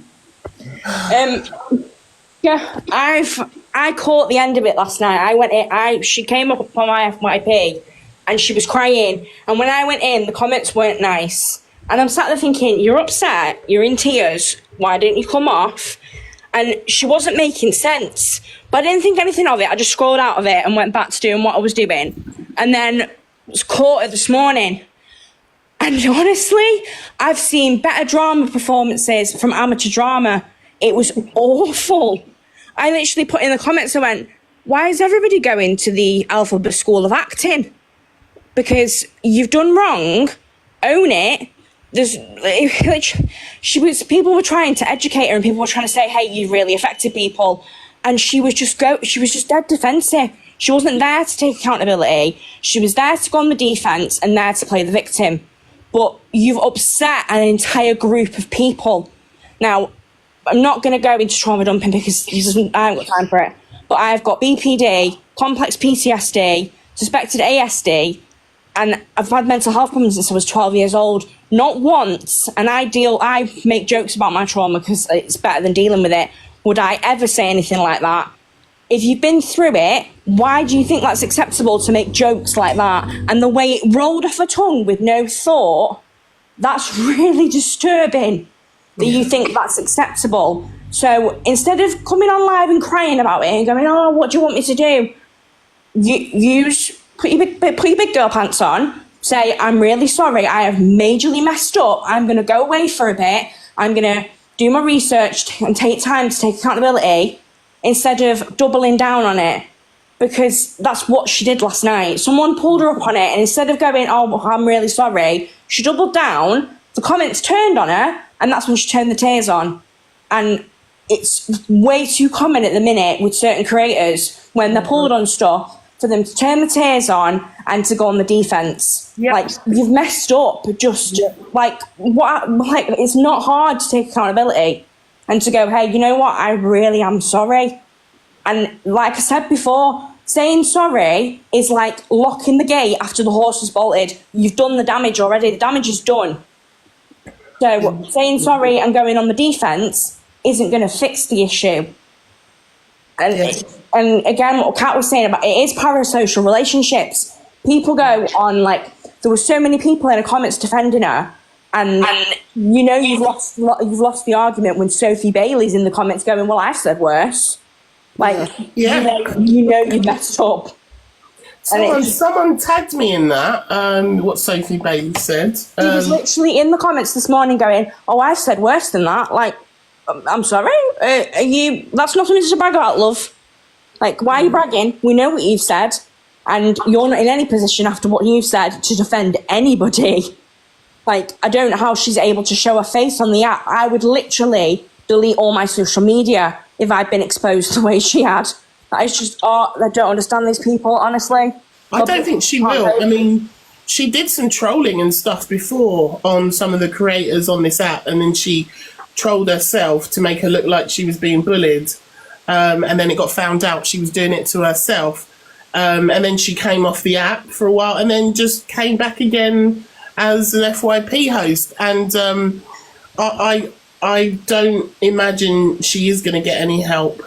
Yeah, I caught the end of it last night. I went in. She came up on my FYP, and she was crying. And when I went in, the comments weren't nice. And I'm sat there thinking, you're upset. You're in tears. Why didn't you come off? And she wasn't making sense. But I didn't think anything of it. I just scrolled out of it and went back to doing what I was doing. And then was caught it this morning. And honestly, I've seen better drama performances from amateur drama. It was awful. I literally put in the comments, I went, why is everybody going to the Alphabet School of Acting? Because you've done wrong, own it. People were trying to educate her and people were trying to say, hey, you really affected people. And she was just dead defensive. She wasn't there to take accountability. She was there to go on the defense and there to play the victim. But you've upset an entire group of people. Now, I'm not going to go into trauma dumping because I haven't got time for it. But I've got BPD, complex PTSD, suspected ASD, and I've had mental health problems since I was 12 years old. Not once, and I make jokes about my trauma because it's better than dealing with it, would I ever say anything like that. If you've been through it, why do you think that's acceptable to make jokes like that? And the way it rolled off her tongue with no thought, that's really disturbing that you think that's acceptable. So instead of coming on live and crying about it and going, oh, what do you want me to do? Put your big girl pants on, say, I'm really sorry, I have majorly messed up, I'm going to go away for a bit, I'm going to do my research and take time to take accountability, instead of doubling down on it, because that's what she did last night. Someone pulled her up on it, and instead of going, oh, I'm really sorry, she doubled down, the comments turned on her, and that's when she turned the tears on. And it's way too common at the minute with certain creators, when they're pulled on stuff, for them to turn the tears on and to go on the defense. Yep. Like, you've messed up. Just it's not hard to take accountability and to go, hey, you know what? I really am sorry. And like I said before, saying sorry is like locking the gate after the horse has bolted. You've done the damage already. The damage is done. So saying sorry and going on the defense isn't going to fix the issue. And again, what Kat was saying about it is parasocial relationships. People go on, like, there were so many people in the comments defending her, and you know you've lost the argument when Sophie Bailey's in the comments going, well, I've said worse. Like, you know you messed up. Someone tagged me in that, what Sophie Bailey said. He was literally in the comments this morning going, oh, I've said worse than that. Like, I'm sorry, that's not something to brag about, love. Like, why are you bragging? We know what you've said, and you're not in any position after what you've said to defend anybody. Like, I don't know how she's able to show her face on the app. I would literally delete all my social media if I'd been exposed the way she had. That is just, I don't understand these people, honestly. I don't think she will. I mean, she did some trolling and stuff before on some of the creators on this app, and then she trolled herself to make her look like she was being bullied. And then it got found out she was doing it to herself. And then she came off the app for a while and then just came back again as an FYP host. And I don't imagine she is going to get any help.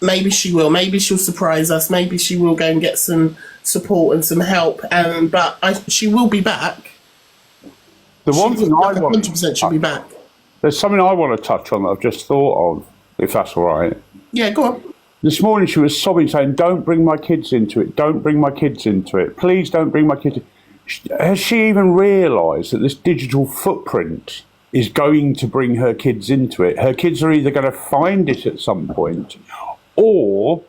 Maybe she will. Maybe she'll surprise us. Maybe she will go and get some support and some help. But she will be back. The one thing I want, 100% she'll be back. There's something I want to touch on that I've just thought of, if that's all right. Yeah, go on. This morning she was sobbing, saying, don't bring my kids into it. Don't bring my kids into it. Please don't bring my kids. has she even realised that this digital footprint is going to bring her kids into it? Her kids are either going to find it at some point, or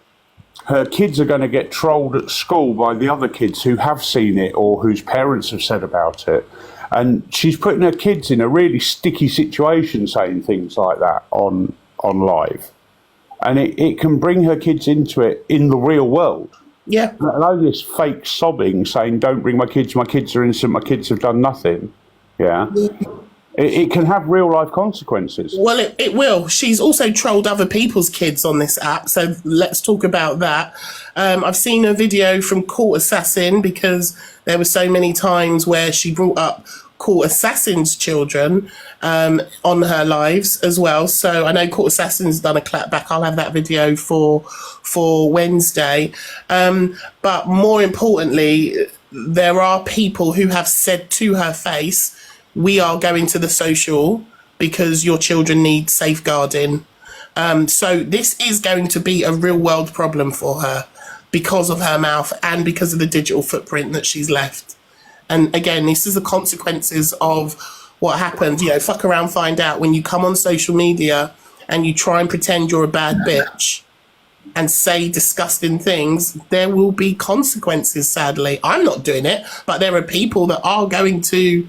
her kids are going to get trolled at school by the other kids who have seen it or whose parents have said about it. And she's putting her kids in a really sticky situation saying things like that on live. And it can bring her kids into it in the real world. Yeah. Let alone this fake sobbing saying, don't bring my kids are innocent, my kids have done nothing. Yeah. It can have real life consequences. Well, it will. She's also trolled other people's kids on this app, so let's talk about that. I've seen a video from Court Assassin, because there were so many times where she brought up Court Assassin's children on her lives as well. So I know Court Assassin's done a clapback. I'll have that video for Wednesday. But more importantly, there are people who have said to her face, we are going to the social because your children need safeguarding. So this is going to be a real world problem for her because of her mouth and because of the digital footprint that she's left. And again, this is the consequences of what happens. You know, fuck around, find out. When you come on social media and you try and pretend you're a bad bitch and say disgusting things, there will be consequences, sadly. I'm not doing it, but there are people that are going to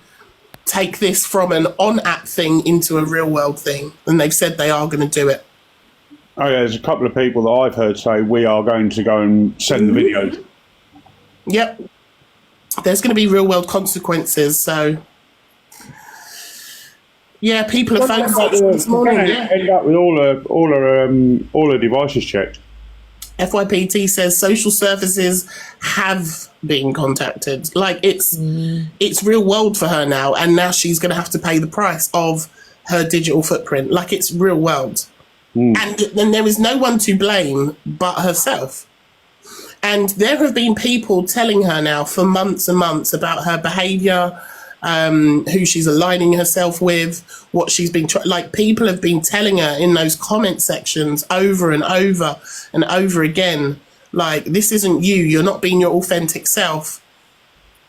take this from an on-app thing into a real-world thing, and they've said they are going to do it. Oh, yeah, there's a couple of people that I've heard say, we are going to go and send the videos. Yep. There's going to be real-world consequences, so... Yeah, people are phoning this morning. Yeah. End up with all her devices checked. FYPT says social services have been contacted. Like, it's real world for her now, and now she's going to have to pay the price of her digital footprint. Like, it's real world. And then there is no one to blame but herself. And there have been people telling her now for months and months about her behaviour, who she's aligning herself with, what she's been like. People have been telling her in those comment sections over and over and over again, like, this isn't you, you're not being your authentic self.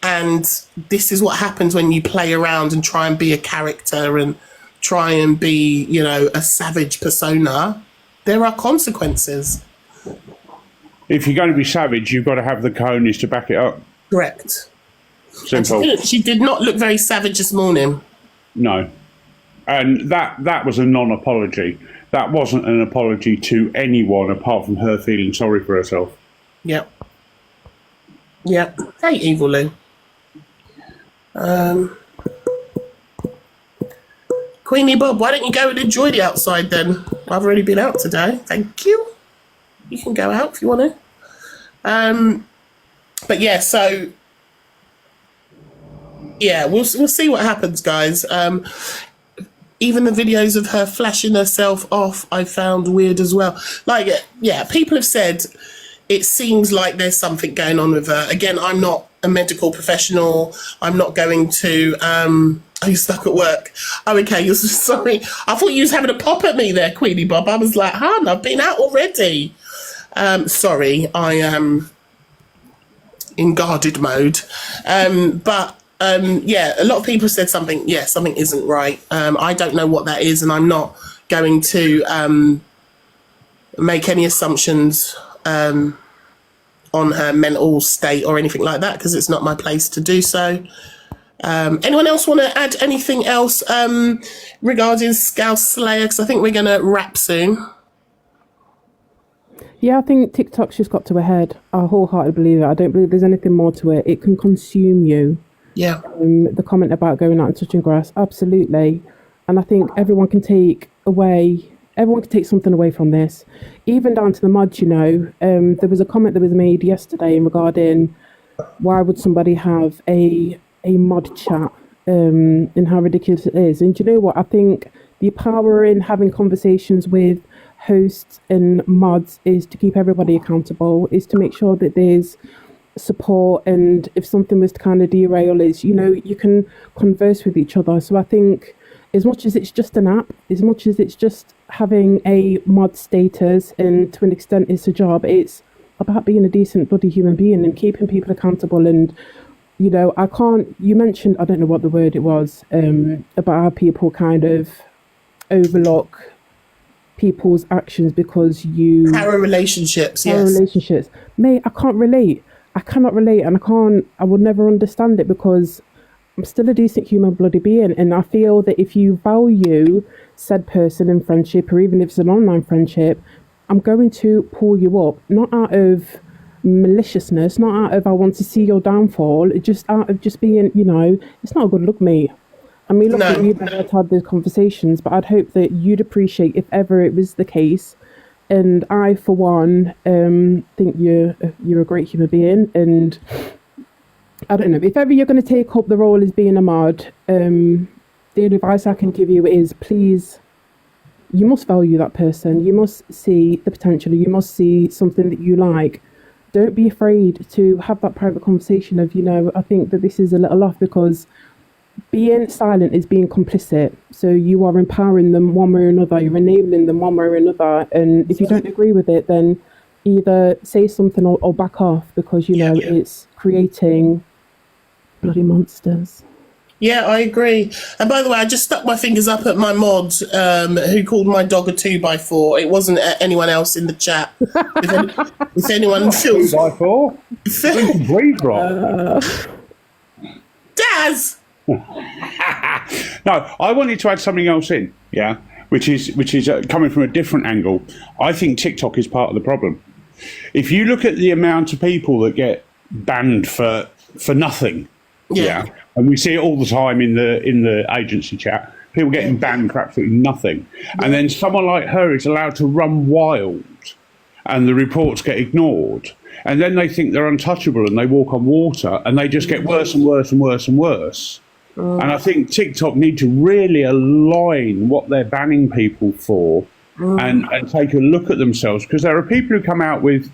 And this is what happens when you play around and try and be a character and try and be, you know, a savage persona. There are consequences. If you're going to be savage, you've got to have the cojones to back it up. Correct. Simple. She did not look very savage this morning. No. And that was a non-apology. That wasn't an apology to anyone apart from her feeling sorry for herself. Yep. Yep. Hey, Evil Lou. Queenie Bob, why don't you go and enjoy the outside then? I've already been out today. Thank you. You can go out if you want to. But yeah, so... Yeah, we'll see what happens, guys. Even the videos of her flashing herself off, I found weird as well. Like, yeah, people have said it seems like there's something going on with her. Again, I'm not a medical professional. I'm not going to... Are you stuck at work? Oh, okay, you're sorry. I thought you was having a pop at me there, Queenie Bob. I was like, hon, I've been out already. Sorry, I am in guarded mode. But... yeah, a lot of people said something isn't right. I don't know what that is, and I'm not going to make any assumptions on her mental state or anything like that, because it's not my place to do so. Anyone else want to add anything else regarding Scouse Slayer? Because I think we're going to wrap soon. Yeah, I think TikTok's just got to a head. I wholeheartedly believe it. I don't believe there's anything more to it. It can consume you. Yeah. The comment about going out and touching grass, absolutely. And I think everyone can take something away from this, even down to the mods, you know. There was a comment that was made yesterday regarding why would somebody have a mod chat and how ridiculous it is. And do you know what? I think the power in having conversations with hosts and mods is to keep everybody accountable, is to make sure that there's support, and if something was to kind of derail, is, you know, you can converse with each other. So I think as much as it's just an app, as much as it's just having a mod status, and to an extent it's a job, it's about being a decent bloody human being and keeping people accountable and you know, I can't, you mentioned, I don't know what the word it was, about how people kind of overlook people's actions because you... Power relationships, Power yes. relationships. Mate, I can't relate. I cannot relate, and I would never understand it because I'm still a decent human bloody being, and I feel that if you value said person in friendship, or even if it's an online friendship, I'm going to pull you up, not out of maliciousness, not out of I want to see your downfall, just out of just being, you know, it's not a good look, mate. I mean, look at you that had those conversations, but I'd hope that you'd appreciate if ever it was the case. And I, for one, think you're a great human being. And I don't know, if ever you're going to take up the role as being a mod, the advice I can give you is, please, you must value that person. You must see the potential. You must see something that you like. Don't be afraid to have that private conversation of, you know, I think that this is a little off, because being silent is being complicit. So you are empowering them one way or another. You're enabling them one way or another. And if you don't agree with it, then either say something or back off, because, you know, it's creating bloody monsters. Yeah, I agree. And by the way, I just stuck my fingers up at my mod who called my dog a 2x4. It wasn't anyone else in the chat. If anyone feels... 2x4? Breathe right. Daz! No, I wanted to add something else in, yeah, which is coming from a different angle. I think TikTok is part of the problem. If you look at the amount of people that get banned for nothing, yeah, and we see it all the time in the agency chat, people getting banned for absolutely nothing, and then someone like her is allowed to run wild, and the reports get ignored, and then they think they're untouchable and they walk on water, and they just get worse and worse and worse and worse. And I think TikTok need to really align what they're banning people for and take a look at themselves, because there are people who come out with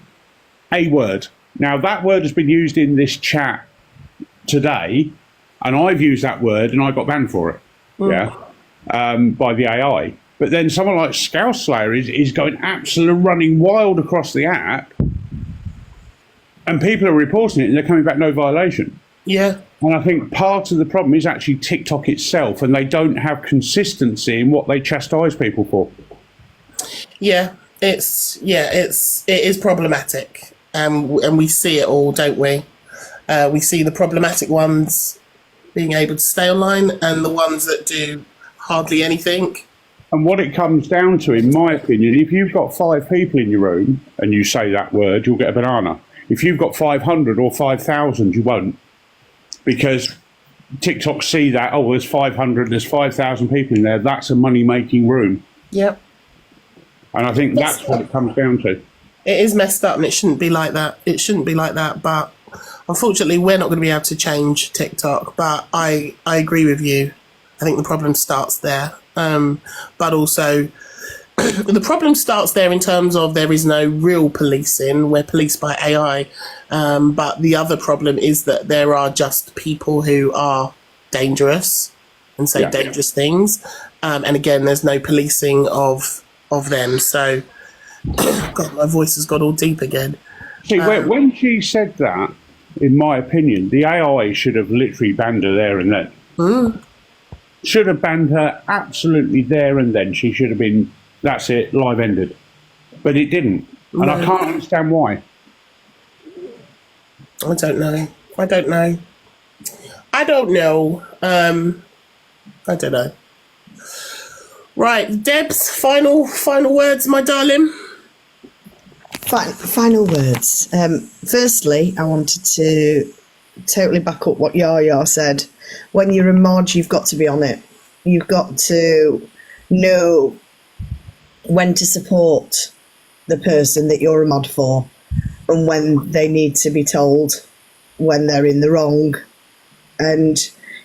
a word. Now, that word has been used in this chat today, and I've used that word and I got banned for it, by the AI. But then someone like Scouse Slayer is going absolutely running wild across the app, and people are reporting it and they're coming back no violation. Yeah. And I think part of the problem is actually TikTok itself, and they don't have consistency in what they chastise people for. Yeah, it is problematic, and we see it all, don't we? We see the problematic ones being able to stay online, and the ones that do hardly anything. And what it comes down to, in my opinion, if you've got 5 people in your room and you say that word, you'll get a banana. If you've got 500 or 5,000, you won't. Because TikTok see that, oh, there's 500, there's 5,000 people in there, that's a money-making room. Yep. And I think that's what it comes down to. It is messed up, and it shouldn't be like that. It shouldn't be like that, but unfortunately, we're not going to be able to change TikTok. But I agree with you. I think the problem starts there. But also, the problem starts there in terms of there is no real policing. We're policed by AI. But the other problem is that there are just people who are dangerous and say dangerous things. And again, there's no policing of them. So, God, my voice has got all deep again. See, when she said that, in my opinion, the AI should have literally banned her there and then. Should have banned her absolutely there and then. She should have been, that's it, live ended. But it didn't. And I can't understand why. I don't know. I don't know. I don't know. Right, Debs, final words, my darling. Final words. Firstly, I wanted to totally back up what Yaya said. When you're a mod, you've got to be on it. You've got to know when to support the person that you're a mod for, and when they need to be told when they're in the wrong. And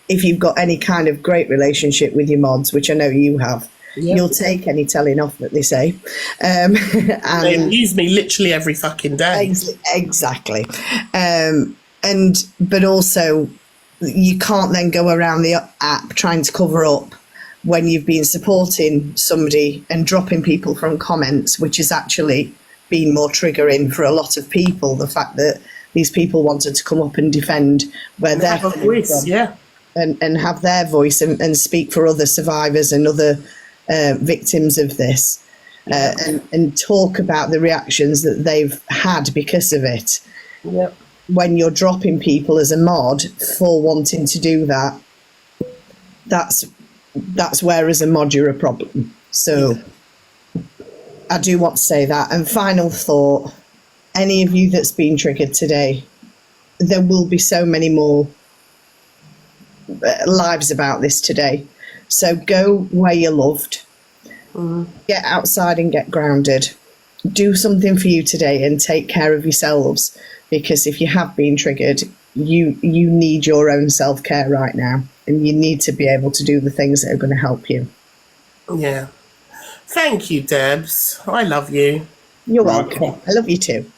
if you've got any kind of great relationship with your mods, which I know you have, you'll take any telling off that they say. And they use me literally every fucking day. Exactly. But also, you can't then go around the app trying to cover up when you've been supporting somebody and dropping people from comments, which has actually been more triggering for a lot of people. The fact that these people wanted to come up and defend where And they're have a coming voice, from, yeah. and have their voice and speak for other survivors and other victims of this, and talk about the reactions that they've had because of it. Yep. When you're dropping people as a mod for wanting to do that, that's where as a mod you're a problem. So I do want to say that. And final thought, any of you that's been triggered today, there will be so many more lives about this today. So go where you're loved. Get outside and get grounded. Do something for you today and take care of yourselves, because if you have been triggered, you need your own self-care right now, and you need to be able to do the things that are going to help you. Yeah. Thank you, Debs. I love you. You're welcome. I love you too.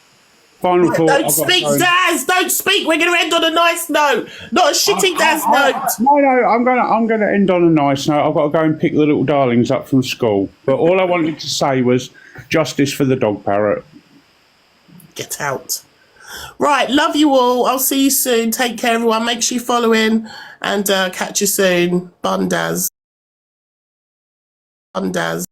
Final thought. Don't speak, Daz. Don't speak. We're going to end on a nice note, not a shitty Daz note. No, I'm gonna end on a nice note. I've got to go and pick the little darlings up from school. But all I wanted to say was justice for the dog parrot. Get out. Right, love you all. I'll see you soon. Take care, everyone. Make sure you follow in, and catch you soon. Bun Daz. Bun Daz.